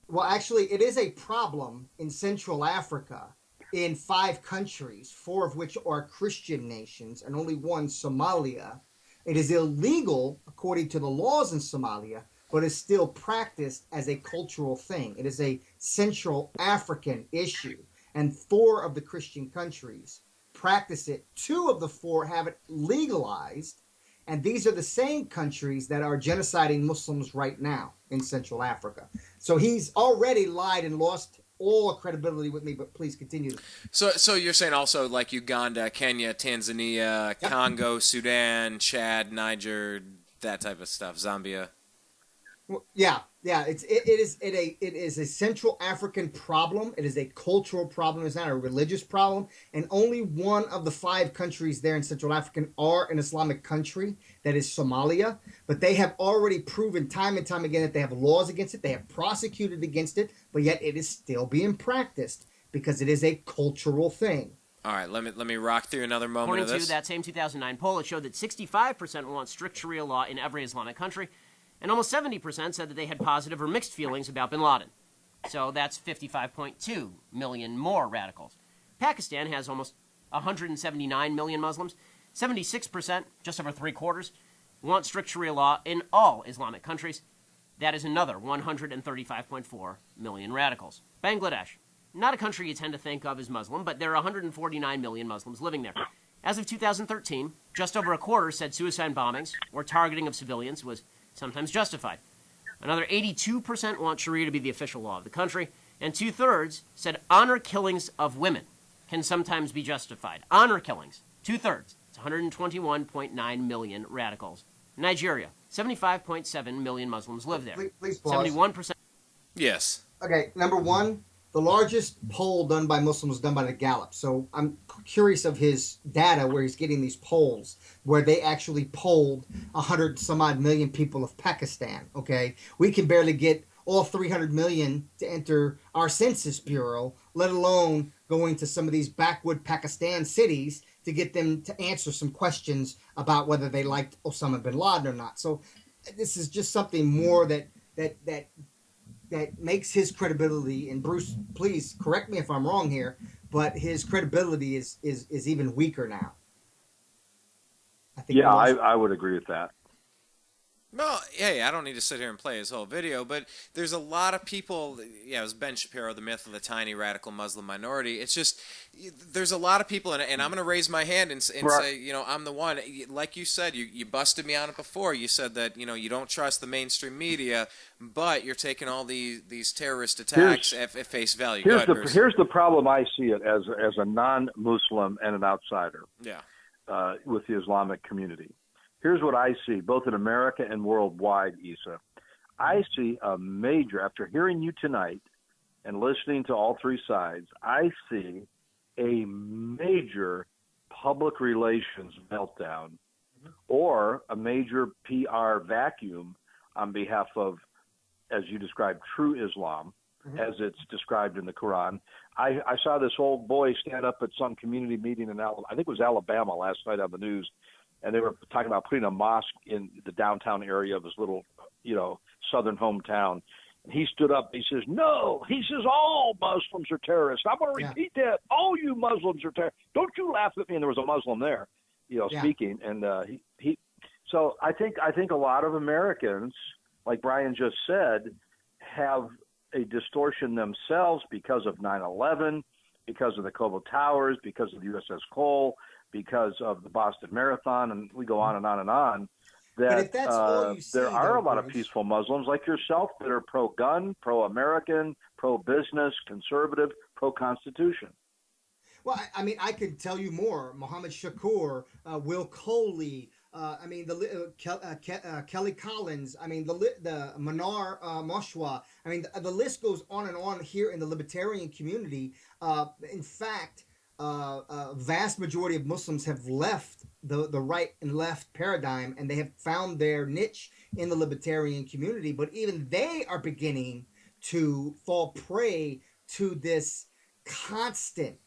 Well, actually, it is a problem in Central Africa in 5 countries, 4 of which are Christian nations, and only one, Somalia. It is illegal according to the laws in Somalia, but is still practiced as a cultural thing. It is a Central African issue, and 4 of the Christian countries practice it. 2 of the 4 have it legalized, and these are the same countries that are genociding Muslims right now in Central Africa. So he's already lied and lost all credibility with me, but please continue. So you're saying also like Uganda, Kenya, Tanzania, Yep. Congo, Sudan, Chad, Niger, that type of stuff, Zambia. Well, yeah. It is a Central African problem. It is a cultural problem. It's not a religious problem. And only one of the 5 countries there in Central Africa are an Islamic country. That is Somalia. But they have already proven time and time again that they have laws against it. They have prosecuted against it. But yet it is still being practiced because it is a cultural thing. All right, let me rock through another moment According of this. to that same 2009 poll, it showed that 65% want strict Sharia law in every Islamic country, and almost 70% said that they had positive or mixed feelings about bin Laden. So that's 55.2 million more radicals. Pakistan has almost 179 million Muslims. 76%, just over 3/4, want strict Sharia law in all Islamic countries. That is another 135.4 million radicals. Bangladesh, not a country you tend to think of as Muslim, but there are 149 million Muslims living there. As of 2013, just over a quarter said suicide bombings or targeting of civilians was sometimes justified. Another 82% want Sharia to be the official law of the country, and 2/3 said honor killings of women can sometimes be justified. Honor killings, 2/3. It's 121.9 million radicals. Nigeria, 75.7 million Muslims live there. Please pause. 71%. Yes. Okay, number 1, the largest poll done by Muslims was done by the Gallup. So I'm curious of his data where he's getting these polls, where they actually polled 100 some odd million people of Pakistan. Okay, we can barely get all 300 million to enter our census bureau, let alone going to some of these backwood Pakistan cities to get them to answer some questions about whether they liked Osama bin Laden or not. So this is just something more that makes his credibility, and Bruce, please correct me if I'm wrong here, but his credibility is even weaker now. I would agree with that. Well, hey, I don't need to sit here and play his whole video, but there's a lot of people, it was Ben Shapiro, the myth of the tiny radical Muslim minority. It's just, there's a lot of people, and I'm going to raise my hand and say, I'm the one. Like you said, you busted me on it before. You said that, you don't trust the mainstream media, but you're taking all these terrorist attacks at face value. Here's the problem I see it as a non-Muslim and an outsider. Yeah. With the Islamic community. Here's what I see, both in America and worldwide, Issa. I see a major, after hearing you tonight and listening to all 3 sides, I see a major public relations meltdown or a major PR vacuum on behalf of, as you described, true Islam, as it's described in the Quran. I saw this old boy stand up at some community meeting in I think it was Alabama last night on the news, and they were talking about putting a mosque in the downtown area of his little, southern hometown. And he stood up. He says, no. He says, all Muslims are terrorists. I'm going to repeat that. All you Muslims are terrorists. Don't you laugh at me. And there was a Muslim there. Yeah. speaking, and he. So I think a lot of Americans, like Brian just said, have a distortion themselves because of 9/11, because of the Kobo Towers, because of the USS Cole, because of the Boston Marathon, and we go on and on and on. That But if that's all you see, there are though, a lot of Bruce, peaceful Muslims like yourself that are pro-gun, pro-American, pro-business, conservative, pro-Constitution. well, I mean, I could tell you more. Mohammed Shakur, Will Coley, Kelly Collins. I mean, the Manar Moshwa. I mean, the list goes on and on here in the libertarian community. In fact, a vast majority of Muslims have left the right and left paradigm, and they have found their niche in the libertarian community. But even they are beginning to fall prey to this constant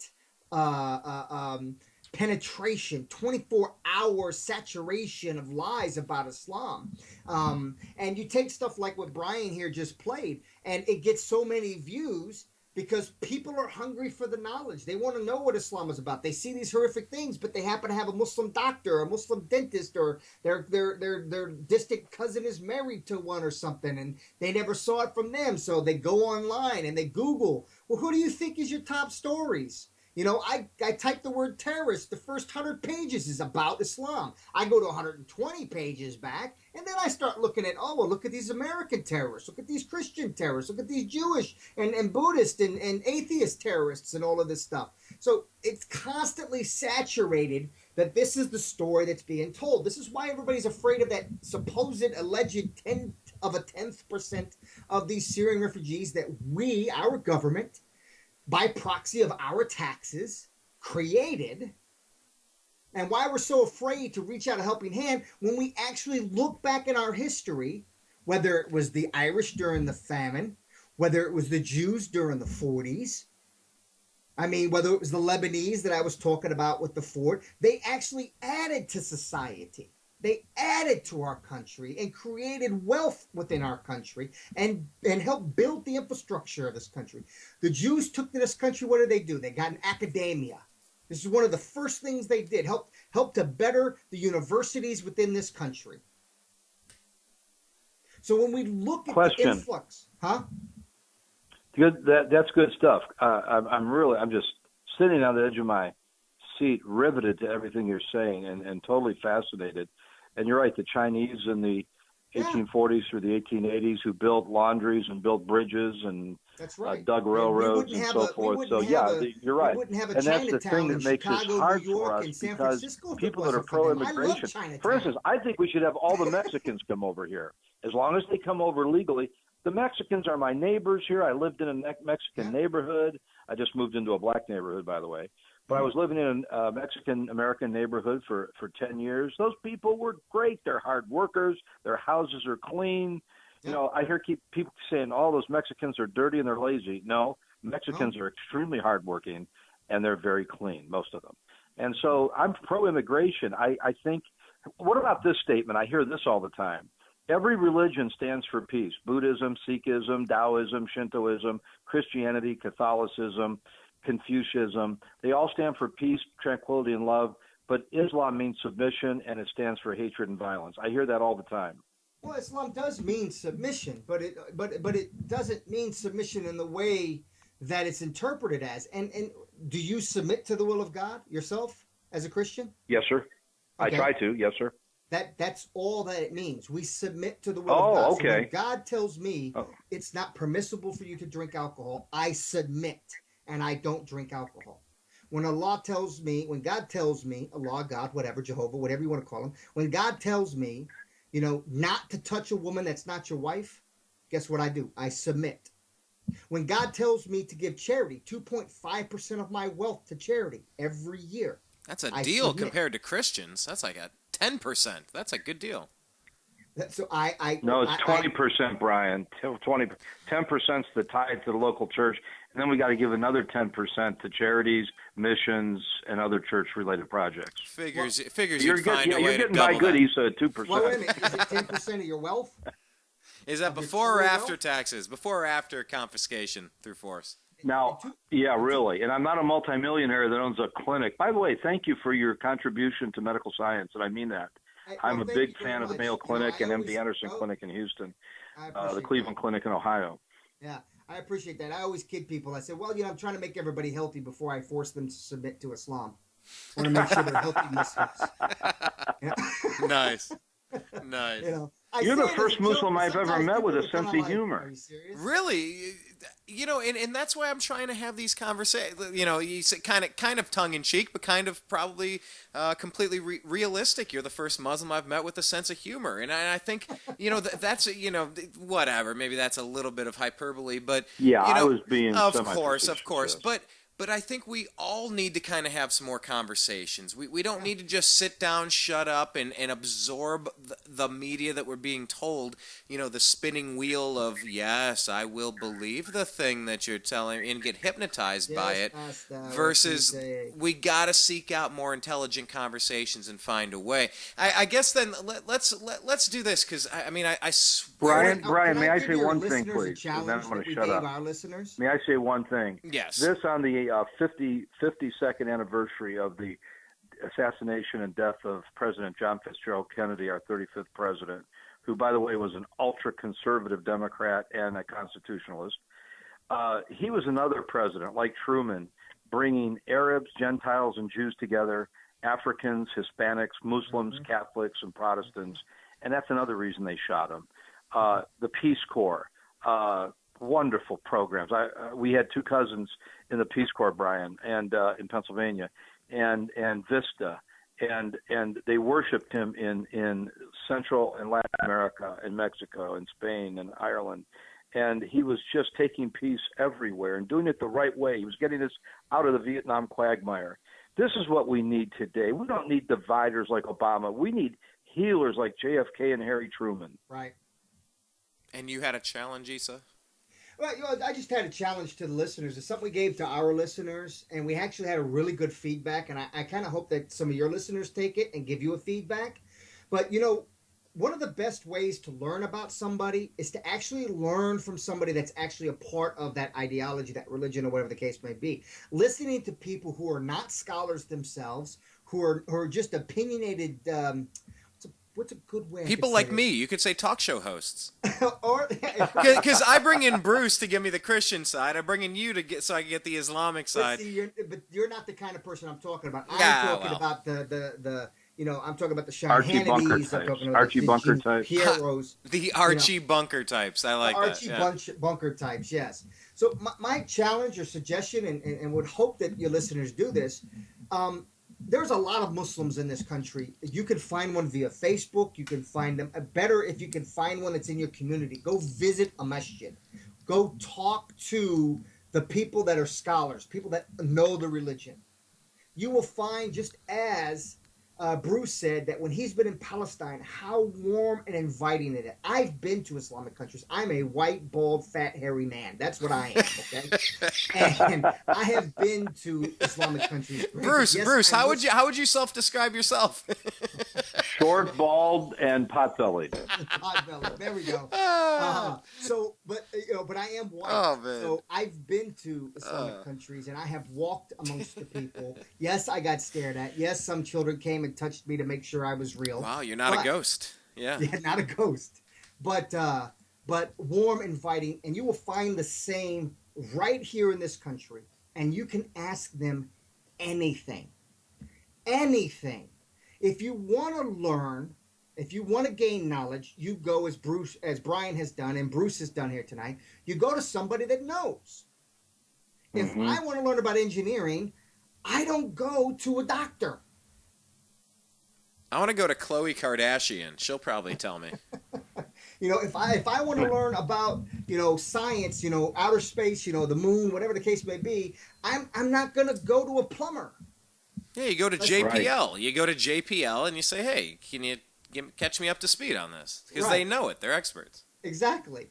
penetration, 24-hour saturation of lies about Islam. And you take stuff like what Brian here just played, and it gets so many views because people are hungry for the knowledge. They want to know what Islam is about. They see these horrific things, but they happen to have a Muslim doctor, a Muslim dentist, or their distant cousin is married to one or something, and they never saw it from them. So they go online and they Google, well, who do you think is your top stories? You know, I type the word terrorist. The first 100 pages is about Islam. I go to 120 pages back, and then I start looking at, oh, well, look at these American terrorists. Look at these Christian terrorists. Look at these Jewish and Buddhist and atheist terrorists and all of this stuff. So it's constantly saturated that this is the story that's being told. This is why everybody's afraid of that supposed alleged 10% of these Syrian refugees that we, our government, by proxy of our taxes, created, and why we're so afraid to reach out a helping hand when we actually look back in our history, whether it was the Irish during the famine, whether it was the Jews during the 40s, I mean, whether it was the Lebanese that I was talking about with the fort, they actually added to society. They added to our country and created wealth within our country and helped build the infrastructure of this country. The Jews took to this country. What did they do? They got an academia. This is one of the first things they did, help to better the universities within this country. So when we look at the influx, Good. That's good stuff. I'm just sitting on the edge of my seat, riveted to everything you're saying, and totally fascinated. And you're right, the Chinese in the 1840s through the 1880s who built laundries and built bridges and that's right. Dug railroads and so forth. So you're right. And that's the thing that makes this hard for us because people that are pro-immigration, for instance, I think we should have all the Mexicans come over here. As long as they come over legally. The Mexicans are my neighbors here. I lived in a Mexican neighborhood. I just moved into a black neighborhood, by the way. But I was living in a Mexican-American neighborhood for 10 years. Those people were great. They're hard workers. Their houses are clean. You know, I hear people saying, oh, those Mexicans are dirty and they're lazy. No, Mexicans are extremely hardworking, and they're very clean, most of them. And so I'm pro-immigration. I think, what about this statement? I hear this all the time. Every religion stands for peace. Buddhism, Sikhism, Taoism, Shintoism, Christianity, Catholicism, Confucianism. They all stand for peace, tranquility, and love. But Islam means submission, and it stands for hatred and violence. I hear that all the time. Well, Islam does mean submission, but it doesn't mean submission in the way that it's interpreted as. And do you submit to the will of God yourself as a Christian? Yes, sir. Okay. I try to. Yes, sir. That's all that it means. We submit to the will of God. Okay. So when God tells me it's not permissible for you to drink alcohol, I submit and I don't drink alcohol. When Allah tells me, when God tells me, Allah, God, whatever, Jehovah, whatever you want to call him, when God tells me, you know, not to touch a woman that's not your wife, guess what I do? I submit. When God tells me to give charity, 2.5% of my wealth to charity every year. That's a deal compared to Christians. That's like a 10%. That's a good deal. So no, it's 20%, Brian. 10% is the tithe to the local church, and then we got to give another 10% to charities, missions, and other church-related projects. Figures you'd you're find a way you're to getting double by good, that. Issa, at 2%. Well, wait a minute. Is it 10% of your wealth? Is that before or after taxes? Before or after confiscation through force? Now, yeah, really. And I'm not a multimillionaire that owns a clinic. By the way, thank you for your contribution to medical science, and I mean that. I'm a big fan of the Mayo Clinic and MD Anderson Clinic in Houston, the Cleveland Clinic in Ohio. Yeah, I appreciate that. I always kid people. I say, well, I'm trying to make everybody healthy before I force them to submit to Islam. I want to make sure they're healthy Muslims. Nice. Nice. You're the first Muslim I've ever met with a sense of humor. Are you serious? Really, and that's why I'm trying to have these conversations. You say kind of tongue in cheek, but kind of probably completely realistic. You're the first Muslim I've met with a sense of humor, and I think that's whatever. Maybe that's a little bit of hyperbole, but yeah, I was being of course, yes. But I think we all need to kind of have some more conversations. We don't need to just sit down, shut up, and absorb the media that we're being told, the spinning wheel of, yes, I will believe the thing that you're telling, and get hypnotized by it, versus we got to seek out more intelligent conversations and find a way. I guess then let's do this, because, I swear... Brian, may I say one thing, please? And then I'm going to shut up. May I say one thing? Yes. This on the 52nd anniversary of the assassination and death of President John Fitzgerald Kennedy, our 35th president, who, by the way, was an ultra-conservative Democrat and a constitutionalist. He was another president, like Truman, bringing Arabs, Gentiles, and Jews together, Africans, Hispanics, Muslims, Catholics, and Protestants, and that's another reason they shot him. The Peace Corps, wonderful programs. We had two cousins in the Peace Corps, Brian, and in Pennsylvania, and Vista, and they worshipped him in Central and Latin America, and Mexico, and Spain, and Ireland, and he was just taking peace everywhere and doing it the right way. He was getting us out of the Vietnam quagmire. This is what we need today. We don't need dividers like Obama. We need healers like JFK and Harry Truman. Right. And you had a challenge, Issa? Well, I just had a challenge to the listeners. It's something we gave to our listeners, and we actually had a really good feedback, and I kind of hope that some of your listeners take it and give you a feedback. But, one of the best ways to learn about somebody is to actually learn from somebody that's actually a part of that ideology, that religion, or whatever the case may be. Listening to people who are not scholars themselves, who are just opinionated what's a good way? People like me. You could say talk show hosts. Or because I bring in Bruce to give me the Christian side. I bring in you so I can get the Islamic side. But you're not the kind of person I'm talking about. I'm talking about the I'm talking about the Sean Hannitys. I'm talking about Archie Bunker types. Heroes. The Archie Bunker types. I like that. Archie Bunker types, yes. So my challenge or suggestion, and would hope that your listeners do this, there's a lot of Muslims in this country. You can find one via Facebook. You can find them. Better if you can find one that's in your community. Go visit a masjid. Go talk to the people that are scholars, people that know the religion. You will find, just as Bruce said, that when he's been in Palestine, how warm and inviting it is. I've been to Islamic countries. I'm a white, bald, fat, hairy man. That's what I am, okay? And I have been to Islamic countries. Bruce, how would you self-describe yourself? Short, bald, and pot-bellied. Pot-bellied. There we go. But I am white. Oh, man. So I've been to Islamic countries, and I have walked amongst the people. Yes, I got stared at. Yes, some children came and touched me to make sure I was real. Wow, you're not a ghost. Yeah, not a ghost. But warm, inviting, and you will find the same right here in this country. And you can ask them anything. Anything. If you want to learn, if you want to gain knowledge, you go as Brian has done, and Bruce has done here tonight. You go to somebody that knows. If I want to learn about engineering, I don't go to a doctor. I want to go to Khloe Kardashian. She'll probably tell me. If I want to learn about, science, outer space, the moon, whatever the case may be, I'm not going to go to a plumber. Yeah, you go to JPL. Right. You go to JPL and you say, hey, can you catch me up to speed on this? Because they know it. They're experts. Exactly.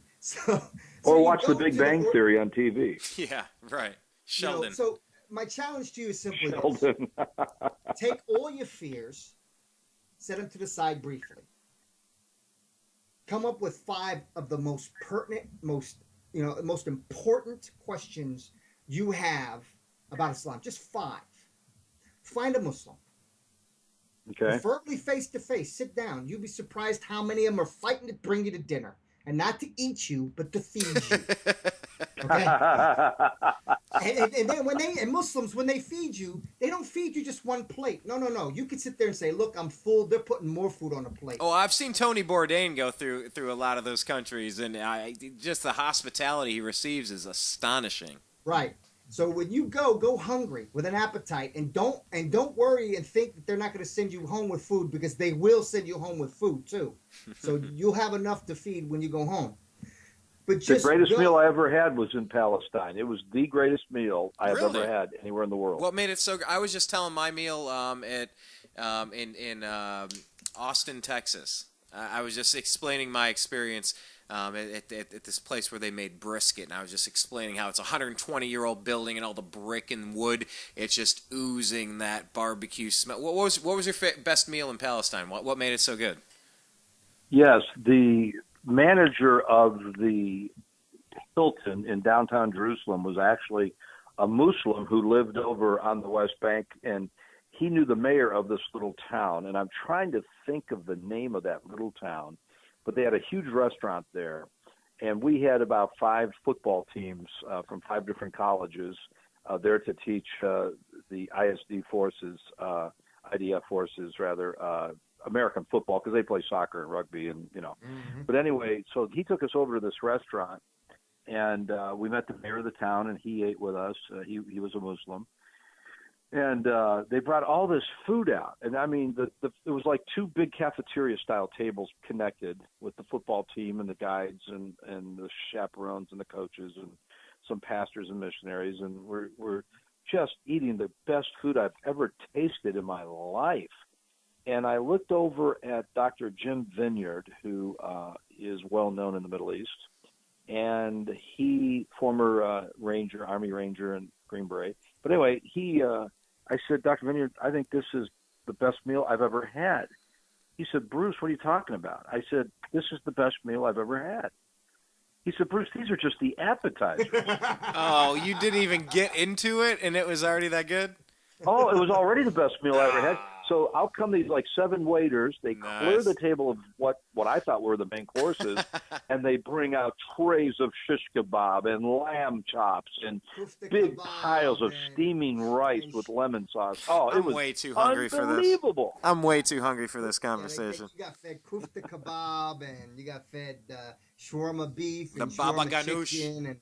Or watch The Big Bang Theory on TV. Yeah, right. Sheldon. So my challenge to you is simply Sheldon. Take all your fears, set them to the side briefly. Come up with 5 of the most pertinent, most important questions you have about Islam. Just 5. Find a Muslim. Okay. Preferably face to face. Sit down. You'll be surprised how many of them are fighting to bring you to dinner. And not to eat you, but to feed you. Okay? and then Muslims, when they feed you, they don't feed you just one plate. No. You can sit there and say, look, I'm full. They're putting more food on the plate. Oh, I've seen Tony Bourdain go through a lot of those countries, and just the hospitality he receives is astonishing. Right. So when you go hungry with an appetite, and don't worry and think that they're not going to send you home with food, because they will send you home with food too. So you'll have enough to feed when you go home. But the greatest meal I ever had was in Palestine. It was the greatest meal I have ever had anywhere in the world. What made it so? I was just telling my meal in Austin, Texas. I was just explaining my experience at this place where they made brisket, and I was just explaining how it's a 120-year-old building and all the brick and wood. It's just oozing that barbecue smell. What was your best meal in Palestine? What made it so good? Yes, the manager of the Hilton in downtown Jerusalem was actually a Muslim who lived over on the West Bank, and he knew the mayor of this little town. And I'm trying to think of the name of that little town, but they had a huge restaurant there, and we had about 5 football teams from 5 different colleges there to teach the IDF forces, American football, because they play soccer and rugby and, Mm-hmm. But anyway, so he took us over to this restaurant, and we met the mayor of the town, and he ate with us. He was a Muslim. And they brought all this food out. And I mean, it was like 2 big cafeteria-style tables connected with the football team and the guides and the chaperones and the coaches and some pastors and missionaries. And we're just eating the best food I've ever tasted in my life. And I looked over at Dr. Jim Vineyard, who is well known in the Middle East, and he, former Army Ranger and Green Beret. But anyway, I said, Dr. Vineyard, I think this is the best meal I've ever had. He said, Bruce, what are you talking about? I said, this is the best meal I've ever had. He said, Bruce, these are just the appetizers. Oh, you didn't even get into it, and it was already that good? Oh, it was already the best meal I ever had. So out come these 7 waiters. They clear the table of what I thought were the main courses, and they bring out trays of shish kebab and lamb chops and big piles of steaming rice with lemon sauce. Oh, it was way too hungry for this. Unbelievable. I'm way too hungry for this conversation. You got fed kufta kebab, and you got fed shawarma beef, the and baba shawarma ganoush, chicken, and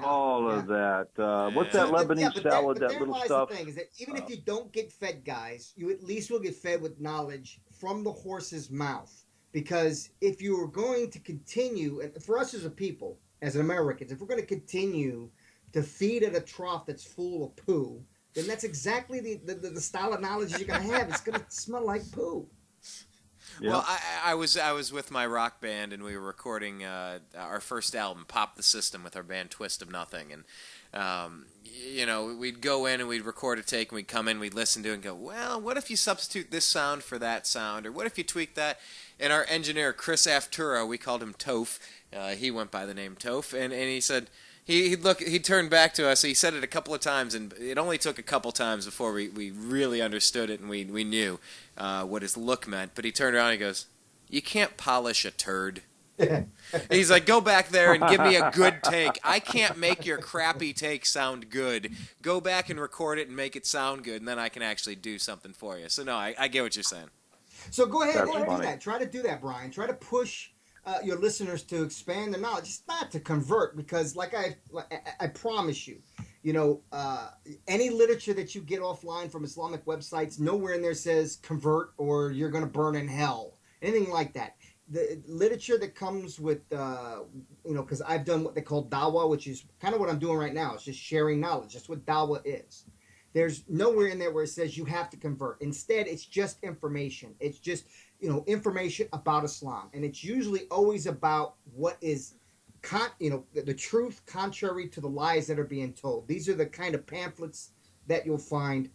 all of that. What's that Lebanese salad, that little stuff? The thing is that even if you don't get fed, guys, you at least will get fed with knowledge from the horse's mouth. Because if you are going to continue, and for us as a people, as Americans, if we're going to continue to feed at a trough that's full of poo, then that's exactly the style of knowledge you're going to have. It's going to smell like poo. Yeah. Well, I was with my rock band, and we were recording our first album, Pop the System, with our band Twist of Nothing. And, we'd go in and we'd record a take, and we'd come in, we'd listen to it and go, well, what if you substitute this sound for that sound? Or what if you tweak that? And our engineer, Chris Aftura, we called him Toph. He went by the name Toph. And he said... He turned back to us. He said it a couple of times, and it only took a couple times before we really understood it and we knew what his look meant. But he turned around and he goes, "You can't polish a turd." He's like, "Go back there and give me a good take. I can't make your crappy take sound good. Go back and record it and make it sound good, and then I can actually do something for you." So no, I get what you're saying. So go ahead and do that. Try to do that, Brian. Try to push your listeners to expand their knowledge. It's not to convert, because like I promise you, any literature that you get offline from Islamic websites, nowhere in there says convert or you're going to burn in hell, anything like that. The literature that comes with, because I've done what they call dawah, which is kind of what I'm doing right now. It's just sharing knowledge. That's what dawah is. There's nowhere in there where it says you have to convert. Instead, it's just information. It's just, information about Islam. And it's usually always about what is, the truth contrary to the lies that are being told. These are the kind of pamphlets that you'll find.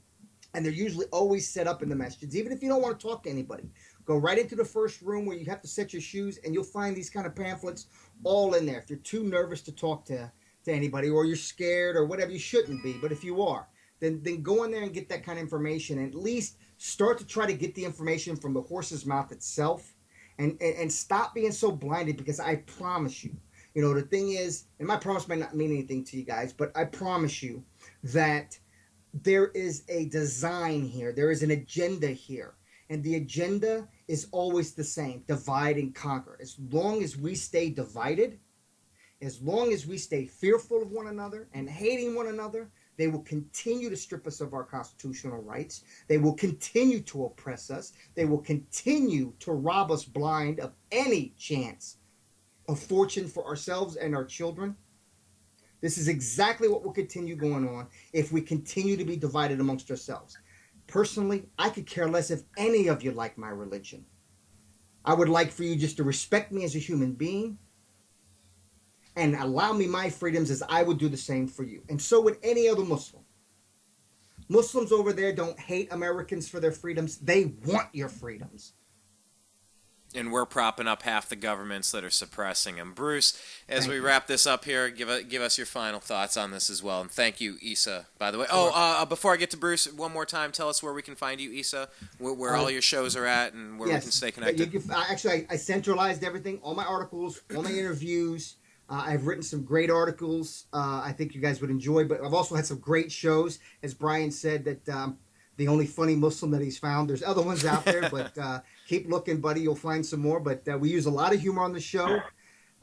And they're usually always set up in the messages. Even if you don't want to talk to anybody, go right into the first room where you have to set your shoes, and you'll find these kind of pamphlets all in there. If you're too nervous to talk to to anybody, or you're scared or whatever, you shouldn't be. But if you are, then go in there and get that kind of information, and at least start to try to get the information from the horse's mouth itself, and stop being so blinded, because I promise you, the thing is, and my promise might not mean anything to you guys, but I promise you that there is a design here. There is an agenda here. And the agenda is always the same: divide and conquer. As long as we stay divided, as long as we stay fearful of one another and hating one another, they will continue to strip us of our constitutional rights. They will continue to oppress us. They will continue to rob us blind of any chance of fortune for ourselves and our children. This is exactly what will continue going on if we continue to be divided amongst ourselves. Personally, I could care less if any of you like my religion. I would like for you just to respect me as a human being and allow me my freedoms, as I would do the same for you. And so would any other Muslim. Muslims over there don't hate Americans for their freedoms. They want your freedoms. And we're propping up half the governments that are suppressing them. Bruce, as we wrap this up here, give us your final thoughts on this as well. And thank you, Issa, by the way. Before I get to Bruce, one more time, tell us where we can find you, Issa, where all your shows are at, and where we can stay connected. I centralized everything, all my articles, all my interviews. I've written some great articles I think you guys would enjoy, but I've also had some great shows. As Brian said, that the only funny Muslim that he's found. There's other ones out there, but keep looking, buddy. You'll find some more. But we use a lot of humor on the show,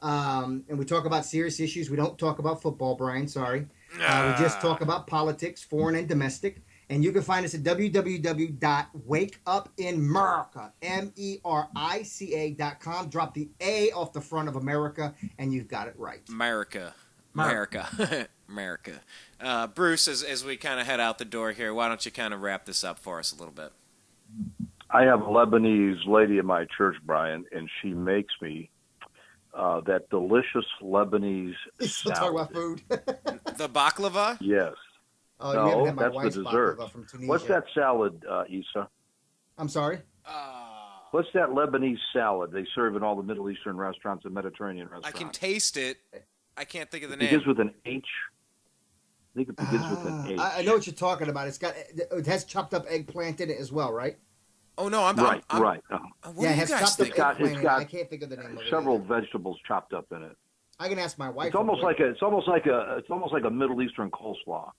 and we talk about serious issues. We don't talk about football, Brian. Sorry. We just talk about politics, foreign and domestic. And you can find us at www.wakeupinmerica.com. Drop the A off the front of America, and you've got it right. America. Bruce, as we kind of head out the door here, why don't you kind of wrap this up for us a little bit? I have a Lebanese lady in my church, Brian, and she makes me that delicious Lebanese Still salad. talking about food. The baklava? Yes. Oh, no, you haven't had my that's wife's the dessert. baklava from Tunisia. What's that salad, Issa? I'm sorry? What's that Lebanese salad they serve in all the Middle Eastern restaurants and Mediterranean restaurants? I can taste it. I can't think of the It name. begins with an H. I think it begins with an H. I know what you're talking about. It has chopped up eggplant in it as well, right? Oh no, I'm right. What yeah, it do has you guys chopped think? up eggplant. got I can't think of the name of it. several vegetables chopped up in it. I can ask my wife. It's almost like a Middle Eastern coleslaw.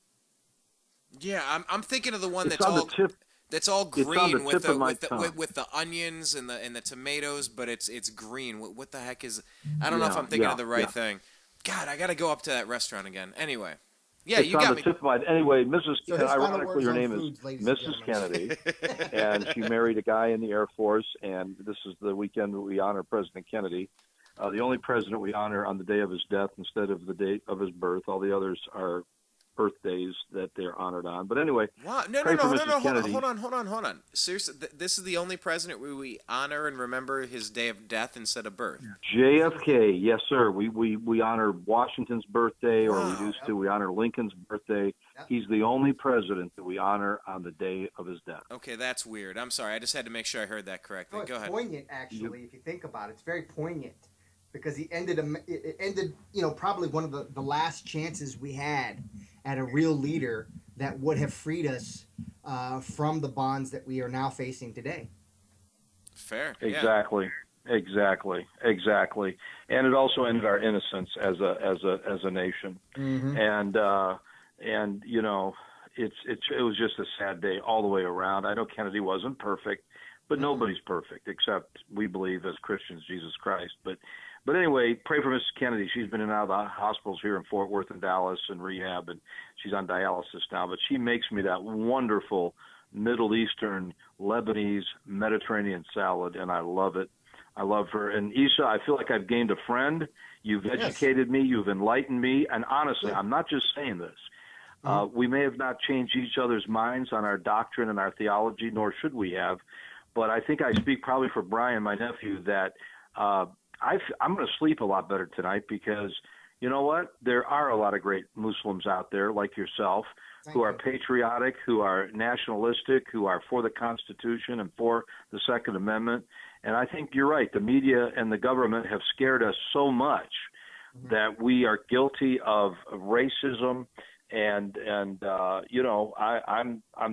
Yeah, I'm thinking of the one It's that's on all the tip. that's all It's on green the with tip of my the tongue. with the onions and the tomatoes, but it's green. What the heck is? I don't know if I'm thinking of the right thing. God, I got to go up to that restaurant again. Anyway, yeah, It's you on got the me. tip of my. Anyway, Mrs. So his final ironically, words her on name foods, is ladies and Mrs. gentlemen. Kennedy, and she married a guy in the Air Force. And this is the weekend that we honor President Kennedy, the only president we honor on the day of his death instead of the date of his birth. All the others are birthdays that they're honored on. But anyway, Wow. pray for Mrs. Kennedy. Hold on. Seriously, this is the only president we honor and remember his day of death instead of birth. JFK, yes, sir. We honor Washington's birthday, or Wow. we used to. We honor Lincoln's birthday. Yep. He's the only president that we honor on the day of his death. Okay, that's weird. I'm sorry. I just had to make sure I heard that correctly. No, Go it's ahead. poignant, actually, if you think about it. It's very poignant because it ended, probably one of the last chances we had at a real leader that would have freed us from the bonds that we are now facing today. Fair. Yeah. Exactly. And it also ended our innocence as a nation. Mm-hmm. And you know, it was just a sad day all the way around. I know Kennedy wasn't perfect, but nobody's perfect except we believe as Christians Jesus Christ. But anyway, pray for Mrs. Kennedy. She's been in and out of the hospitals here in Fort Worth and Dallas and rehab, and she's on dialysis now. But she makes me that wonderful Middle Eastern, Lebanese, Mediterranean salad, and I love it. I love her. And Issa, I feel like I've gained a friend. You've educated me. You've enlightened me. And honestly, I'm not just saying this. We may have not changed each other's minds on our doctrine and our theology, nor should we have. But I think I speak probably for Brian, my nephew, that I'm going to sleep a lot better tonight because, you know what? There are a lot of great Muslims out there like yourself who are patriotic, who are nationalistic, who are for the Constitution and for the Second Amendment. And I think you're right. The media and the government have scared us so much that we are guilty of racism, and I'm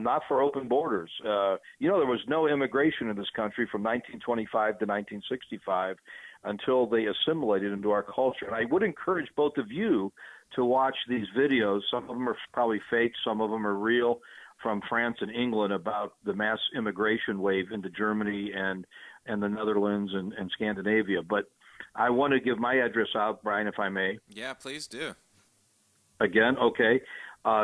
not for open borders. There was no immigration in this country from 1925 to 1965 until they assimilated into our culture. And I would encourage both of you to watch these videos. Some of them are probably fake, some of them are real, from France and England about the mass immigration wave into Germany and the Netherlands and Scandinavia. But I want to give my address out, Brian, if I may. Yeah, please do. Again, okay.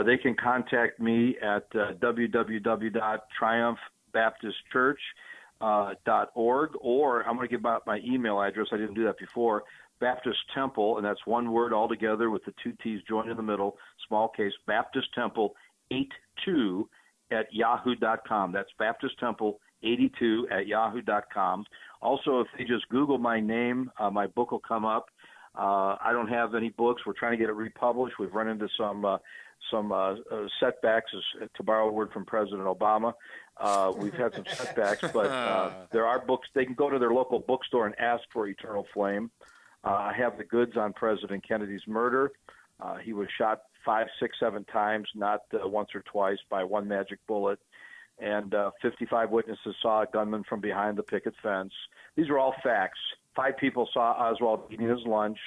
They can contact me at www.triumphbaptistchurch.org, or I'm going to give out my email address. I didn't do that before. Baptist Temple, and that's one word altogether with the two T's joined in the middle, small case, Baptist Temple 82 at yahoo.com. That's Baptist Temple 82 at yahoo.com. Also, if they just Google my name, my book will come up. I don't have any books. We're trying to get it republished. We've run into some setbacks, to borrow a word from President Obama. We've had some setbacks, but there are books. They can go to their local bookstore and ask for Eternal Flame. I have the goods on President Kennedy's murder. He was shot 5, 6, 7 times, not once or twice, by one magic bullet. And 55 witnesses saw a gunman from behind the picket fence. These are all facts. 5 people saw Oswald eating his lunch.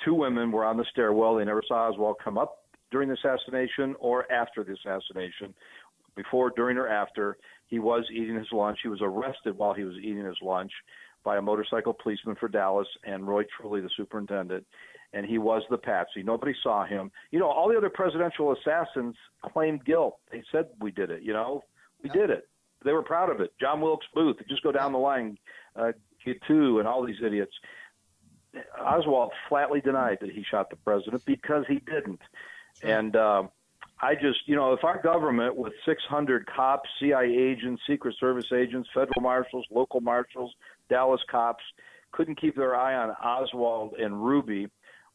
2 women were on the stairwell. They never saw Oswald come up during the assassination or after the assassination. Before, during, or after, he was eating his lunch. He was arrested while he was eating his lunch by a motorcycle policeman for Dallas and Roy Trulley, the superintendent. And he was the patsy. Nobody saw him. All the other presidential assassins claimed guilt. They said, we did it, We did it. They were proud of it. John Wilkes Booth, just go down the line, Q2 and all these idiots. Oswald flatly denied that he shot the president because he didn't. And I just, if our government with 600 cops, CIA agents, Secret Service agents, federal marshals, local marshals, Dallas cops couldn't keep their eye on Oswald and Ruby,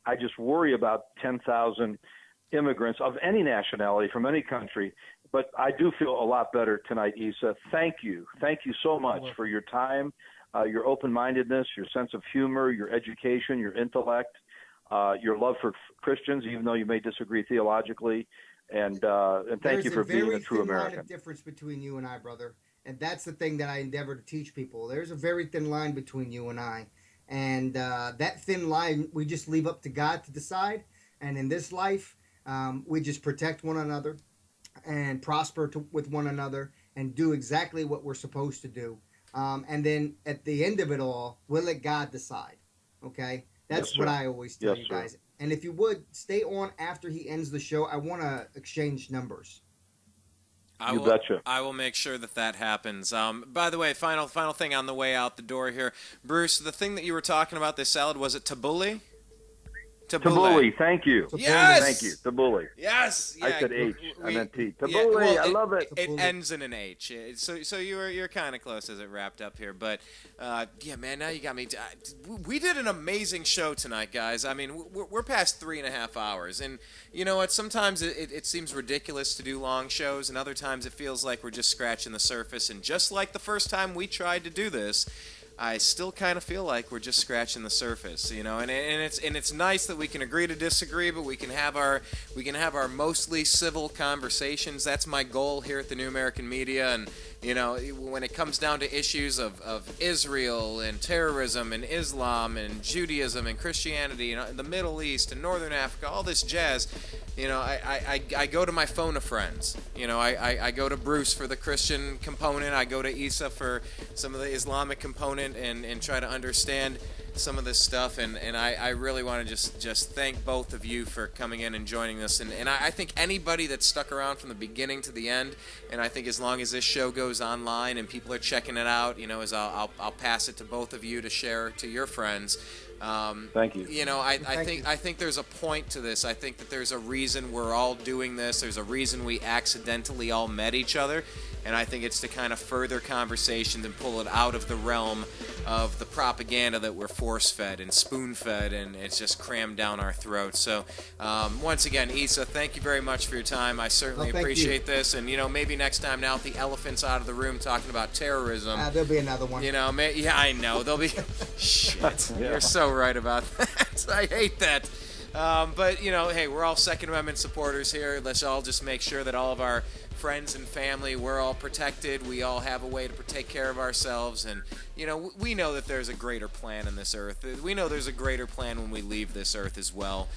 I just worry about 10,000 immigrants of any nationality from any country. But I do feel a lot better tonight, Issa. Thank you. Thank you so much for your time, your open-mindedness, your sense of humor, your education, your intellect, your love for Christians, even though you may disagree theologically. And thank you for being a true American. There's a very thin line of difference between you and I, brother. And that's the thing that I endeavor to teach people. There's a very thin line between you and I. And that thin line, we just leave up to God to decide. And in this life, we just protect one another and prosper with one another and do exactly what we're supposed to do. And then at the end of it all, we'll let God decide. Okay? That's what I always tell you guys. And if you would, stay on after he ends the show. I want to exchange numbers. You betcha. I will make sure that happens. By the way, final thing on the way out the door here. Bruce, the thing that you were talking about, this salad, was it tabbouleh? Tabbouleh, thank you. Yes! Thank you, tabbouleh. Yes! Yeah. I said H, I meant T. Tabbouleh, I love it. It ends in an H. So you're kind of close as it wrapped up here. But, yeah, man, now you got me. We did an amazing show tonight, guys. I mean, we're past 3.5 hours. And you know what? Sometimes it seems ridiculous to do long shows, and other times it feels like we're just scratching the surface. And just like the first time we tried to do this, I still kind of feel like we're just scratching the surface, and it's nice that we can agree to disagree, but we can have our mostly civil conversations. That's my goal here at the New American Media. And when it comes down to issues of Israel and terrorism and Islam and Judaism and Christianity, the Middle East and Northern Africa, all this jazz, I go to my phone of friends. I go to Bruce for the Christian component. I go to Issa for some of the Islamic component and try to understand some of this stuff. And I really want to just thank both of you for coming in and joining us. And I think anybody that's stuck around from the beginning to the end, and I think as long as this show goes online and people are checking it out, I'll pass it to both of you to share to your friends. Thank you. I think there's a point to this. I think that there's a reason we're all doing this. There's a reason we accidentally all met each other. And I think it's to kind of further conversations and pull it out of the realm of the propaganda that we're force-fed and spoon-fed, and it's just crammed down our throats. So once again, Issa, thank you very much for your time. I certainly appreciate this, and maybe next time, now that the elephant's out of the room talking about terrorism, there'll be another one. Yeah, I know there'll be. Shit, you're so right about that. I hate that. But hey, we're all Second Amendment supporters here. Let's all just make sure that all of our friends and family, we're all protected. We all have a way to take care of ourselves, and we know that there's a greater plan in this earth. We know there's a greater plan when we leave this earth as well.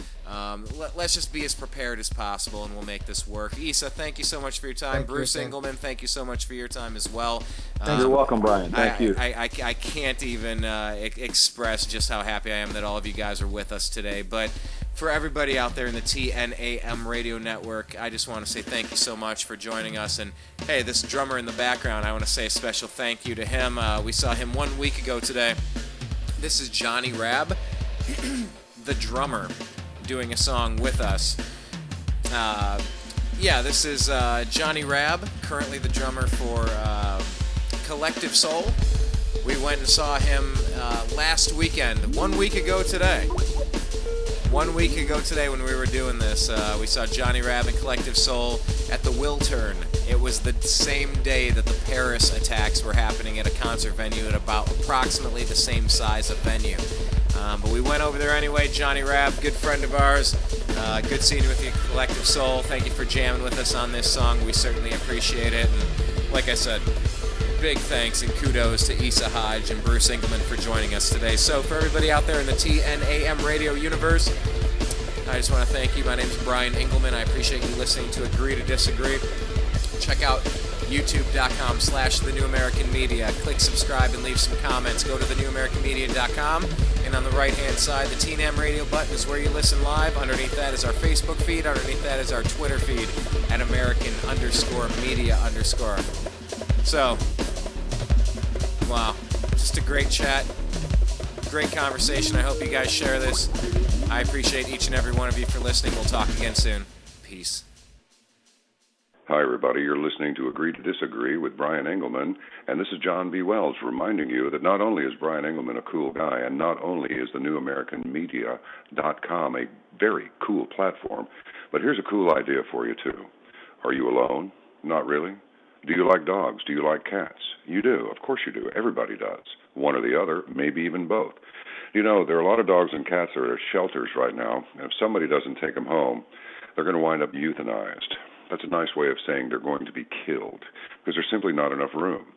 Let's just be as prepared as possible, and we'll make this work. Issa, thank you so much for your time. Bruce Engelman, thank you so much for your time as well. You're welcome, Brian. Thank you. I can't even express just how happy I am that all of you guys are with us today. But for everybody out there in the TNAM radio network, I just want to say thank you so much for joining us. And hey, this drummer in the background, I want to say a special thank you to him. We saw him 1 week ago today. This is Johnny Rabb, the drummer, doing a song with us. This is Johnny Rabb, currently the drummer for Collective Soul. We went and saw him last weekend, 1 week ago today. 1 week ago today when we were doing this, we saw Johnny Rabb and Collective Soul at the Wiltern. It was the same day that the Paris attacks were happening at a concert venue at about approximately the same size of venue. But we went over there anyway. Johnny Rabb, good friend of ours. Good seeing you with you, Collective Soul. Thank you for jamming with us on this song. We certainly appreciate it. And like I said, big thanks and kudos to Issa Hodge and Bruce Engelman for joining us today. So for everybody out there in the TNAM radio universe, I just want to thank you. My name is Brian Engelman. I appreciate you listening to Agree to Disagree. Check out youtube.com/The New American Media. Click subscribe and leave some comments. Go to thenewamericanmedia.com, and on the right-hand side, the TNAM radio button is where you listen live. Underneath that is our Facebook feed. Underneath that is our Twitter feed at American_media_. So, wow, just a great chat, great conversation. I hope you guys share this. I appreciate each and every one of you for listening. We'll talk again soon. Peace. Hi, everybody. You're listening to Agree to Disagree with Brian Engelman, and this is John B. Wells reminding you that not only is Brian Engelman a cool guy, and not only is the NewAmericanMedia.com a very cool platform, but here's a cool idea for you, too. Are you alone? Not really. Do you like dogs? Do you like cats? You do. Of course you do. Everybody does. One or the other, maybe even both. There are a lot of dogs and cats that are at shelters right now, and if somebody doesn't take them home, they're going to wind up euthanized. That's a nice way of saying they're going to be killed, because there's simply not enough room.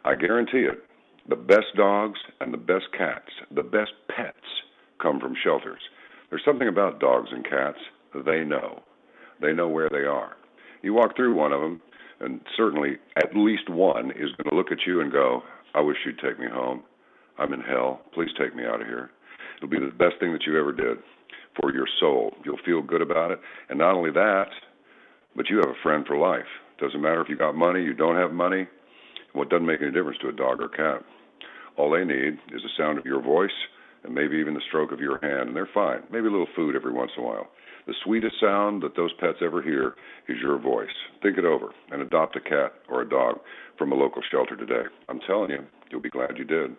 I guarantee it, the best dogs and the best cats, the best pets, come from shelters. There's something about dogs and cats. They know. They know where they are. You walk through one of them, and certainly at least one is going to look at you and go, I wish you'd take me home. I'm in hell. Please take me out of here. It'll be the best thing that you ever did for your soul. You'll feel good about it. And not only that, but you have a friend for life. Doesn't matter if you got money, you don't have money. Well, it doesn't make any difference to a dog or cat. All they need is the sound of your voice and maybe even the stroke of your hand, and they're fine. Maybe a little food every once in a while. The sweetest sound that those pets ever hear is your voice. Think it over and adopt a cat or a dog from a local shelter today. I'm telling you, you'll be glad you did.